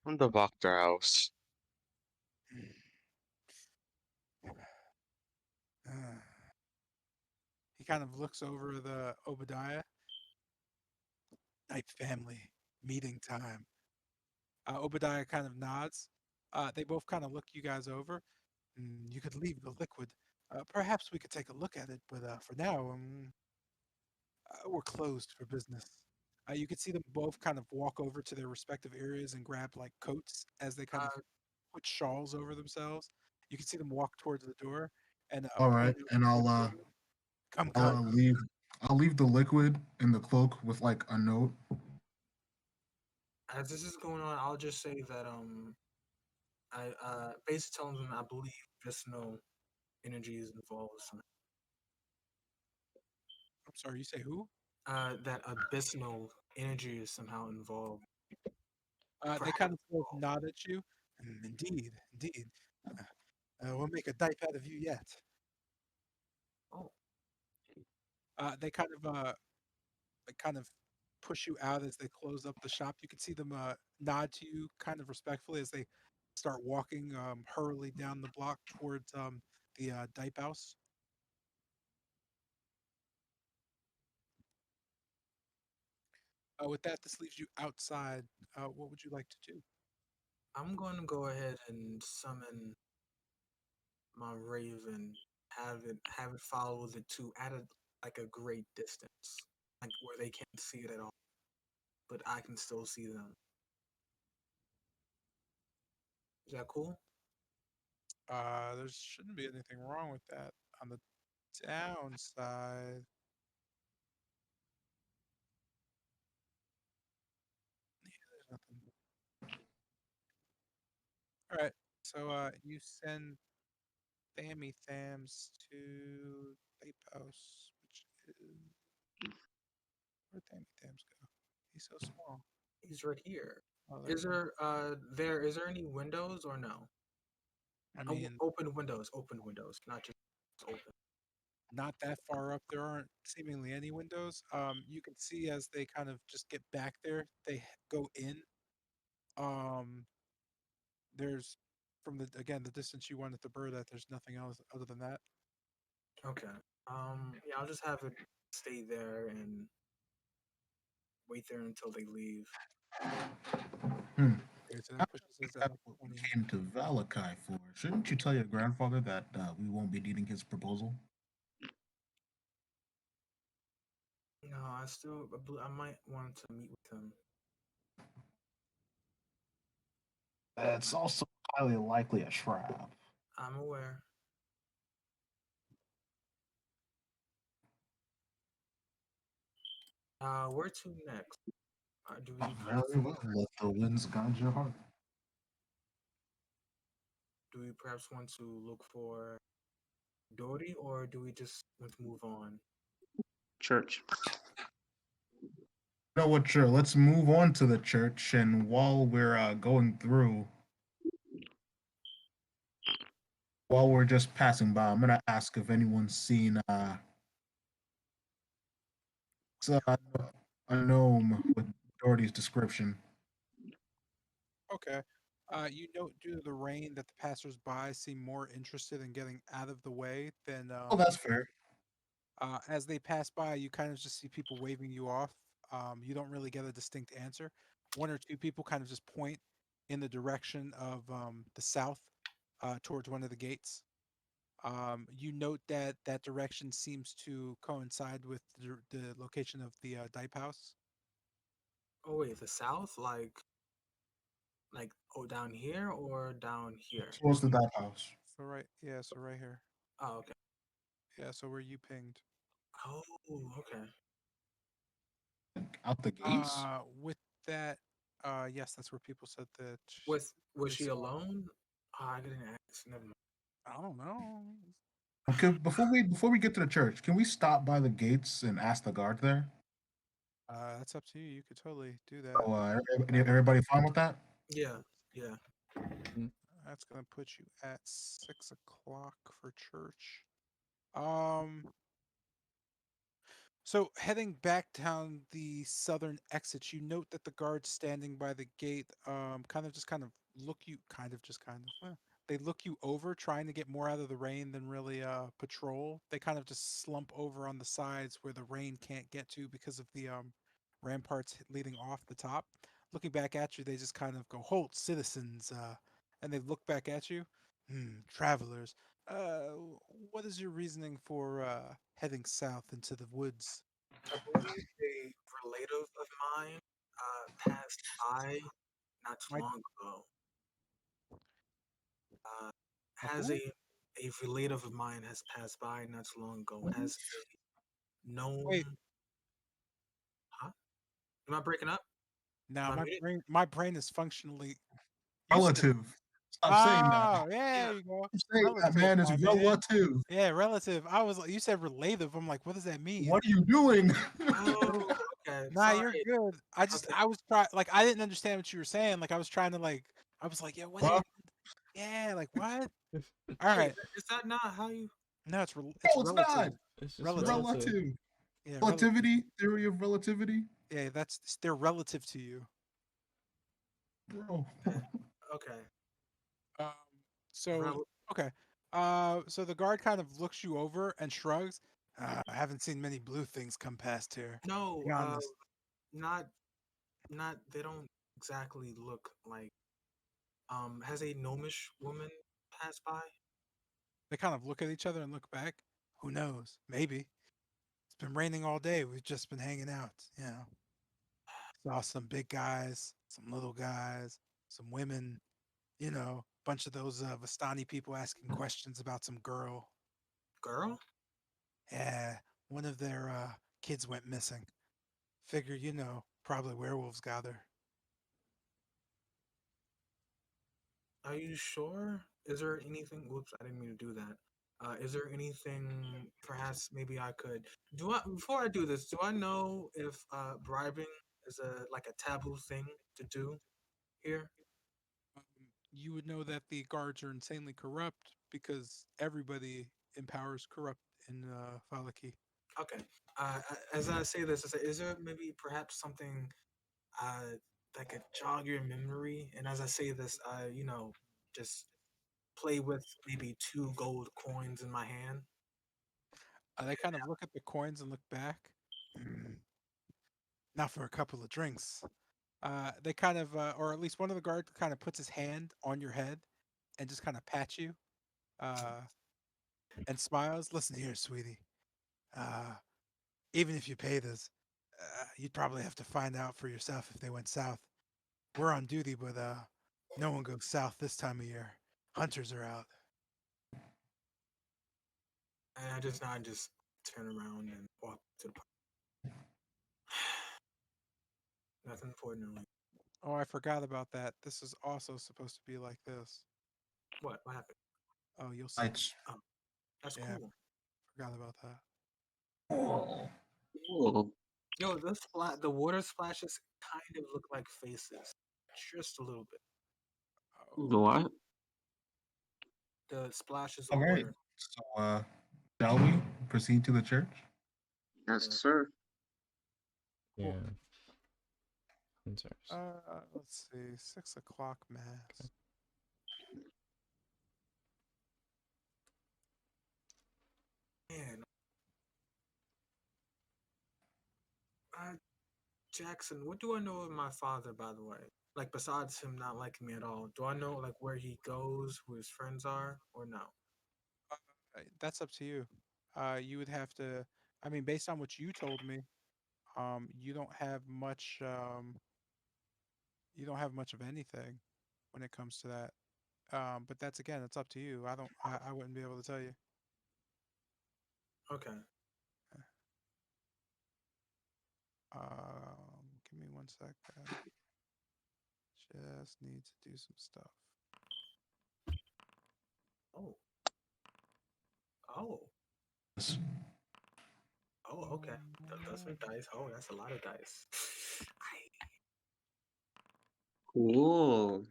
From the Doctor house. Ah. He kind of looks over the Obadiah. Night family, meeting time. Obadiah kind of nods. They both kind of look you guys over. You could leave the liquid. Perhaps we could take a look at it, but for now, we're closed for business. You could see them both kind of walk over to their respective areas and grab like coats as they kind of uh put shawls over themselves. You can see them walk towards the door and All right, point out and towards the room. Come, I'll come. leave. I'll leave the liquid in the cloak with like a note. as this is going on, I'll just say that I basically telling them I believe medicinal energy is involved. I'm sorry, you say who? That abyssal energy is somehow involved. They Perhaps kind of both nod at you. Indeed, indeed. We'll make a dipe out of you yet. oh They kind of push you out as they close up the shop. You can see them nod to you kind of respectfully as they start walking hurriedly down the block towards the dipe house. With that, this leaves you outside. What would you like to do? I'm going to go ahead and summon my raven. Have it follow the two at a like a great distance, like where they can't see it at all, but I can still see them. Is that cool? There shouldn't be anything wrong with that. On the downside, there's nothing. All right. So you send Thammy Thams to Tape House, which is where'd Thammy Thams go? He's so small. He's right here. Oh, there Is he is. there any windows or no? I mean, Open windows, not just open. not that far up. There aren't seemingly any windows. You can see as they kind of just get back there, they go in. Um, there's from the again the distance you wanted the bird at. There's nothing else other than that. Okay. Yeah, I'll just have it stay there and wait there until they leave. Hmm. Okay, so I that pushes us at That's like what we 20. came to Valakai for. Shouldn't you tell your grandfather that we won't be needing his proposal? No, I might want to meet with him. It's also highly likely a trap. I'm aware. Where to next? Do we perhaps Very well. Let the winds guide your heart. want to look for Dory, or do we just want to move on? Church. You know what, sure, let's move on to the church, and while we're just passing by, I'm gonna ask if anyone's seen s- uh, a gnome with Doherty's description. Okay. You note due to the rain that the passersby seem more interested in getting out of the way than Oh, that's fair. as they pass by, you kind of just see people waving you off. You don't really get a distinct answer. One or two people kind of just point in the direction of the south towards one of the gates. You note that that direction seems to coincide with the location of the Dipe House. Oh wait, the south, like Like, oh, down here or down here? Towards the dive house. So right, yeah, so right here. Oh, okay. Yeah, so where you pinged. Oh, okay. Out the gates? With that, yes, that's where people said that Was they she saw. alone? Oh, I didn't ask. Never mind. I don't know. Okay, before we get to the church, can we stop by the gates and ask the guard there? That's up to you. You could totally do that. So, everybody fine with that? Yeah, yeah. That's gonna put you at 6 o'clock for church. Um, so heading back down the southern exit, you note that the guards standing by the gate, kind of look you, they look you over, trying to get more out of the rain than really patrol. They kind of just slump over on the sides where the rain can't get to because of the ramparts leading off the top. Looking back at you, they just kind of go, "Halt, citizens!" And they look back at you. Travelers. Uh, what is your reasoning for heading south into the woods? I believe a relative of mine passed by not too My long ago. Uh, a has who? a relative of mine has passed by not too long ago. Has a Wait, known. Huh? Am I breaking up? now Am I muted? my brain is functionally. You said, Relative. Stop saying that. oh, yeah, Yeah. there you go. Stop saying that, Relative, man. It's my man. relative. Yeah, relative. I was like, you said relative. I'm like, what does that mean? What are you doing? What is, Oh, okay. nah, Sorry. you're good. Okay. I was trying, like, I didn't understand what you were saying. Like, I was trying to, like, I was like, yeah, what is, Huh? yeah, like, what? All Wait, right. is that not how you? No, it's No, it's not. relative. It's just Relative. relative. Relative. Yeah, relative. Relativity. Theory of relativity. Yeah, they're relative to you. Bro. Okay. Um, so Rel- okay. So the guard kind of looks you over and shrugs. I haven't seen many blue things come past here. no, Be honest. not not. They don't exactly look like. Has a gnomish woman passed by? They kind of look at each other and look back. Who knows? Maybe. It's been raining all day. We've just been hanging out. You know, saw some big guys, some little guys, some women. You know, bunch of those Vistani people asking questions about some girl. Girl? Yeah, one of their kids went missing. Figure, probably werewolves got her. Are you sure? Is there anything? Whoops, I didn't mean to do that. Is there anything? Perhaps maybe I could. Do I before I do this? Do I know if bribing is a like a taboo thing to do here? Um, you would know that the guards are insanely corrupt because everybody in power is corrupt in Falaki. Okay. As I say this, is there maybe perhaps something uh that could jog your memory? And as I say this, just play with maybe two gold coins in my hand. They kind of look at the coins and look back. "Hmm, not for a couple of drinks." They kind of, or at least one of the guards kind of puts his hand on your head and just kind of pats you uh, and smiles. Listen here, sweetie. Uh, Even if you paid us, you'd probably have to find out for yourself if they went south. We're on duty, but no one goes south this time of year. Hunters are out. And I just turn around and walk to the park. Nothing fortunately. Oh, I forgot about that. This is also supposed to be like this. What? What happened? Oh, you'll see. Lights. Oh, that's Yeah, cool. forgot about that. Oh. Ooh. Yo, the water splashes kind of look like faces, just a little bit. Oh, What? The splashes of All right. water. So, shall we proceed to the church? Yes, Yeah. sir. Yeah. Hunters. let's see. 6 o'clock mass. Man, uh, Jackson, what do I know of my father, by the way? Like, besides him not liking me at all, do I know like where he goes, who his friends are, or no? That's up to you. You would have to. I mean, based on what you told me, you don't have much. You don't have much of anything. when it comes to that. But that's again, it's up to you. I don't. I wouldn't be able to tell you. Okay. Give me 1 sec. Just need to do some stuff. Oh. Oh. Oh, okay. That's some dice. Oh, that's a lot of dice. Cool.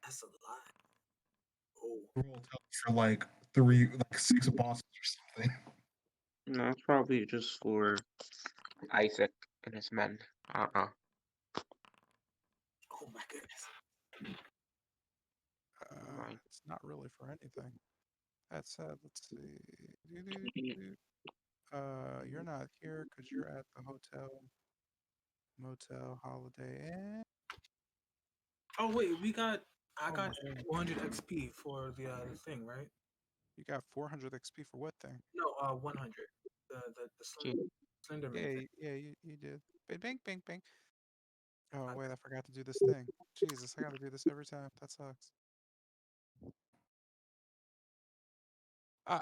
That's a lot. Oh. Roll for like 6 bosses or something. No, it's probably just for Isaac and his men. I don't know. Oh my goodness. Mine. It's not really for anything. That said, let's see. Doo-doo-doo-doo. You're not here because you're at the hotel, motel, holiday, and Oh wait, I got almost finished. 200 XP for the thing, right? You got 400 XP for what thing? No, 100. The Okay. Slenderman Yeah, thing. yeah, you did. Bing, bing, bing, bing. Oh I- wait, I forgot to do this thing. Jesus, I got to do this every time. That sucks.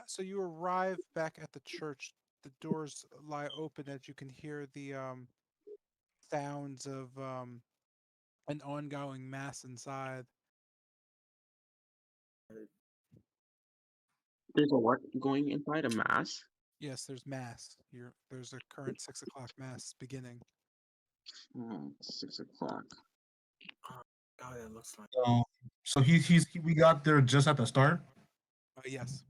So you arrive back at the church. The doors lie open as you can hear the sounds of an ongoing mass inside. There's a what going inside a mass? Yes, there's mass. There's a current 6 o'clock mass beginning. 6 o'clock. God, it looks like. So we got there just at the start. Yes.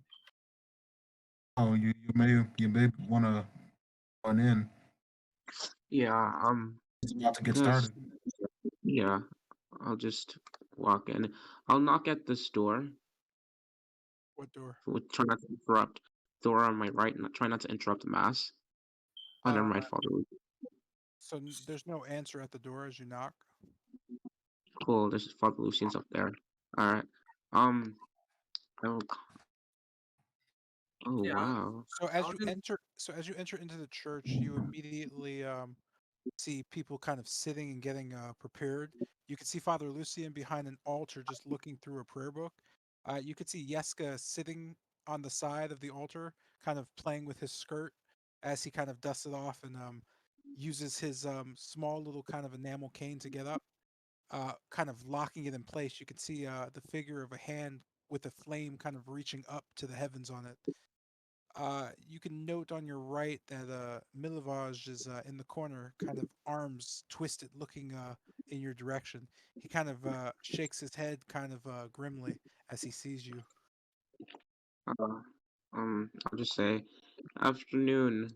Oh, you may want to run in. Yeah, It's about to get cause started. yeah, I'll just walk in. I'll knock at this door. What door? Try not to interrupt. Door on my right, and try not to interrupt the mass. Oh, never Uh, mind, Father. so there's no answer at the door as you knock. Cool. There's Father Lucian's up there. All right. Um. Oh. Oh Yeah, wow. I'll just. As you enter into the church, you immediately see people kind of sitting and getting prepared. You can see Father Lucian behind an altar, just looking through a prayer book. You could see Yeska sitting on the side of the altar, kind of playing with his skirt as he kind of dusts it off and uses his small little kind of enamel cane to get up, kind of locking it in place. You can see the figure of a hand with a flame kind of reaching up to the heavens on it. You can note on your right that Milivoj is in the corner, kind of arms twisted, looking in your direction. He kind of shakes his head, kind of grimly, as he sees you. Uh, I'll just say, afternoon.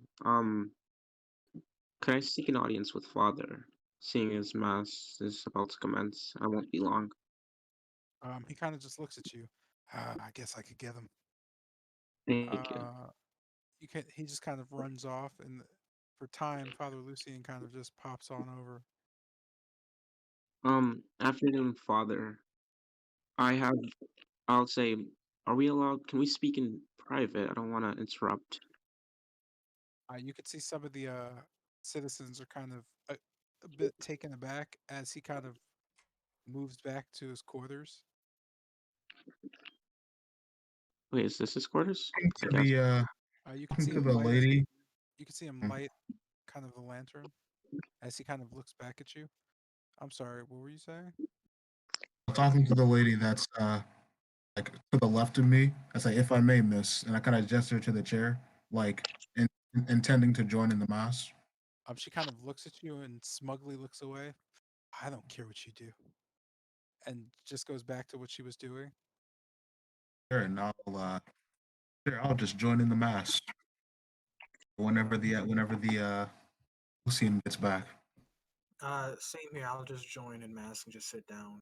Can I seek an audience with Father? Seeing as mass is about to commence, I won't be long. He kind of just looks at you. I guess I could get him. Thank you. You can. He just kind of runs off, and for time, Father Lucian kind of just pops on over. Afternoon, Father. I have. I'll say, are we allowed? Can we speak in private? I don't want to interrupt. You could see some of the citizens are kind of a bit taken aback as he kind of moves back to his quarters. Wait, is this his quarters? I To guess. You can talking see to him the light. lady. You can see him light kind of the lantern as he kind of looks back at you. I'm sorry, what were you saying? Talking to the lady that's like to the left of me. I say, if I may, miss, and I kind of gesture to the chair, like intending to join in the mass. She kind of looks at you and smugly looks away. I don't care what you do, and just goes back to what she was doing. Sure, and I'll just join in the mass whenever the Lucian gets back. Same here. I'll just join in mass and just sit down.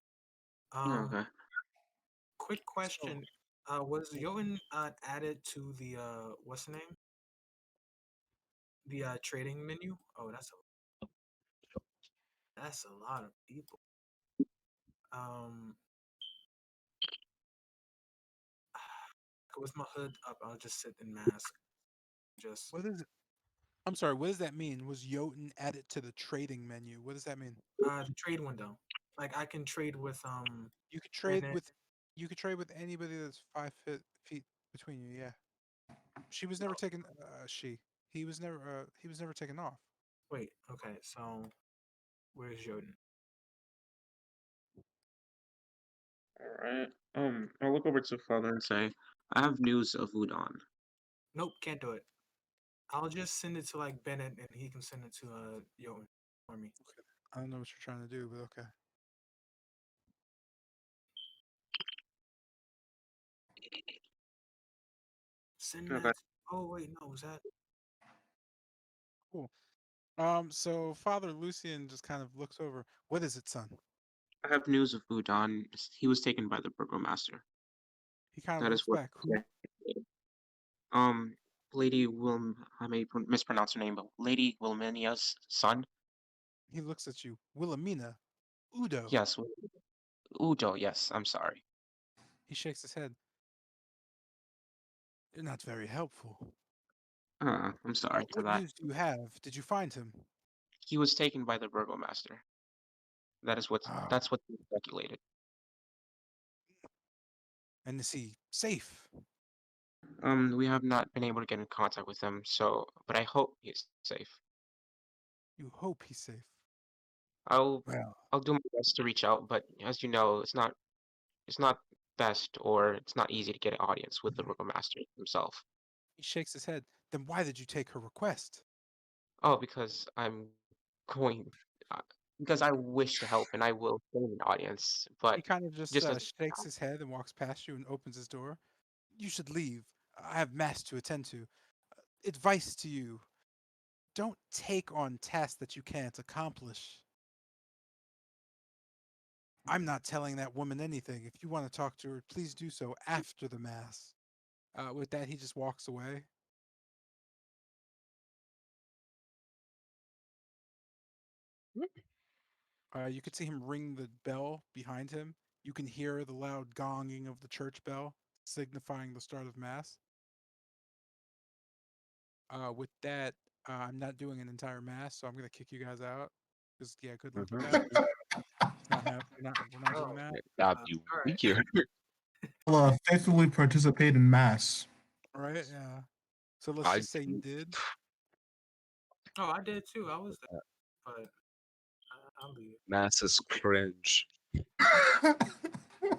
Yeah, Um, okay. quick So, question. Was Johan added to the what's the name? The trading menu? Oh, that's a lot of people. Um, with my hood up, I'll just sit in mask. Just what is it? I'm sorry. What does that mean? Was Jotun added to the trading menu? What does that mean? the trade window. Like I can trade with You could trade Bennett. with anybody that's 5 feet between you. Yeah. She was never taken. He was never. He was never taken off. Wait, okay, so where's Jordan? Alright. I'll look over to father and say, I have news of Udon. Nope, can't do it. I'll just send it to like Bennett, and he can send it to Jordan for me. I don't know what you're trying to do, but okay. Send Okay. that. Oh wait, no, was that? Cool. So Father Lucian just kind of looks over. What is it, son? I have news of Udon. He was taken by the burgomaster. He kind of That is looks what. back. Who? Um, Lady Wilm. I may mispronounce her name, but Lady Wilminia's son. He looks at you. Wilhelmina. Udo. Yes, Udo. Yes, I'm sorry. He shakes his head. You're not very helpful. I'm sorry to What that. news do you have? Did you find him? He was taken by the burgomaster. Ah, That's what speculated. and is he safe? We have not been able to get in contact with him, but I hope he's safe. You hope he's safe. I'll Well, I'll do my best to reach out, but as you know, it's not best or it's not easy to get an audience with the burgomaster himself. he shakes his head. Then why did you take her request? Oh, because going, uh, because I wish to help and I will gain an audience, He but kind of just just as shakes his head and walks past you and opens his door. You should leave. I have mass to attend to. Advice to you: don't take on tasks that you can't accomplish. I'm not telling that woman anything. If you want to talk to her, please do so after the mass. With that, he just walks away. You could see him ring the bell behind him. You can hear the loud gonging of the church bell, signifying the start of mass. With that, I'm not doing an entire mass, so I'm gonna kick you guys out. Because yeah, good luck with that. It's not happening. We're not doing Oh, that. That'd be all right. weird. I'll faithfully participate in mass. All right. Yeah. So let's I just say you did. Oh, I did too. I was there, but I'll leave. Mass is cringe.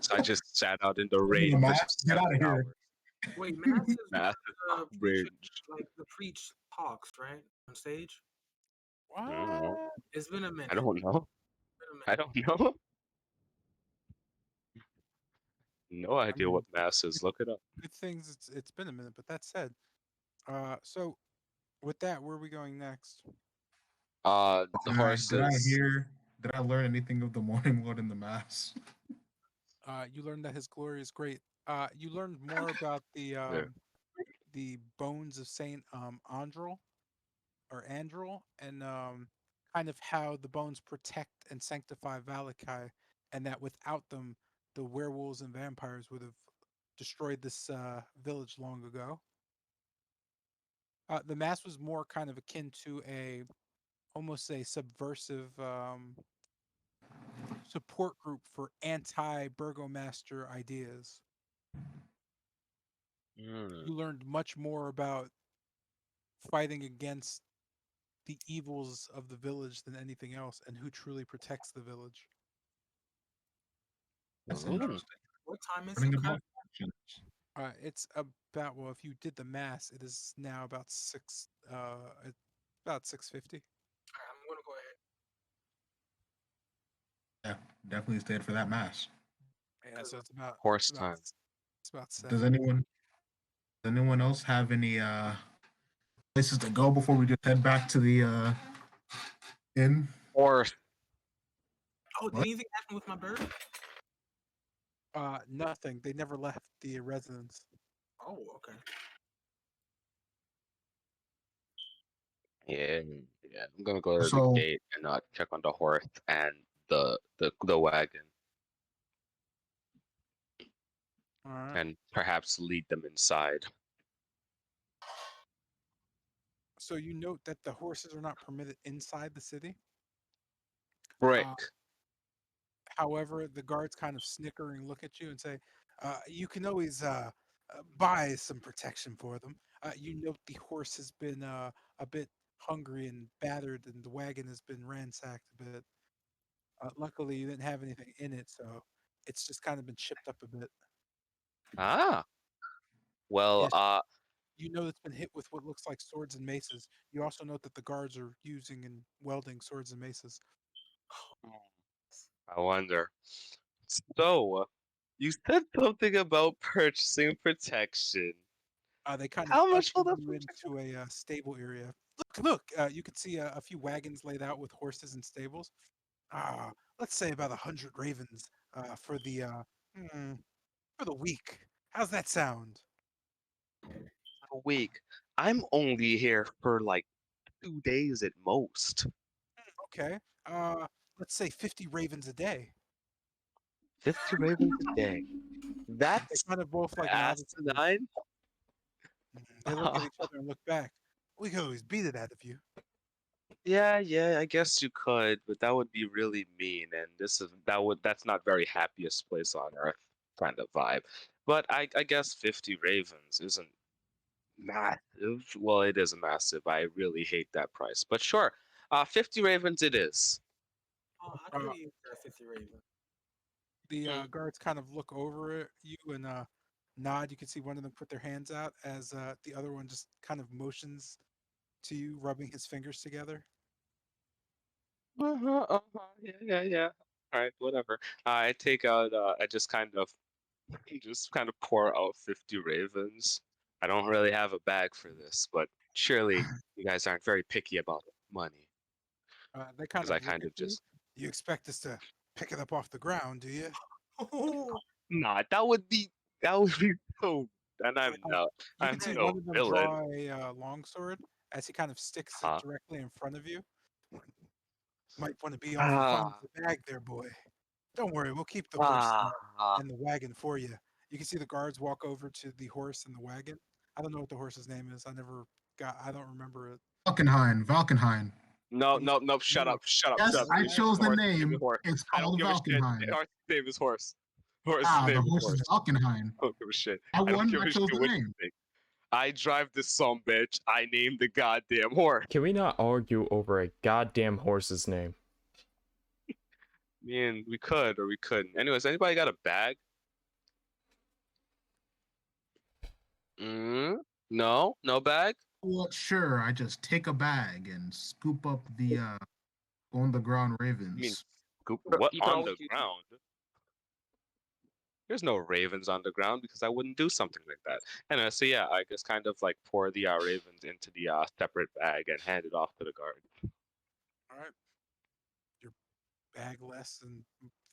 So I just sat out in the In the rain for mass, get out 7 of here. hours. Wait, Mass is Mass where is the preacher, cringe. like the preach talks, right, on stage. I don't know. What? It's been a minute. I don't know. Been a I minute. don't know. No I idea mean, what mass is. Look it up. good things. It's been a minute, but that said, so with that, where are we going next? The Did I horses. hear? Did I learn anything of the morning Lord in the mass? You learned that his glory is great. You learned more about Yeah. the bones of Saint Andrel or Andrel, and kind of how the bones protect and sanctify Valakai, and that without them, the werewolves and vampires would have destroyed this village long ago. The mass was more kind of akin to almost a subversive support group for anti-burgomaster ideas. Mm. You learned much more about fighting against the evils of the village than anything else, and who truly protects the village. That's Mm. interesting. What time is it? Learning Kurt? about factions. It's about, well, if you did the mass, it is now about six. It's about 6:50. All right, I'm gonna go ahead. Yeah, definitely stayed for that mass. Yeah, so Horse time. it's about Does 7. anyone else have any places to go before we just head back to the inn? Horse. Oh, did What? anything happen with my bird? Nothing. They never left the residence. Oh, okay. Yeah, yeah. I'm gonna go to the So gate and check on the horse and the wagon All right. and perhaps lead them inside. So you note that the horses are not permitted inside the city. Brick. Uh, However, the guards kind of snicker and look at you and say, "You can always buy some protection for them." You note the horse has been a bit hungry and battered, and the wagon has been ransacked a bit. Luckily, you didn't have anything in it, so it's just kind of been chipped up a bit. Ah, well, Yes, you know it's been hit with what looks like swords and maces. You also note that the guards are using and welding swords and maces. I wonder. So, you said something about purchasing protection. They kind of How much will usher that you protection? into a stable area. Look! You can see a few wagons laid out with horses and stables. Let's say about 100 ravens hmm, for the week. How's that sound? A week. I'm only here for like 2 days at most. Okay. Let's say 50 ravens a day. 50 ravens a day. They That's kind of both like nod at you. asinine. They look at each other and look back. We could always beat it out of you. Yeah, I guess you could, but that would be really mean, and that's not very happiest place on earth kind of vibe. But I guess 50 ravens isn't massive. Well, it is massive. I really hate that price, but sure, 50 ravens it is. I Uh, could use that 50 Raven. the Hmm. guards kind of look over at you and nod. You can see one of them put their hands out as the other one just kind of motions to you, rubbing his fingers together. Yeah. All right, whatever. I take out. I just kind of pour out 50 ravens. I don't really have a bag for this, but surely you guys aren't very picky about money, They kind because I of look kind at of you. just You expect us to pick it up off the ground, do you? nah. That would be so. And You can I'm see no one of them villain. draw a longsword as he kind of sticks it Huh? directly in front of you. Might want to be off and find Ah, the bag there, boy. Don't worry, we'll keep the horse ah. and the wagon for you. You can see the guards walk over to the horse and the wagon. I don't know what the horse's name is. I don't remember it. Valkenhayn. No, You, no, no. Shut no, up. Shut up. Shut Yes, up. I His name is chose the Horse. His name is name. Horse. It's I don't called give a shit. Valkenhayn. Horse's name is Horse. Horse's Ah, the name is horse is Horse. Valkenhayn. I don't give a shit. I I don't won. give I a shit chose the what you name. think. I drive this some bitch. I named the goddamn horse. Can we not argue over a goddamn horse's name? Man, we could or we couldn't. Anyways, anybody got a bag? No, no bag. Well, sure. I just take a bag and scoop up the on the ground I mean, ravens. what You could on always the use ground? There's no ravens on the ground because I wouldn't do something like that. Anyway, so yeah, I just kind of like pour the ravens into the separate bag and hand it off to the guard. all right, your bag less than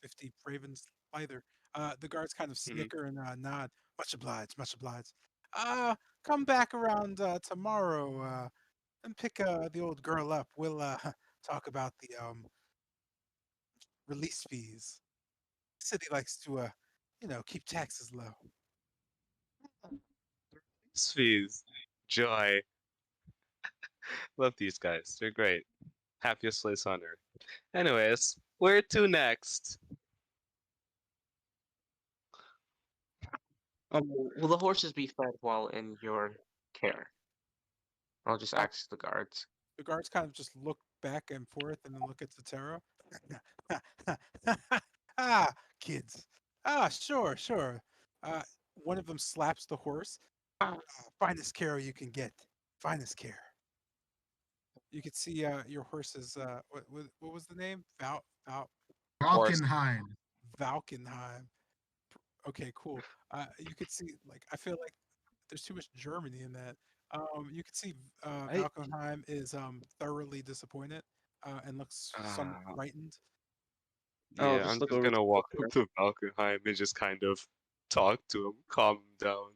50 ravens lighter. The guards kind of Mhm. snicker and nod. Much obliged, much obliged. Come back around tomorrow and pick the old girl up. We'll talk about the release fees. City likes to, keep taxes low. Sweet joy. Love these guys. They're great. Happiest place on earth. Anyways, where to next? will the horses be fed while in your care? I'll just Uh, ask the guards. the guards kind of just look back and forth and then look at Zatara. Ah, kids. Sure, sure. Uh, one of them slaps the horse. Finest care you can get. Finest care. You can see your horse's what was the name? Horse. Valkenhayn. Valkenheim. Okay, cool. You could see like I feel like there's too much Germany in that. You can see I Valkenheim is thoroughly disappointed and looks somewhat uh, frightened. I'll yeah, just I'm look just over. gonna walk up to Valkenheim and just kind of talk to him, calm him down,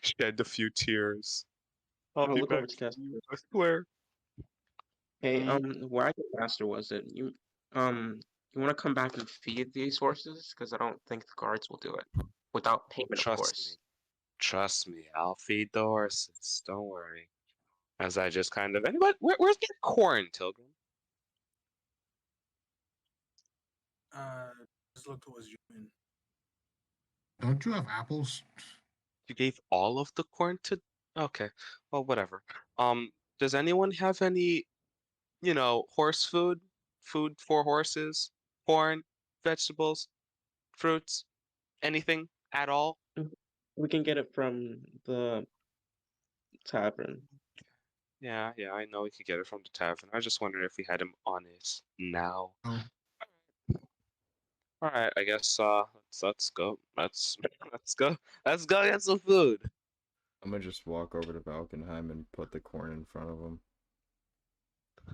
shed a few tears. I'll I'll be look over back to for Casper. you, I swear. Hey, Mm, where I get faster was it? You want to come back and feed these horses? Because I don't think the guards will do it without payment, of trust me. course. Trust me, I'll feed the horses. Don't worry. As I just kind of anybody, where's the corn, Tilgrim? Just look towards you. Don't you have apples? You gave all of the corn to. Okay, well, whatever. Does anyone have any, horse food? Food for horses? Corn, vegetables, fruits, anything at all? We can get it from the tavern. Yeah, I know we could get it from the tavern. I just wondered if we had him on it now. Oh, All right, I guess let's go. Let's go. Let's go get some food. I'm gonna just walk over to Valkenheim and put the corn in front of him.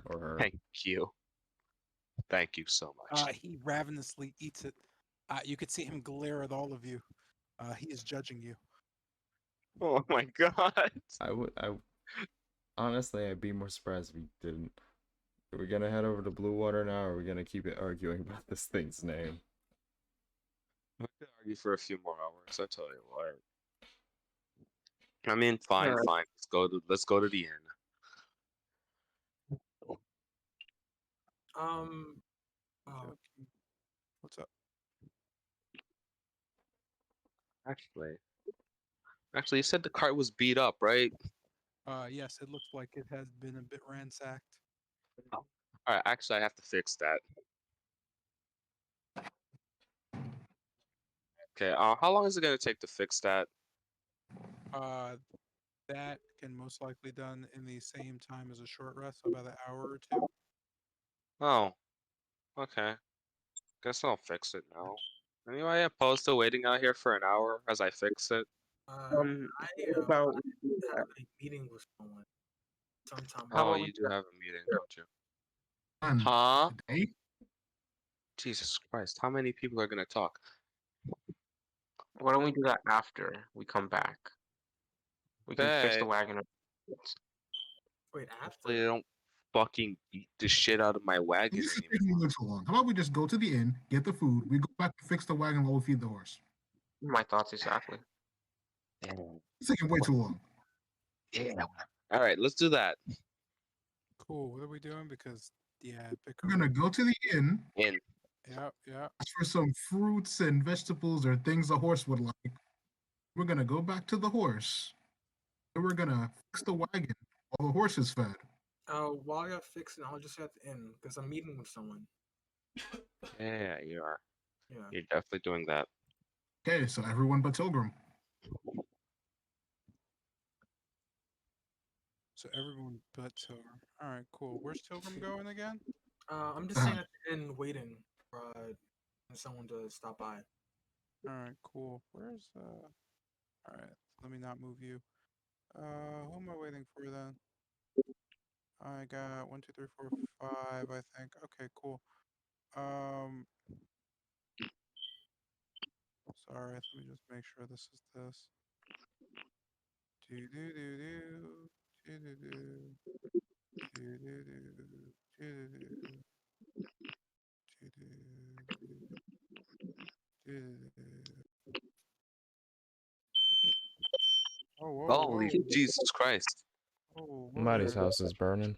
Or her. Thank you. Thank you so much. He ravenously eats it. You could see him glare at all of you. He is judging you. Oh my god. Honestly, I'd be more surprised if we didn't. Are we gonna head over to Blue Water now, or are we gonna keep it arguing about this thing's name? We could argue for a few more hours. I tell you what. I mean, fine. Let's go to the inn. What's up? Actually, you said the cart was beat up, right? Yes, it looks like it has been a bit ransacked. All right. Actually, I have to fix that. Okay. How long is it gonna take to fix that? That can most likely done in the same time as a short rest, so about an hour or two. Oh. Okay. Guess I'll fix it now. Anyway, opposed to waiting out here for an hour as I fix it? What about have a meeting with someone sometime. Oh, you do have a meeting, don't you? man, Huh? today? Jesus Christ, how many people are gonna talk? Why don't we do that after we come back? We can fix the Okay. wagon. Wait, Hopefully after? they don't fucking beat the shit out of my wagon This is anymore. taking a little too long. How about we just go to the inn, get the food, we go back and fix the wagon while we feed the horse? My thoughts exactly. It's taking way too long. Yeah. All right, let's do that. Cool. What are we doing? Because We're gonna go to the inn, In. Yeah. ask for some fruits and vegetables or things the horse would like. We're gonna go back to the horse. And we're gonna fix the wagon while the horse is fed. While you're fixing, I'll just have to end because I'm meeting with someone. Yeah, you are. Yeah. You're definitely doing that. Okay, so everyone but Tilgrim. So everyone but Tilgrim. All right, cool. Where's Tilgrim going again? I'm just sitting at the end waiting for someone to stop by. All right, cool. Where's All right, let me not move you. Who am I waiting for then? I got 1, 2, 3, 4, 5. I think. Okay, cool. Sorry. Let me just make sure this is this. Do do do do do do do do do do do do. Oh, whoa, Holy whoa. Jesus Christ. Oh, Somebody's whoa. house is burning.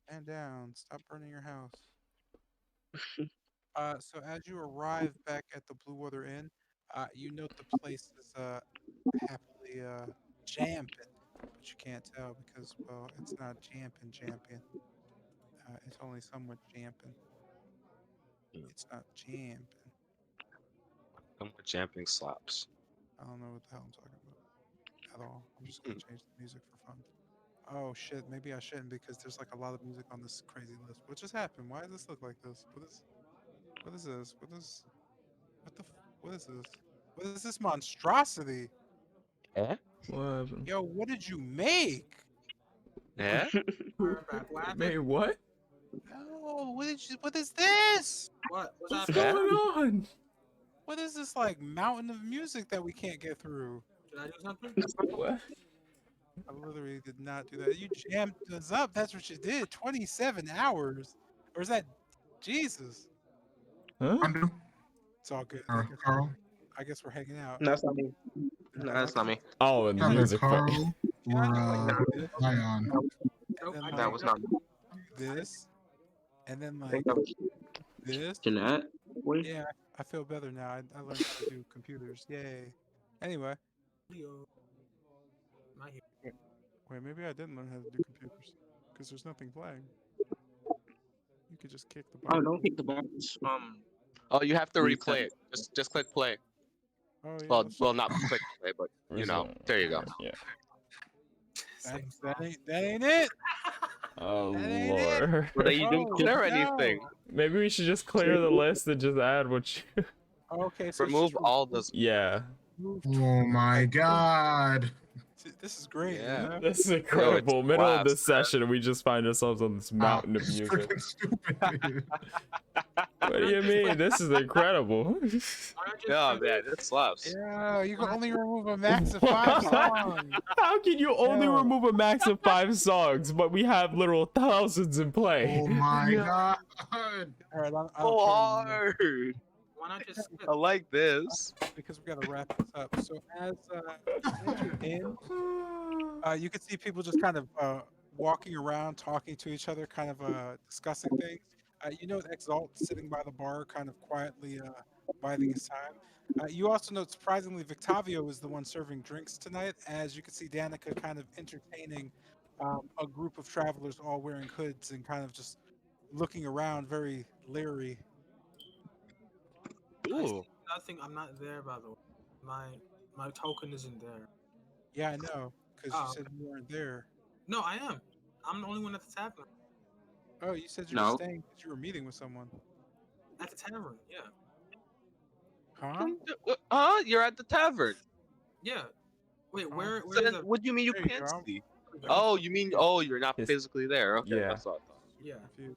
Stand down. Stop burning your house. So as you arrive back at the Blue Water Inn, you note the place is happily jamping, but you can't tell because, well, it's not jamping. It's only somewhat jamping. It's not jamping. Come with jumping slaps. I don't know what the hell I'm talking about at all. I'm just gonna change the music for fun. Oh shit, maybe I shouldn't because there's like a lot of music on this crazy list. What just happened? Why does this look like this? What is this? What is this? What is this monstrosity? Eh? What happened? Yo, what did you make? Eh? Mate, what? No, what is this? What's What's happening? going on? What is this like mountain of music that we can't get through? Did I do something? What? I literally did not do that. You jammed us up. That's what you did. 27 hours. Or is that Jesus? Huh? Andu It's all good. or Carl. I guess we're hanging out. That's not me. No, that's not me. Oh, and the Either music. Carl or Like Ion. Nope, then, I like, That was not me. this, and then I like think that was this, Jeanette. Wait. Yeah, I feel better now. I learned how to do computers. Yay. Anyway, Leo. Not here. wait, maybe I didn't learn how to do computers because there's nothing playing. You could just kick the Oh, button. don't kick the buttons. Oh, you have to Reset. replay it. Just click play. Oh yeah, Well, not click play, but there you go. Yeah. Same that ain't it. Oh That ain't it. lord. Well, then you didn't Oh, clear no. anything. Maybe we should just clear the list and just add what you. Okay, so it's Remove just all those. Yeah. remove Oh my like, god. this is great. Yeah. You know? This is incredible. Middle of slaps, this session, and we just find ourselves on this mountain of This is music. freaking stupid. What do you mean? This is incredible. Why not just Yeah, remove- man, it slaps. Yeah, you can only remove a max of 5 songs. How can you only Yo. remove a max of 5 songs, but we have literal thousands in play? Oh my Yeah. god. All right, I don't So care anymore hard. Why not just skip? I like this. because we gotta wrap this up. So as you're in, you can see people just kind of walking around, talking to each other, kind of discussing things. You know, Exalt sitting by the bar, kind of quietly biding his time. You also note, surprisingly, Victavio is the one serving drinks tonight. As you can see, Danica kind of entertaining a group of travelers, all wearing hoods and kind of just looking around, very leery. I see Ooh. nothing. I'm not there, by the way. My token isn't there. Yeah, I know, because you Oh, said you weren't there. No, I am. I'm the only one at the tavern. Oh, you said you were No. staying because you were meeting with someone. At the tavern, yeah. Huh? You're at the tavern. Yeah. Wait, Oh. where So is then, the what do you mean you There you can't go. see? Yeah. Oh, you mean you're not His- physically there? Okay, Yeah. that's what I thought. Yeah. Confused.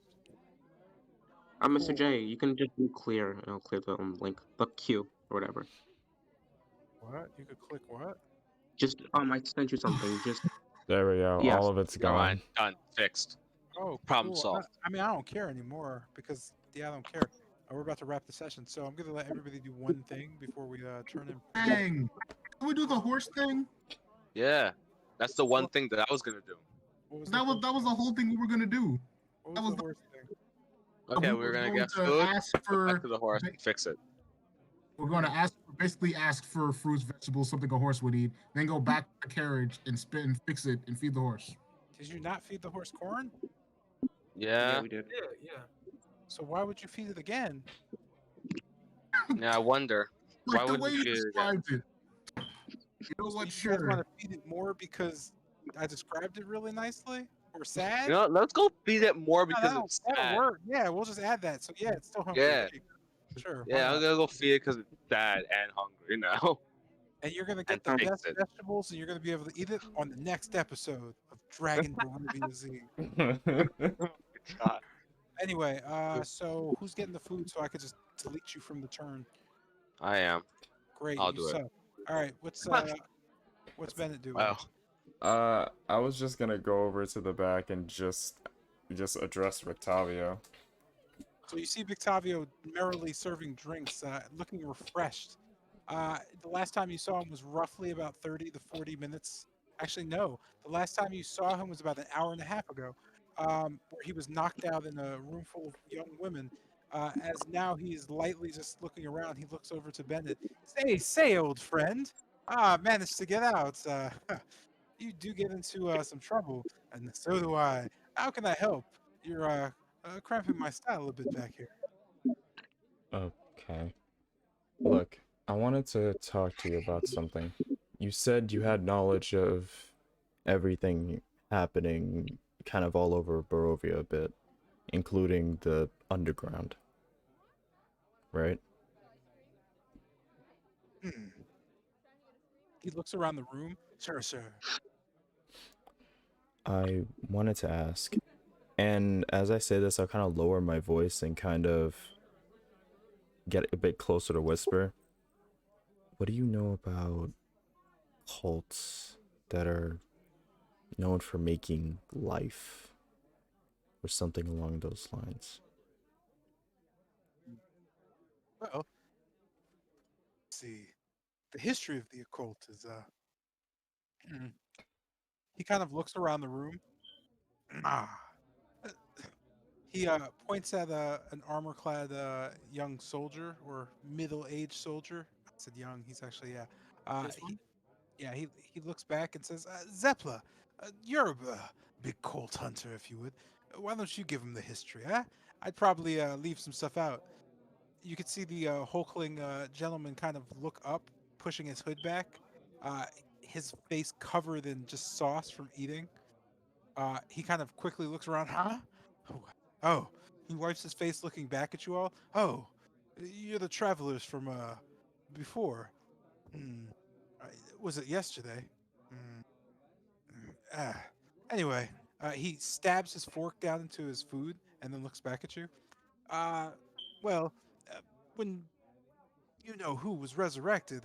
I'm Mr. Cool. J. You can just do clear, and I'll clear the link, the queue or whatever. What? You could click what? Just I sent you something. Just There we go. Yes. All of it's Never gone. mind. Done. Fixed. Oh, Problem cool. solved. I mean, I don't care anymore because I don't care. We're about to wrap the session, so I'm gonna let everybody do one thing before we turn in. Dang. Can we do the horse thing? Yeah. That's the one thing that I was gonna do. What was That was the horse whole thing we were gonna do. thing? What that was was the horse thing? Okay, we we're were gonna going get to food. ask Go for back to the horse and fix it. We're going to basically ask for fruits, vegetables, something a horse would eat, then go back to the carriage and spit and fix it and feed the horse. Did you not feed the horse corn? Yeah. we did. Yeah. So why would you feed it again? Yeah. I wonder. Like Why the would way we you feed it again? described it. You know So what? you guys Sure. want to feed it more because I described it really nicely? Or sad? You know, let's go feed it more No, because it's that'll sad. work. Yeah, we'll just add that. So yeah, it's still hungry. Yeah. There you go. Sure. why Yeah, I'm not? gonna go feed it because it's sad and hungry now. And you're gonna and get the fix best it. vegetables, and you're gonna be able to eat it on the next episode of Dragon Barovia Z. God. Anyway, so who's getting the food so I could just delete you from the turn? I am. Great, I'll you do it. suck. All right, what's Bennett doing? Wow. I was just gonna go over to the back and just address Rictavio. So you see Victavio merrily serving drinks, looking refreshed. The last time you saw him was roughly about 30 to 40 minutes. Actually, no. The last time you saw him was about an hour and a half ago, where he was knocked out in a room full of young women. As now he's lightly just looking around, he looks over to Bennett. Say, old friend. Managed to get out. You do get into some trouble, and so do I. How can I help? You're cramping my style a bit back here. Okay. Look, I wanted to talk to you about something. You said you had knowledge of everything happening kind of all over Barovia a bit, including the underground. Right? He looks around the room. Sure. I wanted to ask, and as I say this, I'll kind of lower my voice and kind of get a bit closer to whisper. What do you know about cults that are known for making life or something along those lines? Well, let's see. The history of the occult is he kind of looks around the room. He points at an armor-clad young soldier or middle-aged soldier. I said young. He's actually yeah. This one? He looks back and says, "Zepla, you're a big Colt hunter, if you would. Why don't you give him the history, huh? I'd probably leave some stuff out." You could see the hulkling gentleman kind of look up, pushing his hood back. Uh, his face covered in just sauce from eating. He kind of quickly looks around. Huh? Oh, oh. He wipes his face, looking back at you all. Oh, you're the travelers from before. Hmm. Uh, was it yesterday? Hmm. Ah. Anyway, he stabs his fork down into his food and then looks back at you. Uh, well, when you know who was resurrected,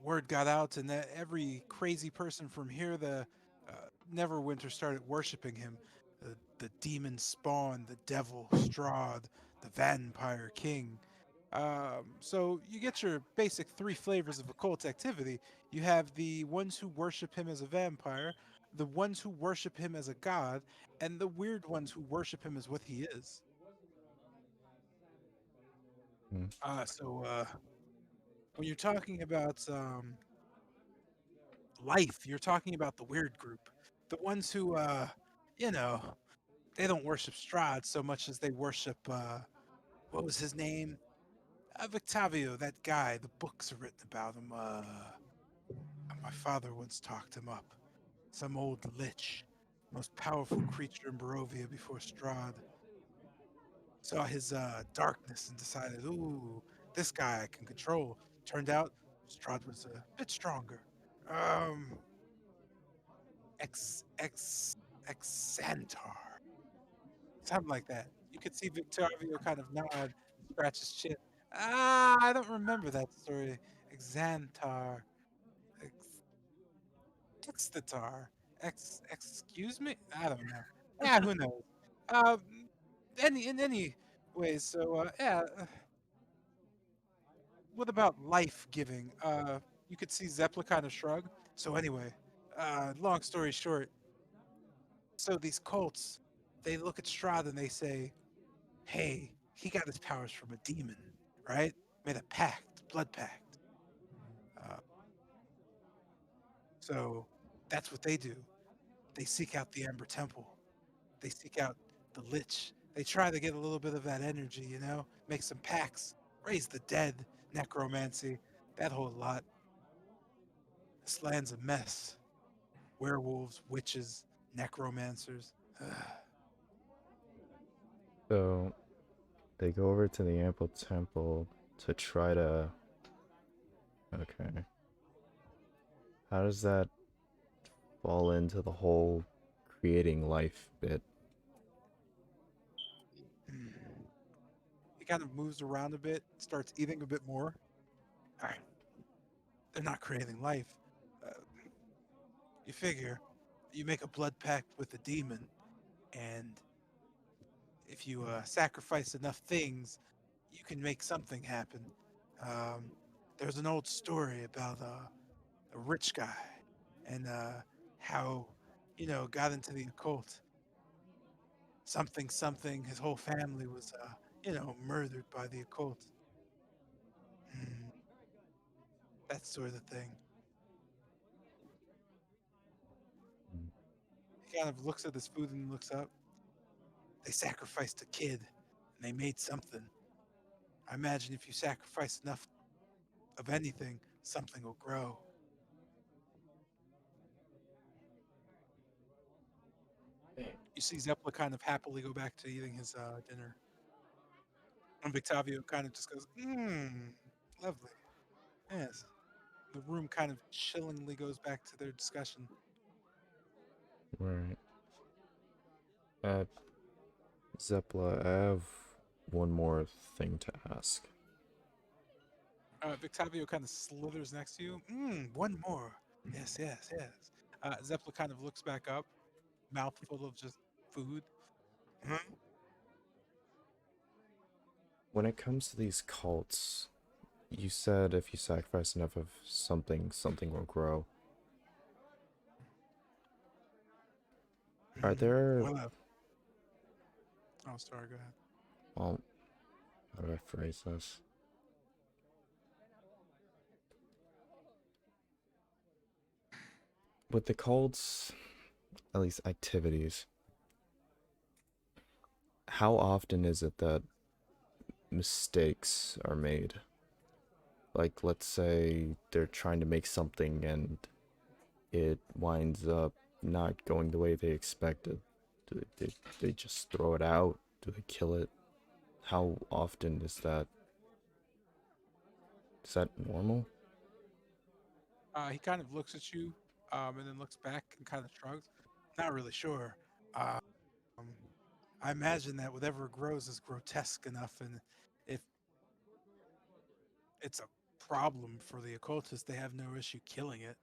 word got out, and that every crazy person from here, the Neverwinter, started worshiping him. The demon spawn, the devil, Strahd, the vampire king. So you get your basic three flavors of occult activity. You have the ones who worship him as a vampire, the ones who worship him as a god, and the weird ones who worship him as what he is. Hmm. So when you're talking about life, you're talking about the weird group, the ones who, you know, they don't worship Strahd so much as they worship, what was his name? Victavio, that guy. The books are written about him. My father once talked him up. Some old lich, most powerful creature in Barovia before Strahd. Saw his darkness and decided, ooh, this guy I can control. Turned out, Strahd was a bit stronger. Um, Ex Ex Exantar, something like that. You could see Victorio kind of nod, scratch his chin. I don't remember that story. Exantar, Ex Extatar, excuse me. I don't know. Yeah, who knows? Um, in any ways. So yeah. What about life giving? You could see Zeppelin kind of shrug. So anyway, long story short, so these cults, they look at Strahd and they say, hey, he got his powers from a demon, right? Made a pact, blood pact. Uh, so that's what they do. They seek out the Ember Temple. They seek out the Lich. They try to get a little bit of that energy, make some pacts, raise the dead, necromancy, that whole lot. This land's a mess. Werewolves, witches, necromancers. So they go over to the Ample Temple to try to. Okay. How does that fall into the whole creating life bit? He kind of moves around a bit, starts eating a bit more. All right, they're not creating life. Uh, you figure you make a blood pact with a demon, and if you sacrifice enough things, you can make something happen. Um, there's an old story about a rich guy and how, got into the occult. Something, something, his whole family was, murdered by the occult. Hmm, that sort of thing. Hmm. He kind of looks at his food and looks up. They sacrificed a kid and they made something. I imagine if you sacrifice enough of anything, something will grow. You see Zeppela kind of happily go back to eating his dinner. And Victavio kind of just goes, lovely. Yes. The room kind of chillingly goes back to their discussion. Right. Uh, Zepla, I have one more thing to ask. Victavio kind of slithers next to you. One more. Yes, yes, yes. Zeppela kind of looks back up, mouth full of just food. Huh? When it comes to these cults, you said if you sacrifice enough of something, something will grow. Are there What up? Oh, sorry. Go ahead. Well, how do I phrase this? With the cult's, at least activities, how often is it that mistakes are made? Like, let's say they're trying to make something and it winds up not going the way they expected. Do they just throw it out? Do they kill it? How often is that? Is that normal? He kind of looks at you, and then looks back and kind of shrugs. Not really sure. Um, I imagine that whatever grows is grotesque enough, and if it's a problem for the occultists, they have no issue killing it.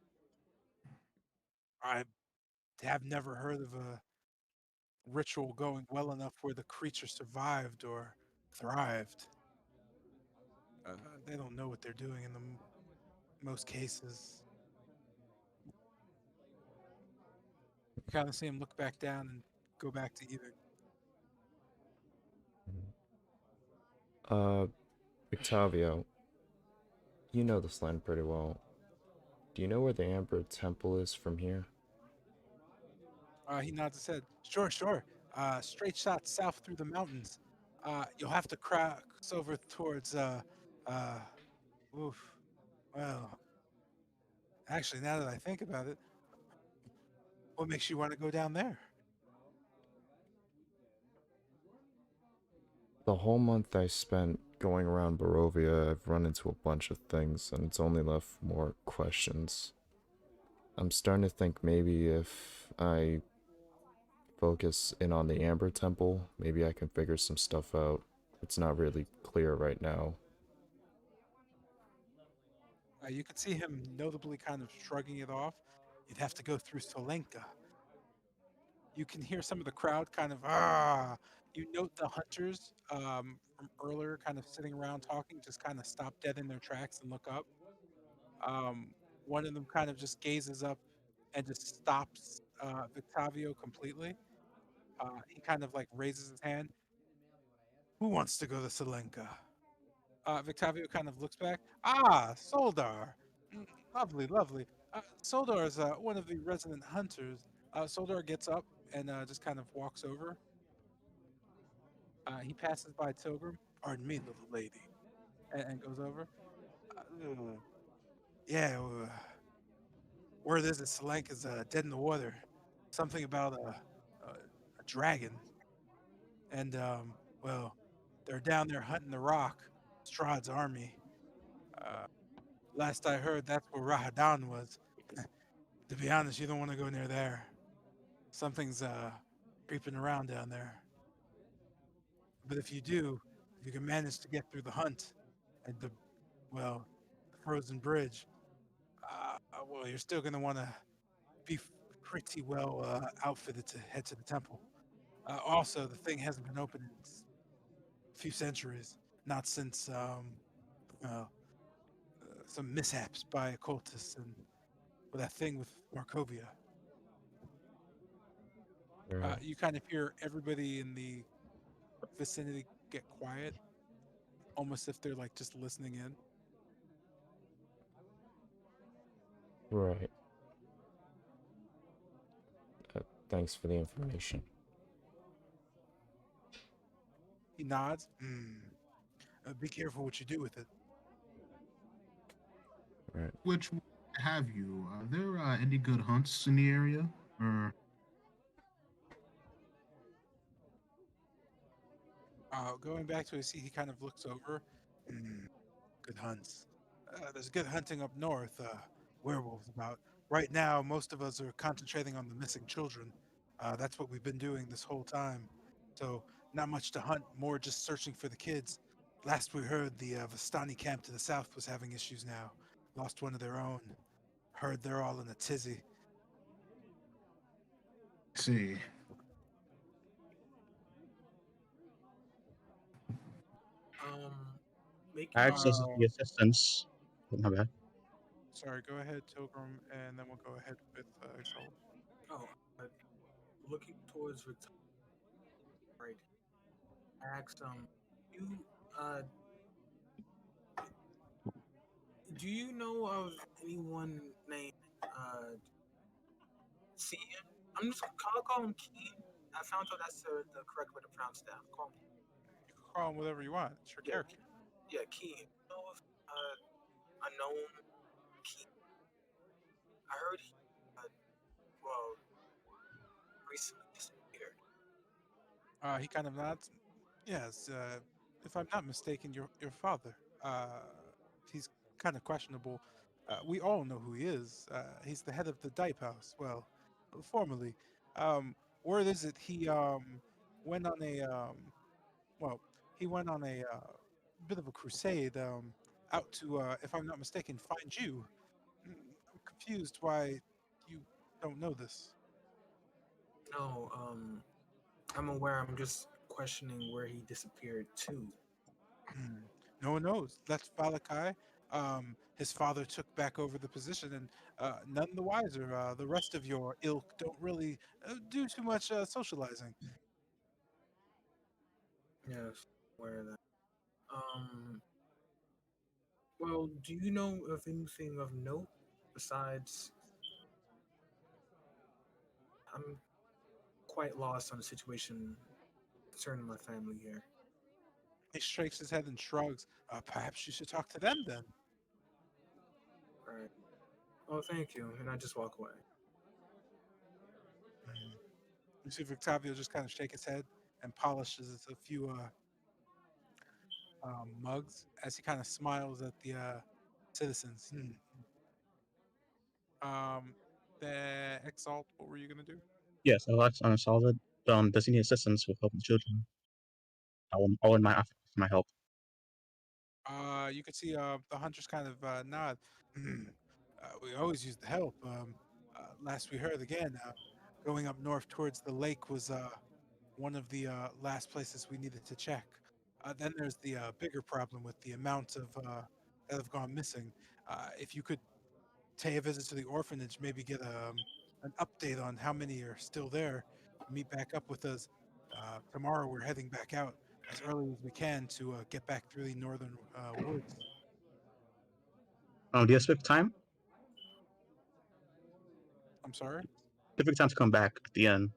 I have never heard of a ritual going well enough where the creature survived or thrived. They don't know what they're doing in the most cases. You kind of see him look back down and go back to eating. Uh, Octavio, you know this land pretty well. Do you know where the Amber Temple is from here? He nods his head. Sure, sure. Straight shot south through the mountains. You'll have to cross over towards, uh, oof. Well, actually, now that I think about it, what makes you want to go down there? The whole month I spent going around Barovia, I've run into a bunch of things, and it's only left more questions. I'm starting to think maybe if I focus in on the Amber Temple, maybe I can figure some stuff out. It's not really clear right now. You can see him notably kind of shrugging it off. You'd have to go through Solenka. You can hear some of the crowd kind of, ah. You note the hunters from earlier kind of sitting around talking, just kind of stop dead in their tracks and look up. Um, One of them kind of just gazes up and just stops Victavio completely. He kind of like raises his hand. Who wants to go to Selenka? Victavio kind of looks back. Ah, Soldar. Mm, lovely, lovely. Soldar is one of the resident hunters. Soldar gets up and just kind of walks over. He passes by Tilgrim. Pardon me, little lady, and goes over. Uh, yeah, word is that Selenk is dead in the water. Something about a dragon. And, well, they're down there hunting the rock, Strahd's army. Uh, Last I heard, that's where Rahadan was. To be honest, you don't want to go near there. Something's creeping around down there. But if you do, if you can manage to get through the hunt and well, the frozen bridge, well, you're still going to want to be pretty well outfitted to head to the temple. Also, the thing hasn't been open in a few centuries, not since uh, some mishaps by occultists and with that thing with Markovia. Right. You kind of hear everybody in the vicinity get quiet, almost if they're like just listening in. Right. Thanks for the information. He nods. Be careful what you do with it. Right. Which one have you? Are there any good hunts in the area? Or Going back to his seat, he kind of looks over. Hmm, good hunts. There's good hunting up north. Werewolves about. Right now, most of us are concentrating on the missing children. That's what we've been doing this whole time. So not much to hunt, more just searching for the kids. Last we heard, the Vistani camp to the south was having issues now. Lost one of their own. Heard they're all in a tizzy. see? Make I me access Uh, the assistance. Oh, my bad. Sorry, go ahead, Tilgrim, and then we'll go ahead with Exalt. oh, looking towards Victoria, right? ask, you, uh, do you know of anyone named, Cian? I'm just call him Keen. I found out that's the correct way to pronounce that. Call him, You can call him whatever you want. It's your yeah, character. yeah, Keen. You know of, a gnome Keen? I heard he, well, recently disappeared. He kind of nods. Yes, if I'm not mistaken, your father. He's kind of questionable. We all know who he is. He's the head of the Dipe House. Well, formerly. Word is it he went on a well, he went on a bit of a crusade out to, if I'm not mistaken, find you. I'm confused why you don't know this. No, I'm aware. I'm just questioning where he disappeared to. Hmm. No one knows. That's Valakai. His father took back over the position, and none the wiser. The rest of your ilk don't really do too much socializing. Yes, aware of that. Um, well, do you know of anything of note besides? I'm quite lost on the situation concerning my family here. He shakes his head and shrugs. Perhaps you should talk to them then. Right. Oh, thank you. And I just walk away. Hmm. You see Victavio just kind of shake his head and polishes a few mugs as he kind of smiles at the citizens. Hmm. Um, the Exalt, what were you gonna do? Yes, Alex, I'm solid. Does he need assistance with helping children? I would my offer my help. You could see the hunters kind of nod. "Hmm, we always use the help. Last we heard, again, going up north towards the lake was one of the last places we needed to check. Then there's the bigger problem with the amount of that have gone missing. If you could pay a visit to the orphanage, maybe get an update on how many are still there, meet back up with us. Tomorrow we're heading back out as early as we can to get back through the northern woods. Do you have specific time? I'm sorry. Specific time to come back at the end.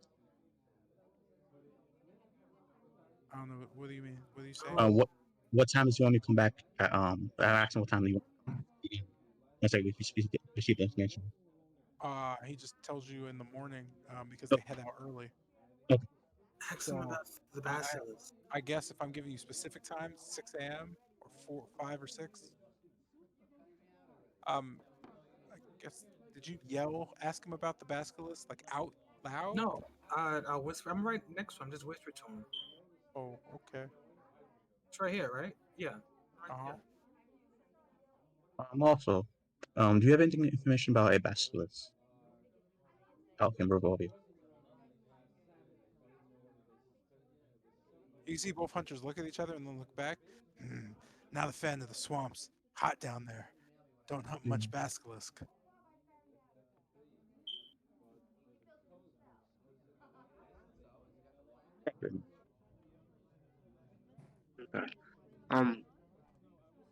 I don't know. What do you mean? What do you say? Oh, What time does he want me to come back? I asked him what time do you want. I say we receive the information. He just tells you in the morning because Oh, they head out early. okay. ask him So about the I, I, basilisk. I guess if I'm giving you specific times, 6 a.m. or 4, 5 or 6. Um, I guess did you yell? Ask him about the basilisk like out loud? No, I'll whisper. I'm right next to him. Just whisper to him. Oh, okay. It's right here, right? Yeah. Right, Uh huh. yeah. Also, do you have anything information about a basilisk? How can revolve you? You see both hunters look at each other and then look back. Hmm, not a fan of the swamps. Hot down there. Don't hunt much basilisk. Okay. Um,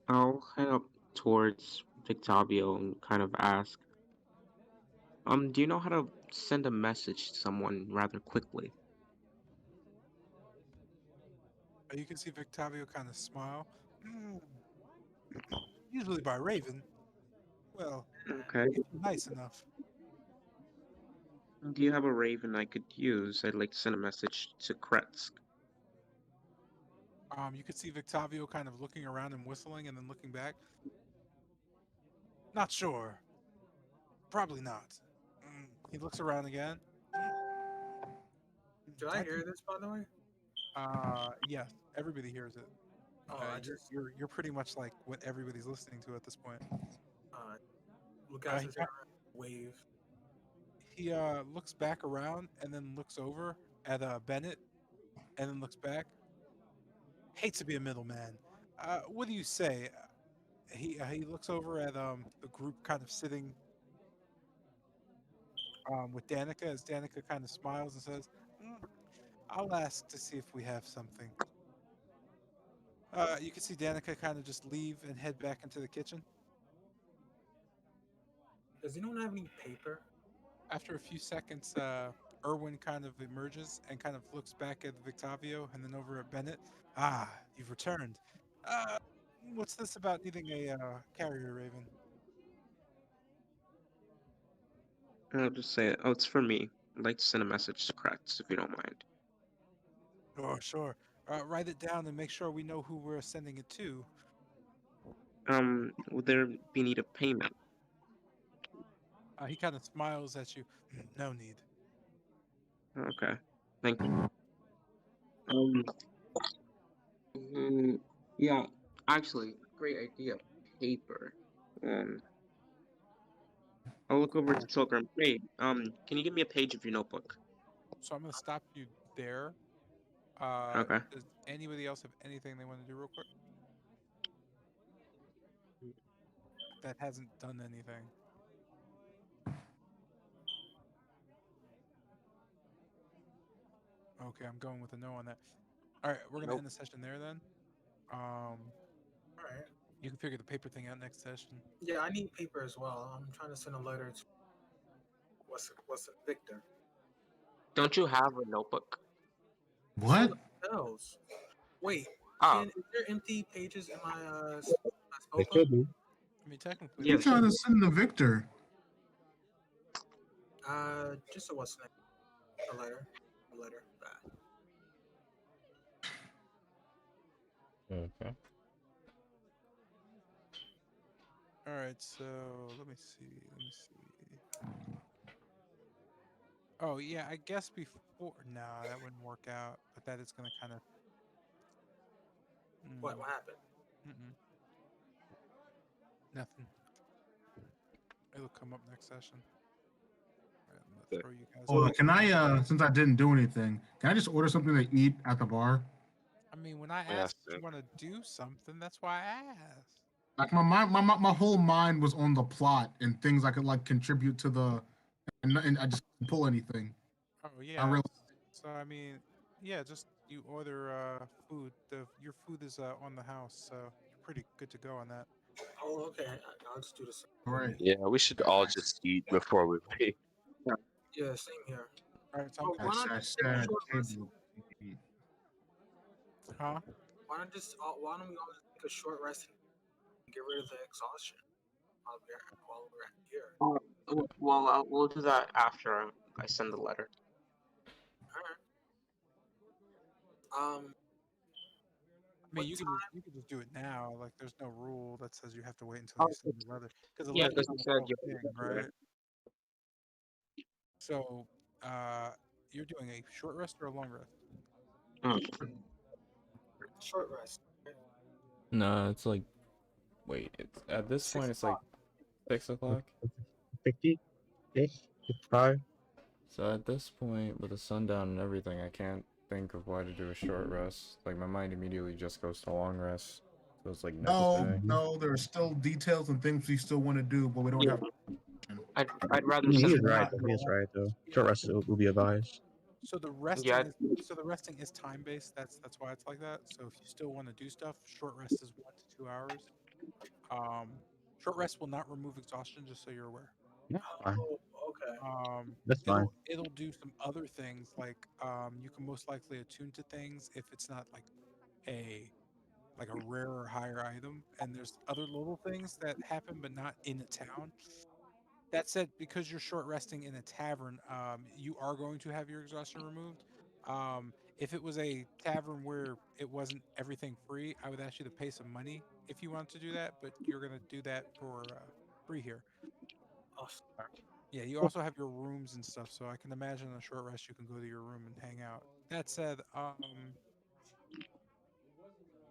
I'll head up towards Victavio and kind of ask, do you know how to send a message to someone rather quickly? You can see Victavio kind of smile. "Hmm, usually by Raven. Well, Okay. if you're nice enough. Do you have a raven I could use? I'd like to send a message to Kretsk. You could see Victavio kind of looking around and whistling and then looking back. Not sure. Probably not. He looks around again. Did I I hear can. this, by the way? Yes, everybody hears it. Oh, I just You're pretty much like what everybody's listening to at this point. uh, look out He his area, wave. looks back around and then looks over at Bennett and then looks back. Hate to be a middleman. What do you say? He looks over at the group kind of sitting with Danica as Danica kind of smiles and says, "Mm, I'll ask to see if we have something." You can see Danica kind of just leave and head back into the kitchen. Does anyone have any paper? After a few seconds, Erwin kind of emerges and kind of looks back at Victavio and then over at Bennett. Ah, you've returned. Uh, what's this about needing a carrier raven? I'll just say it. Oh, it's for me. I'd like to send a message to Kratz, if you don't mind. Oh, sure. Write it down and make sure we know who we're sending it to. Would there be need of payment? He kind of smiles at you. No need. Okay, thank you. Um, yeah, actually, great idea. Paper. Um, I'll look over to Tilker and hey, can you give me a page of your notebook? So I'm going to stop you there. Okay. Does anybody else have anything they want to do real quick? That hasn't done anything. Okay, I'm going with a no on that. All right, we're gonna Nope. end the session there then. All right. You can figure the paper thing out next session. Yeah, I need paper as well. I'm trying to send a letter to what's it, Victor. Don't you have a notebook? What? Else. Wait, Ah, is there empty pages in my They spell book? should be. I mean, technically, yeah. I'm trying to send the Victor. Just a what's the name? A letter. Okay. all right. So let me see. Let me see. Oh yeah, I guess before. Nah, that wouldn't work out. But that is gonna kind of. What happened? Nothing. It'll come up next session. All right, I'm gonna Okay. throw you guys. Oh, off. can I, since I didn't do anything, can I just order something to eat at the bar? I mean, when I Yeah, asked if you want to do something, that's why I asked. Like my whole mind was on the plot and things I could like contribute to the, and I just couldn't pull anything. Oh I yeah. really, So I mean, yeah, just you order food. Your food is on the house, so you're pretty good to go on that. Oh, okay. I'll just do the same. all right. Yeah, we should all just eat before we leave. Yeah, same here. All right, so Oh, why not I just take a said short rest? table. huh? Why don't we all just take a short rest and get rid of the exhaustion while we're here? Well, we'll do that after I send the letter. All right. I mean, What you can just do it now. Like, there's no rule that says you have to wait until Oh, you send the letter because the yeah, letter's because not you a said full you thing, right? So, you're doing a short rest or a long rest? short rest? No, it's like, wait, it's at this 6 point it's like o'clock. 6 o'clock. 50-ish, 55. So at this point, with the sundown and everything, I can't think of why to do a short rest. Like my mind immediately just goes to long rest. So it's like No, necessary. no, there are still details and things we still want to do, but we don't Yeah, have. I'd rather I mean, send he's the right. letter. Though. He's right though. Short rest will be advised. So the resting Yeah, is time based. That's why it's like that. So if you still want to do stuff, short rest is 1 to 2 hours. Um, short rest will not remove exhaustion, just so you're aware. That's fine. Oh, okay. That's fine. It'll do some other things like you can most likely attune to things if it's not a like a rare or higher item, and there's other little things that happen but not in a town. That said, because you're short resting in a tavern, you are going to have your exhaustion removed. If it was a tavern where it wasn't everything free, I would ask you to pay some money if you want to do that, but you're going to do that for free here. Awesome. Yeah, you also have your rooms and stuff, so I can imagine on a short rest you can go to your room and hang out. That said,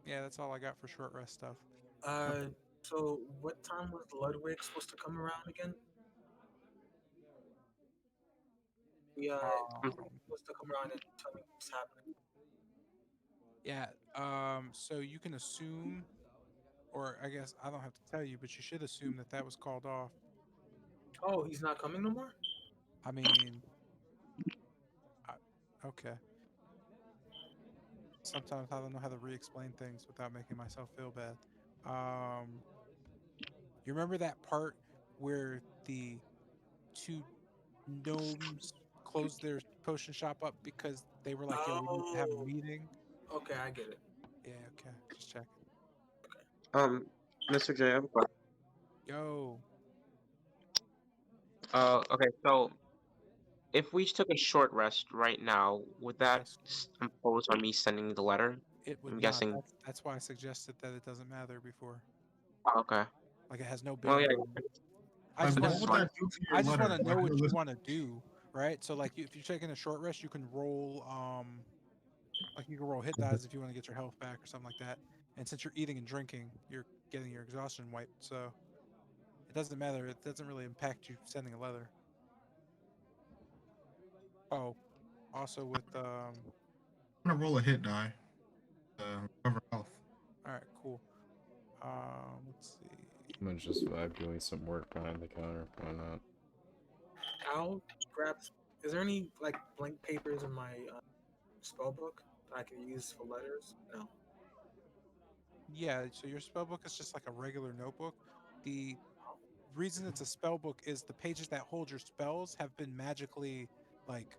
yeah, that's all I got for short rest stuff. So what time was Ludwig supposed to come around again? He Um, was supposed to come around and tell me what's happening. yeah, so you can assume, or I guess I don't have to tell you, but you should assume that that was called off. Oh, he's not coming no more? I mean, okay. Sometimes I don't know how to re-explain things without making myself feel bad. You remember that part where the two gnomes closed their potion shop up because they were like, "Yo, we need to have a Oh, meeting." okay, I get it. Yeah, okay, just check. Mr. J, I have a question. Yo, Okay, so if we took a short rest right now, would that yes, impose on me sending the letter? it would I'm not. guessing. That's why I suggested that it doesn't matter before. Okay. Like it has no Well, yeah, bearing on it. I Like, just what want that's would to know. fine. that do to I your just want letter? to know Like, what you realistically, want to do, right? So like, if you're taking a short rest, you can roll like you can roll hit dice if you want to get your health back or something like that. And since you're eating and drinking, you're getting your exhaustion wiped. So it doesn't matter. It doesn't really impact you sending a letter. Oh, also with I'm gonna roll a hit die. Recover health. all right, cool. Let's see. I'm gonna just vibe doing some work behind the counter. Why not? I'll grab. Is there any like blank papers in my spell book that I can use for letters? No. Yeah, so your spell book is just like a regular notebook. The reason it's a spell book is the pages that hold your spells have been magically like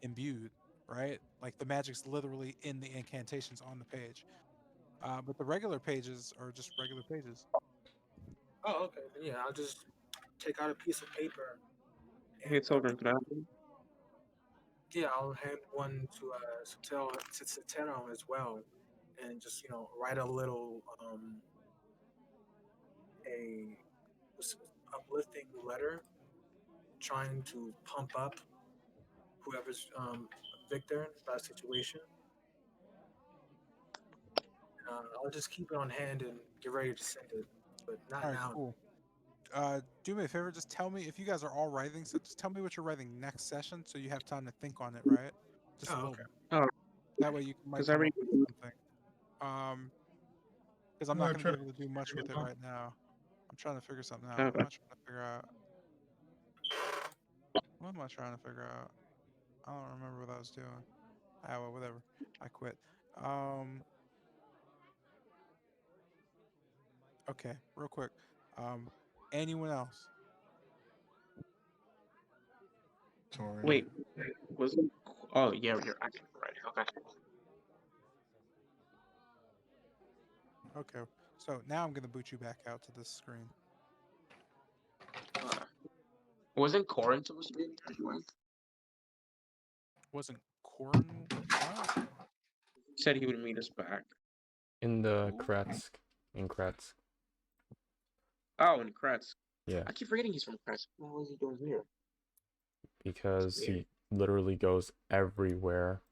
imbued, right? Like the magic's literally in the incantations on the page. But the regular pages are just regular pages. Oh, okay. Then yeah, I'll just take out a piece of paper Hey, and children, can I have one? yeah, I'll hand one to Sotero as well, and just write a little a uplifting letter trying to pump up whoever's victor in that situation. I'll just keep it on hand and get ready to send it, but not All right, now. cool. Do me a favor, just tell me if you guys are all writing. So just tell me what you're writing next session, so you have time to think on it, right? Just a Oh, little okay. bit. Oh, That way you might because I come already. up with something. Because I'm I'm not gonna going to be try to. able to do much with it right now. I'm trying to figure something out. What Okay. am I trying to figure out? What am I trying to figure out? I don't remember what I was doing. Ah, well, whatever. I quit. Um, okay, real quick. Um, anyone else? Sorry. Wait, was it? Oh, yeah, you're actually right. Okay. Okay, so now I'm going to boot you back out to this screen. Uh, wasn't Corin supposed to be in there anyway? Wasn't Corin? What? He said he would meet us back. In the Who? Kretsk. In Kretsk. Oh, and Kretz. Yeah. I keep forgetting he's from Kretz. What the hell is he doing here? Because Weird. he literally goes everywhere.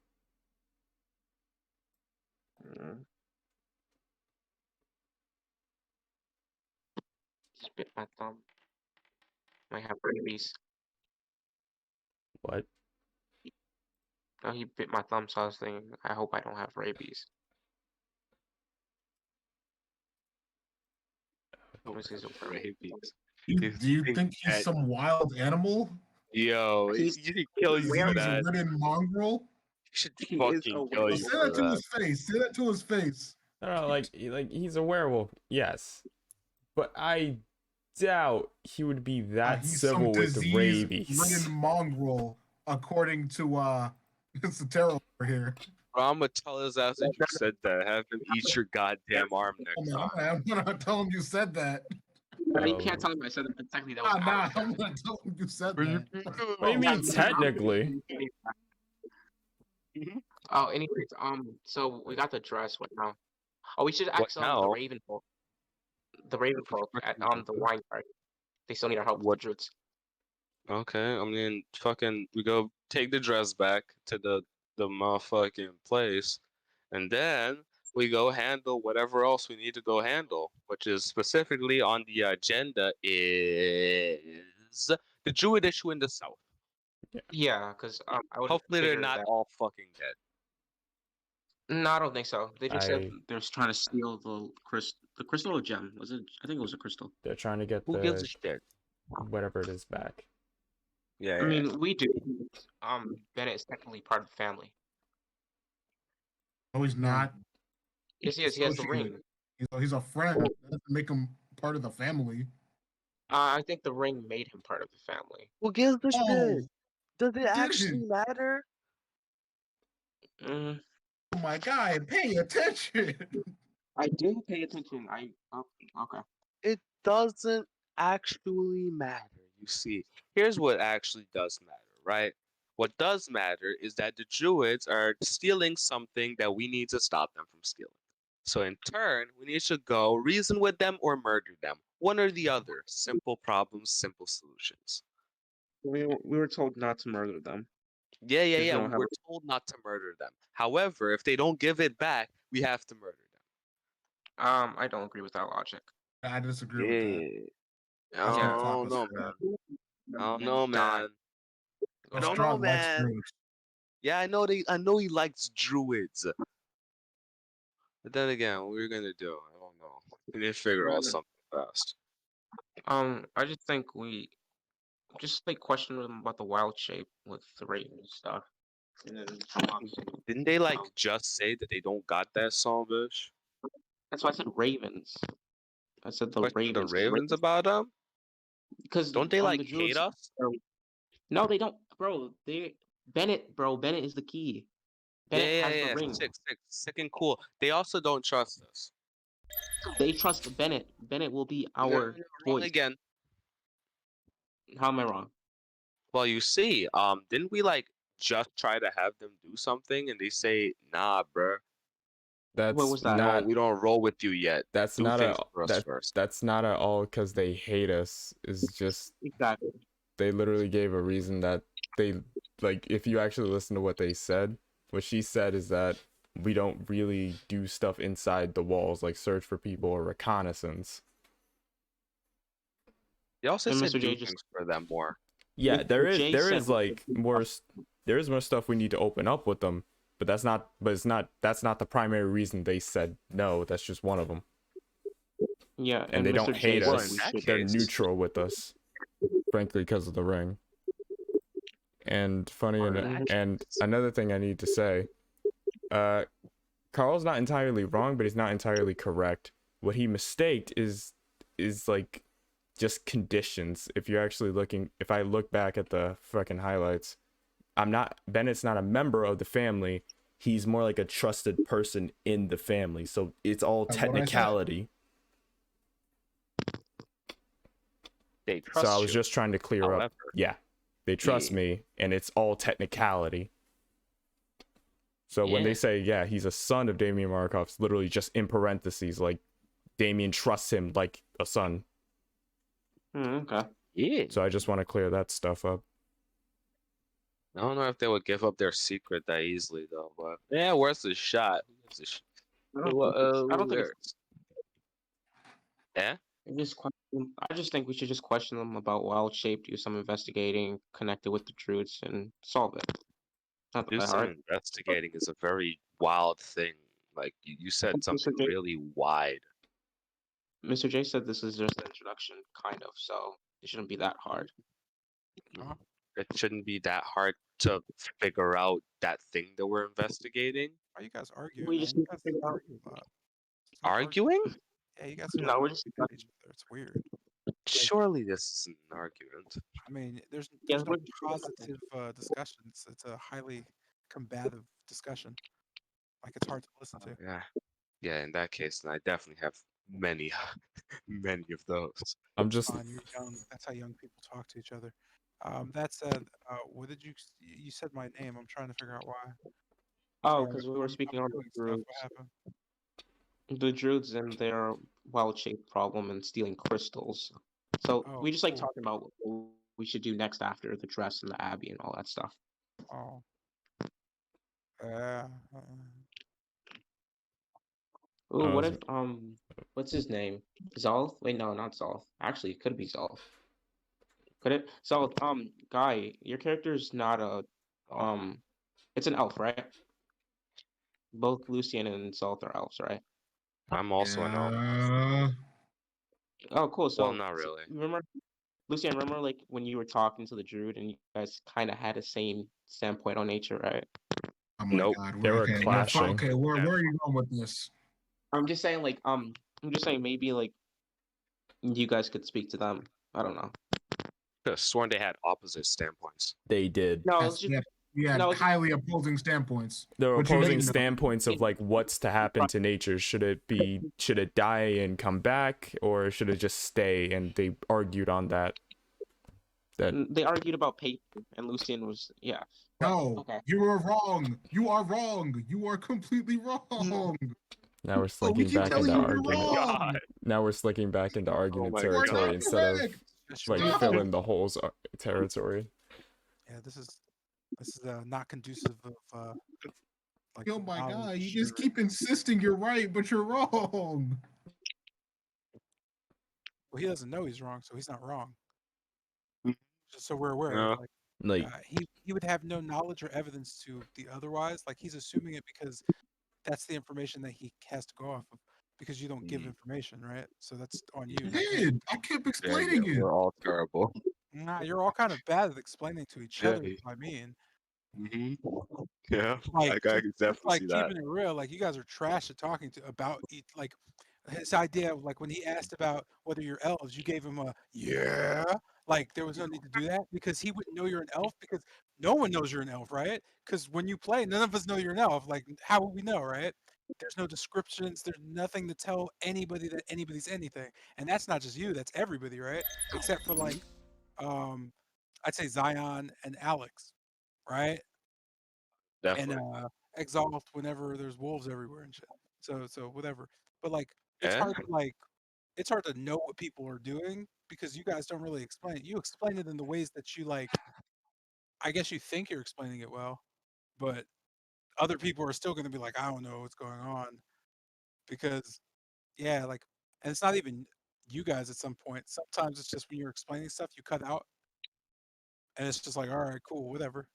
Mm. Just bit my thumb. Might have rabies. What? Oh, he bit my thumb, so I was thinking, I hope I don't have rabies. Obviously, he's a werewolf. Rabies. Do you think he's That, some wild animal? yo, He's you should kill Is you he for a that. ridden mongrel? He should He is a fucking kill werewolf. you Say for that to that. his face. Say that to his face. No, like he's a werewolf, yes. But I doubt he would be that He's some civil with disease-ridden rabies. mongrel, according to Sotero over here. Bro, I'm gonna tell his ass that you said that. Have him eat your goddamn arm next Oh, time. man, I'm gonna tell him you said that. You can't tell him I said that, but technically that was Nah, our I'm gonna tell him you said Bro, you that. What do you mean Technically, technically? Oh, anyways, so we got the dress. What now? Oh, we should What ask the now? Raven folk. The Raven folk at the wine cart. They still need our help with What? the druids. Okay, I mean, fucking, we go take the dress back to the motherfucking place, and then we go handle whatever else we need to go handle, which is specifically on the agenda is the Druid issue in the south. Yeah, because I would Hopefully they're figure not that. all fucking dead. No, I don't think so. They just said I they're trying to steal the crystal or gem. Was it? I think it was a crystal. they're trying to get Who gives a the shit? whatever it is back. Yeah, I mean, we do. Bennett is technically part of the family. No, he's not. Yes, he is. He has the Associated. ring. He's a friend. That doesn't make him part of the family. I think the ring made him part of the family. Who gives a Oh, shit? Does it actually didn't. matter? Mm, Oh my God, pay attention. I do pay attention. Okay. It doesn't actually matter. You see, here's what actually does matter, right? What does matter is that the Druids are stealing something that we need to stop them from stealing. So in turn, we need to go reason with them or murder them. One or the other. Simple problems, simple solutions. We were told not to murder them. Yeah, yeah, Because yeah. we We don't have were told not to murder them. However, if they don't give it back, we have to murder them. I don't agree with that logic. I disagree with that. Yeah. That's what Yeah. Papa No, said. man. I don't know, man. I Oh, don't know, Strahd likes man. druids. Yeah, I know he likes druids. But then again, what we're gonna do? I don't know. We need to figure out something fast. I just think we just like question them about the wild shape with the raven and stuff. And then Didn't they like just say that they don't got that song, bitch? that's why I said ravens. I said the Question the ravens. Ravens about them? Because Don't they like the hate druids. us? No, they don't, bro. Bennett, bro. Bennett is the key. Bennett Yeah, has yeah, the yeah. ring. Sick and cool. They also don't trust us. They trust Bennett. Bennett will be No, our wrong voice. again. How am I wrong? Well, you see, didn't we like just try to have them do something and they say, nah, bruh. What That's was that? not. We don't roll with you yet. That's Do not things a for us first. that's not at all because they hate us. It's just Exactly. they literally gave a reason that they like. If you actually listen to what they said, what she said is that we don't really do stuff inside the walls, like search for people or reconnaissance. They also And said Mr. J do just things for them more. Yeah, there is Jay there said is like there is more stuff we need to open up with them, but that's not the primary reason they said no. That's just one of them. Yeah, And they don't Mr. J hate said us. we that should. They're case- neutral with us, frankly, because of the ring. And funny and another thing I need to say, Carl's not entirely wrong, but he's not entirely correct. What he mistaked is like just conditions. If you're actually looking, if I look back at the fucking highlights, Bennett's not a member of the family. He's more like a trusted person in the family. So it's all That's what I said. technicality. They trust So I was you. just trying to clear up. However, Yeah, they trust Yeah. me, and it's all technicality. So when they Yeah. say, yeah, he's a son of Damien Markov, it's literally just in parentheses, like Damien trusts him like a son. Okay. yeah. So I just want to clear that stuff up. I don't know if they would give up their secret that easily, though. But yeah, worth a shot. I don't think it's. Yeah. I just think we should just question them about wild shape, do some investigating, connect it with the truths, and solve it. Not Do that some hard. investigating is a very wild thing. Like you said Mr. something J. really wide. Mr. J said this is just an introduction, kind of, so it shouldn't be that hard. It shouldn't be that hard to figure out that thing that we're investigating. Why you guys arguing? We Man? just You need to guys figure out. argue a lot. Stop Arguing? Yeah, you guys are No, we're just just at each other. It's weird. Surely this isn't an argument. I mean, there's Yes, no we're just- positive discussions. It's a highly combative discussion. Like it's hard to listen to. Yeah. Yeah, in that case, then I definitely have many, many of those. I'm just Fine, you're young. That's how young people talk to each other. That said, what did you said my name? I'm trying to figure out why. Oh, Sorry, because we were I'm speaking on doing the stuff. druids. What happened? The druids and their wild-shaped problem and stealing crystals. So Oh, we just like cool. talking about what we should do next after the dress and the abbey and all that stuff. Oh. Yeah. Ooh, what if what's his name? Zolf? Wait, no, not Zolf. Actually, it could be Zolf. Could it? Zolf, Guy, your character is not a it's an elf, right? Both Lucian and Zolf are elves, right? I'm also an elf. Oh, cool. So Well, not really. remember, Lucian, remember like when you were talking to the druid and you guys kind of had the same standpoint on nature, right? Oh my Nope. God. They were Okay. clashing. Okay. Where are you going with this? I'm just saying, like, I'm just saying maybe like you guys could speak to them. I don't know. Could have sworn they had opposite standpoints. They did. No, Yes, it's just yeah, you had no, it's just, highly opposing standpoints. There were Which you opposing didn't know. standpoints of like what's to happen to nature. Should it die and come back, or should it just stay? And they argued on that. they argued about paper, and Lucian was No, okay. you were wrong. You are wrong. You are completely wrong. Now we're Oh, we slinking keep back telling into you you're argument. wrong. God. Now we're slinking back into argument my You are territory not instead of correct. like No. fill in the holes territory. Yeah, this is not conducive of like Oh my God, you knowledge just or keep insisting you're right, but you're wrong. well, he doesn't know he's wrong, so he's not wrong. Mhm. Just so we're aware, Yeah. like Like he would have no knowledge or evidence to the otherwise. Like he's assuming it because that's the information that he has to go off of. Because you don't give information, right? So that's on you. I Not him. did. I kept Yeah, explaining it. we're all terrible. Nah, you're all kind of bad at explaining to each Yeah. other. Is what I mean, Yeah, like I just, can definitely like see that. keeping it real. Like you guys are trash at talking to about like his idea of like when he asked about whether you're elves, you gave him a yeah. Like there was no need to do that because he wouldn't know you're an elf because no one knows you're an elf, right? Because when you play, none of us know you're an elf. Like how would we know, right? There's no descriptions. There's nothing to tell anybody that anybody's anything, and that's not just you. That's everybody, right? Except for like, um, I'd say Zion and Alex, right? And Definitely. Exalt whenever there's wolves everywhere and shit. So whatever. But like, it's Yeah. hard to like it's hard to know what people are doing because you guys don't really explain it. You explain it in the ways that you like. I guess you think you're explaining it well, but other people are still going to be like, I don't know what's going on because, yeah, like, and it's not even you guys at some point. Sometimes it's just when you're explaining stuff, you cut out, and it's just like, all right, cool, whatever.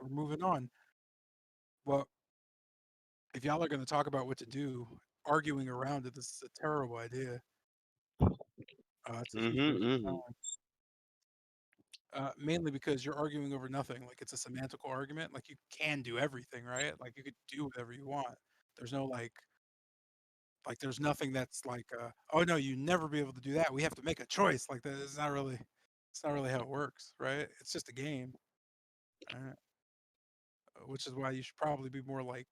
We're moving on. Well, if y'all are going to talk about what to do, arguing around it, this is a terrible idea. It's a huge waste of time. Mainly because you're arguing over nothing. Like it's a semantical argument. Like you can do everything, right? Like you could do whatever you want. There's no like there's nothing that's like, oh no, you never be able to do that. We have to make a choice. Like that. It's not really how it works, right? It's just a game, right? Which is why you should probably be more like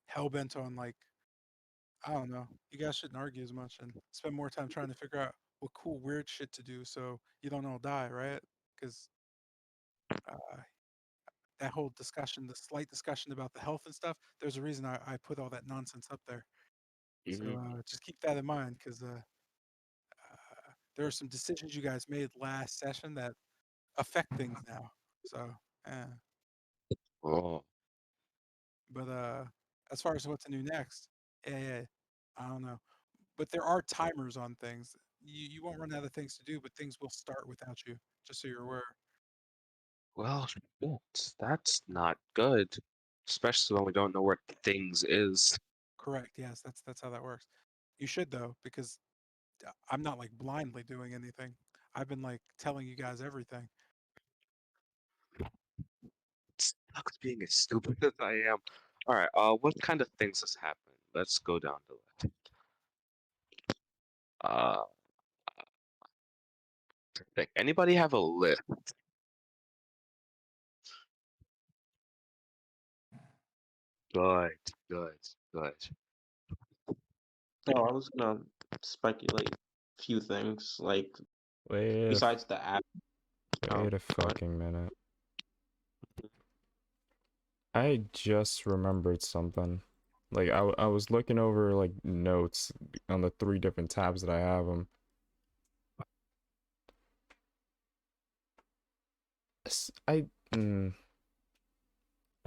hell bent on like I don't know. You guys shouldn't argue as much and spend more time trying to figure out what cool weird shit to do so you don't all die, right? Because uh, that whole discussion, the slight discussion about the health and stuff, there's a reason I put all that nonsense up there. So just keep that in mind because there are some decisions you guys made last session that affect things now. So, yeah. Oh. But as far as what to do next, yeah, I don't know. But there are timers on things. You won't run out of things to do, but things will start without you, just so you're aware. Well, shit, that's not good. Especially when we don't know where things is. Correct. Yes, that's how that works. You should though, because I'm not like blindly doing anything. I've been like telling you guys everything. It sucks being as stupid as I am. Alright, what kind of things has happened? Let's go down the list. Uh anybody have a list? Good, good, good. No, I was gonna speculate a few things like wait besides the app. a fucking minute. I just remembered something. Like I was looking over like notes on the 3 different tabs that I have them.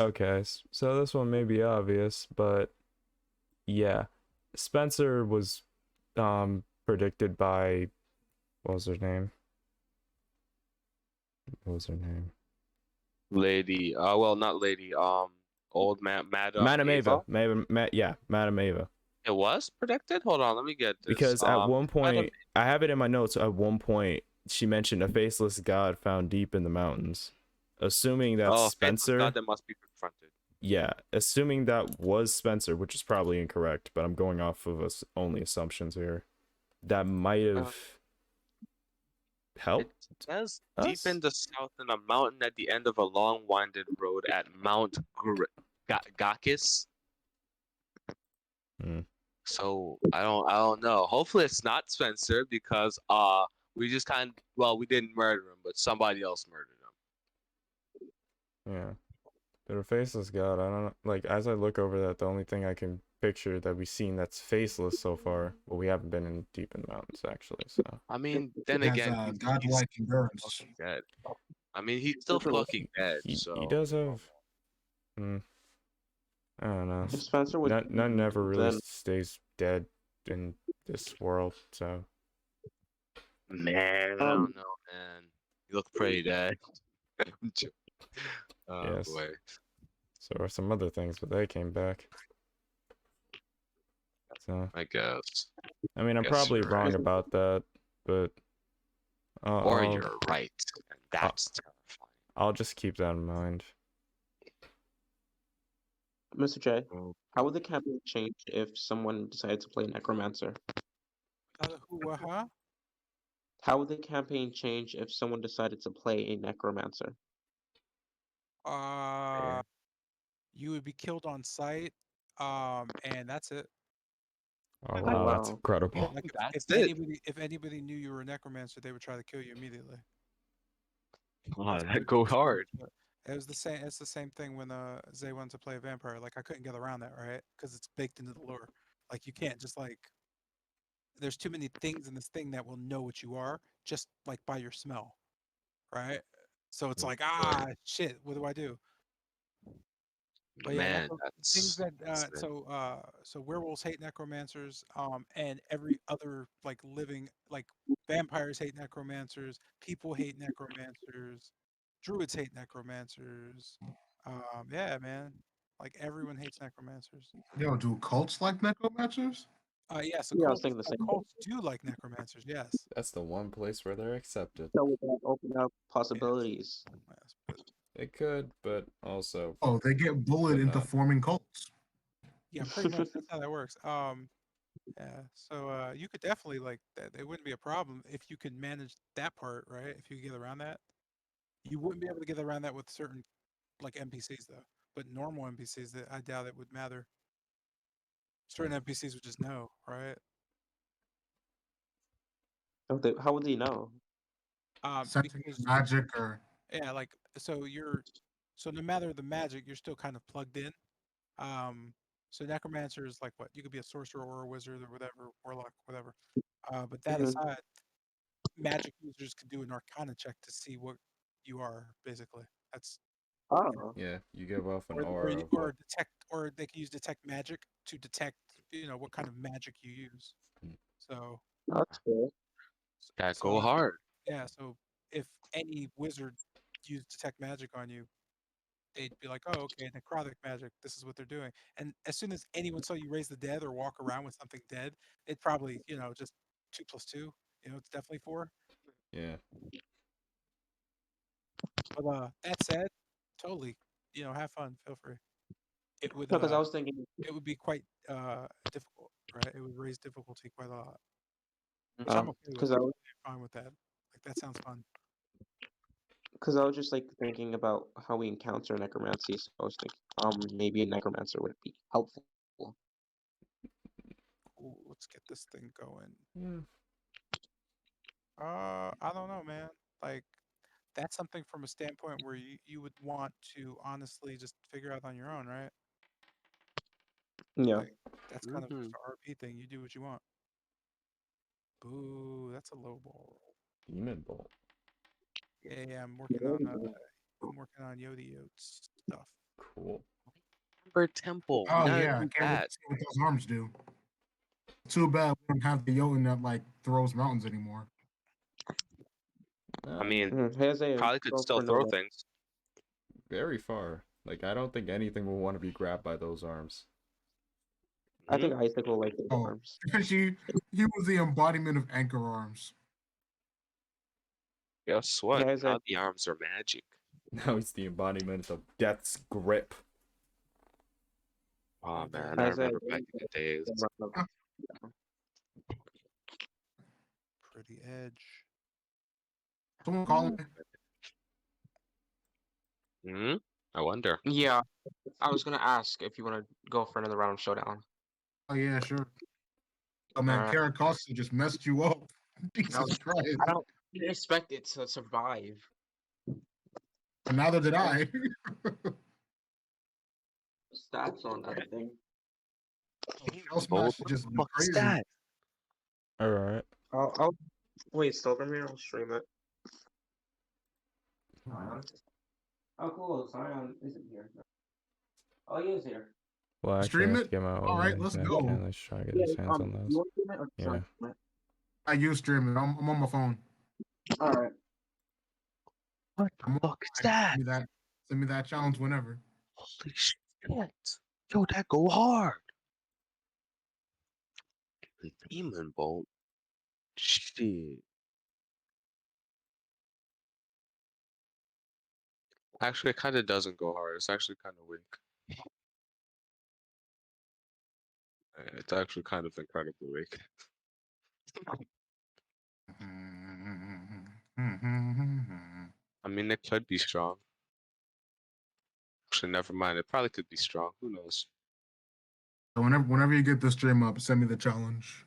Okay, so this one may be obvious, but yeah, Spencer was predicted by what was her name? What was her name? Lady, well, not lady, old Madam Madam Ava. Ava. Yeah, Madam Ava. It was predicted? Hold on, let me get this. Because at one point, Madam... I have it in my notes. At one point, she mentioned a faceless god found deep in the mountains, assuming that Oh, Spencer. God that must be confronted. Yeah, assuming that was Spencer, which is probably incorrect, but I'm going off of only assumptions here. That might have It helped says deep us. in the south in a mountain at the end of a long winded road at Mount Gakis. Hmm. So I don't know. Hopefully it's not Spencer because we just we didn't murder him, but somebody else murdered him. Yeah. But a faceless god, I don't know. Like, as I look over that, the only thing I can picture that we've seen that's faceless so far, well, we haven't been in deep in the mountains, actually, so. I mean, then He has again, he's godlike endurance. fucking dead. I mean, he's still fucking dead. He So does have. Hmm, I don't know. If Spencer was None never really then stays dead in this world, so. man, I don't know, man. You look pretty dead. Oh Yes. boy. So are some other things, but they came back. So, I guess. I mean, I'm Guess probably you're wrong right. about that, but Or I'll, you're right, and that's terrifying. I'll just keep that in mind. Mr. J, Oh, how would the campaign change if someone decided to play Necromancer? How would the campaign change if someone decided to play a Necromancer? Uh, you would be killed on sight, and that's it. Oh Oh, wow, that's wow. incredible. Like That's if it. anybody knew you were a necromancer, they would try to kill you immediately. Oh, That's that pretty go much it. hard. It was the same. It's the same thing when Zay wanted to play a vampire. Like I couldn't get around that, right? Because it's baked into the lore. Like you can't just like. There's too many things in this thing that will know what you are just like by your smell, right? So it's like shit. What do I do? But yeah, Man, things that that's it. so werewolves hate necromancers, and every other like living like vampires hate necromancers, people hate necromancers, druids hate necromancers. Yeah, man, like everyone hates necromancers. Yo, do cults like necromancers? Yeah, so Yeah, I was thinking the same thing. cults do like necromancers, yes. That's the one place where they're accepted. So would that open up Yes, possibilities? yes, but It could, but also, Oh, they get bullied But into not. forming cults. yeah, pretty much that's how that works. Yeah, so you could definitely like that. It wouldn't be a problem if you could manage that part, right? If you could get around that, you wouldn't be able to get around that with certain like NPCs though. But normal NPCs, that I doubt it would matter. Certain NPCs would just know, right? How would they know? Sensing Because magic or yeah, like so no matter the magic, you're still kind of plugged in. So necromancer is like what? You could be a sorcerer or a wizard or whatever, warlock, whatever. But that Mhm. aside, magic users can do an arcana check to see what you are, basically. That's Oh, yeah, you give off an or aura of or what. detect, or they can use detect magic to detect, what kind of magic you use. Hmm. So that's cool. That so go hard. yeah, so if any wizard used detect magic on you, they'd be like, oh, okay, necrotic magic, this is what they're doing. And as soon as anyone saw you raise the dead or walk around with something dead, they'd probably, just 2 + 2, it's definitely 4. Yeah, But that said, totally, have fun, feel free. It would No, because I was thinking, be quite difficult, right? It would raise difficulty quite a lot, which I'm okay with. because I'm fine with that. Like that sounds fun. I was just like thinking about how we encounter necromancy. So I was thinking, maybe a necromancer would be helpful. Cool, let's get this thing going. yeah. I don't know, man. Like that's something from a standpoint where you would want to honestly just figure out on your own, right? Yeah. Like that's kind of just Mhm. an RP thing. You do what you want. Boo, that's a low ball. Demon bolt. Yeah, I'm working on Yodi Yotes stuff. Cool. Ember Temple. We oh gotta yeah, I do can't wait that. to see what those arms do. Too bad we don't have the Jotun that like throws mountains anymore. I mean, Here's a probably could go still for throw no. things. Very far. Like, I don't think anything will want to be grabbed by those arms. I think Isaac will like the Oh, arms. he was the embodiment of anchor arms. Guess what? Here's Now a the arms are magic. Now he's the embodiment of death's grip. Oh Okay. man, I I said, remember back in the days. Pretty edge. Someone calling me. Hmm. I wonder. Yeah, I was gonna ask if you want to go for another round of showdown. Oh yeah, sure. Oh man, Alright. Caracosta just messed you up. No, Jesus Christ. I didn't expect it to survive. And neither did I. stats on that thing. Shell Bolt, Smash what just the went fuck is crazy. that? All right. I'll wait. Still from here. I'll stream it. Oh, cool. Zion isn't here. Oh, he is here. Well, actually, I Stream have it? to get my All right, overlays let's back. go. And let's try to get Yeah, his hands on you those. want to stream it or Yeah. stream it? I use stream it. I'm on my phone. All right. What I'm the on fuck is my phone. that? Send me that challenge whenever. Holy shit! Yo, that go hard. The demon bolt. Shit. Actually, it kind of doesn't go hard. It's actually kind of weak. It's actually kind of incredibly weak. I mean, it could be strong. Actually, never mind. It probably could be strong. Who knows? So whenever you get the stream up, send me the challenge.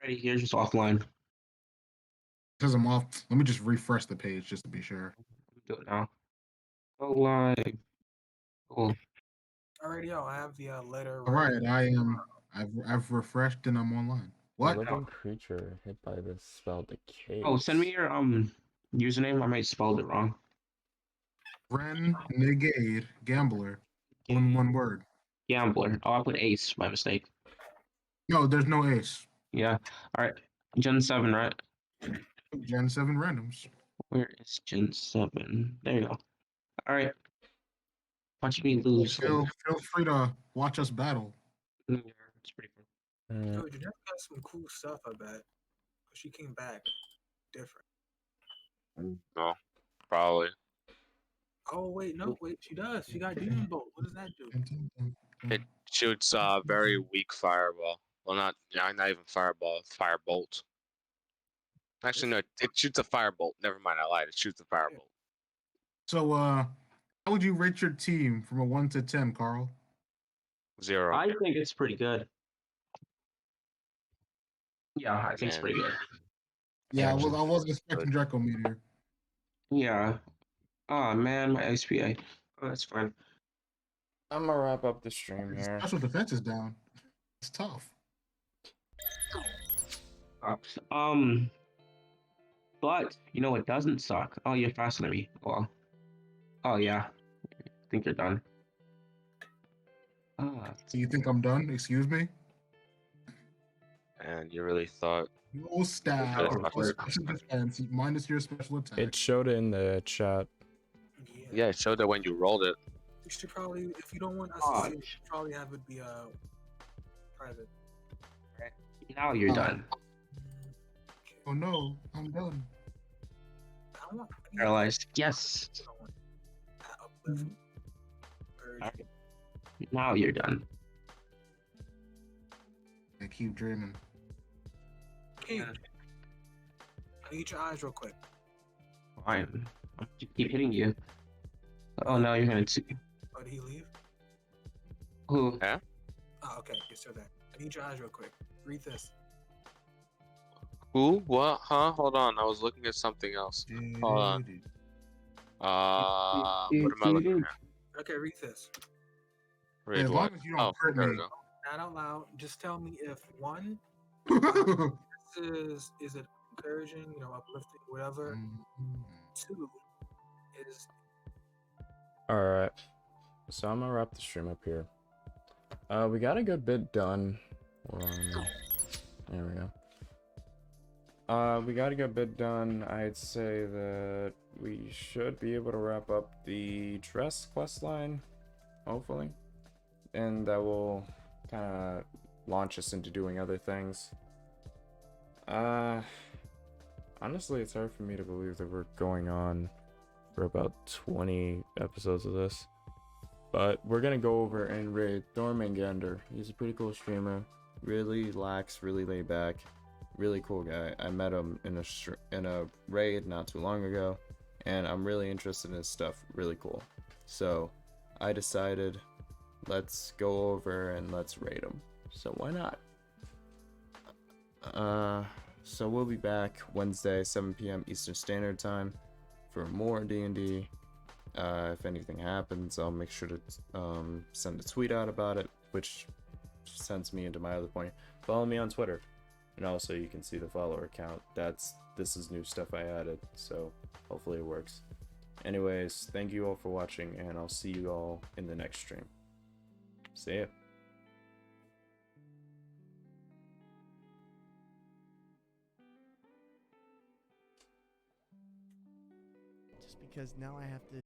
Ready? Here's just offline. It says I'm off. Let me just refresh the page just to be sure. Do it now. Go live. Cool. Alrighty, yo, I have the letter All ready. right, I've refreshed and I'm online. A What? living creature hit by this spell decays. Oh, send me your username. I might spelled it wrong. Renegade Gambler. All in one word. Gambler. Oh, I put ace by mistake. No, there's no ace. Yeah. All right. Gen 7, right? Gen 7 randoms. Where is Gen 7? There you go. All right. Watch me lose. Feel free to watch us battle. Yeah, it's pretty fun. Mm, Yo, Jeanette got some cool stuff, I bet. She came back different. No, probably. Oh wait, no, wait, she does. She got demon bolt. What does that do? It shoots very weak fireball. Well, not even fireball. Firebolt. Actually, no. It shoots a firebolt. Never mind. I lied. It shoots a firebolt. So, how would you rate your team from a 1 to 10, Carl? 0. I think it's pretty good. Yeah, I think it's Man. pretty good. Yeah, I Yeah. wasn't expecting Draco Meteor. Yeah. Oh man, my XPA. Oh, that's fine. I'm gonna wrap up the stream here. Special defense is down. It's tough. Sucks. But you know what doesn't suck? Oh, you're faster than me. Well. Oh yeah. I think you're done. Ah. So you think I'm done? Excuse me? And you really thought No stab. Really thought Plus it special defense minus your special attack. It showed it in the chat. yeah, it showed that when you rolled it. You should probably, if you don't want us to see, you should probably have it be private. Now you're done. Oh no, I'm done. I want Paralyzed. Yes. uplift. Alright. Now you're done. I keep dreaming. Hey, I need your eyes real quick. Fine. I'm gonna keep hitting you. Oh, now you're gonna. Oh, did he leave? Who? Yeah? Oh, okay, you're still there. I need your eyes real quick. Read this. Who? What? Huh? Hold on. I was looking at something else. Hold on. What am I looking at? Okay, read this. Read As what? long as you don't hurt there me. we go. Not out loud. Just tell me if one, is it encouraging, uplifting, whatever. Two is Alright. So I'm gonna wrap the stream up here. We got a good bit done. There we go. We got a good bit done. I'd say that we should be able to wrap up the dress quest line, hopefully. And that will kind of launch us into doing other things. Honestly, it's hard for me to believe that we're going on for about 20 episodes of this. But we're gonna go over and raid Dormangander. He's a pretty cool streamer. Really lax, really laid back, really cool guy. I met him in a raid not too long ago, and I'm really interested in his stuff. Really cool. So I decided, let's go over and let's raid him. So why not? So we'll be back Wednesday, 7 p.m. Eastern Standard Time for more D&D. If anything happens, I'll make sure to send a tweet out about it, which sends me into my other point. Follow me on Twitter, and also you can see the follower count. This is new stuff I added, so hopefully it works. Anyways, thank you all for watching, and I'll see you all in the next stream. See ya. Just because now I have to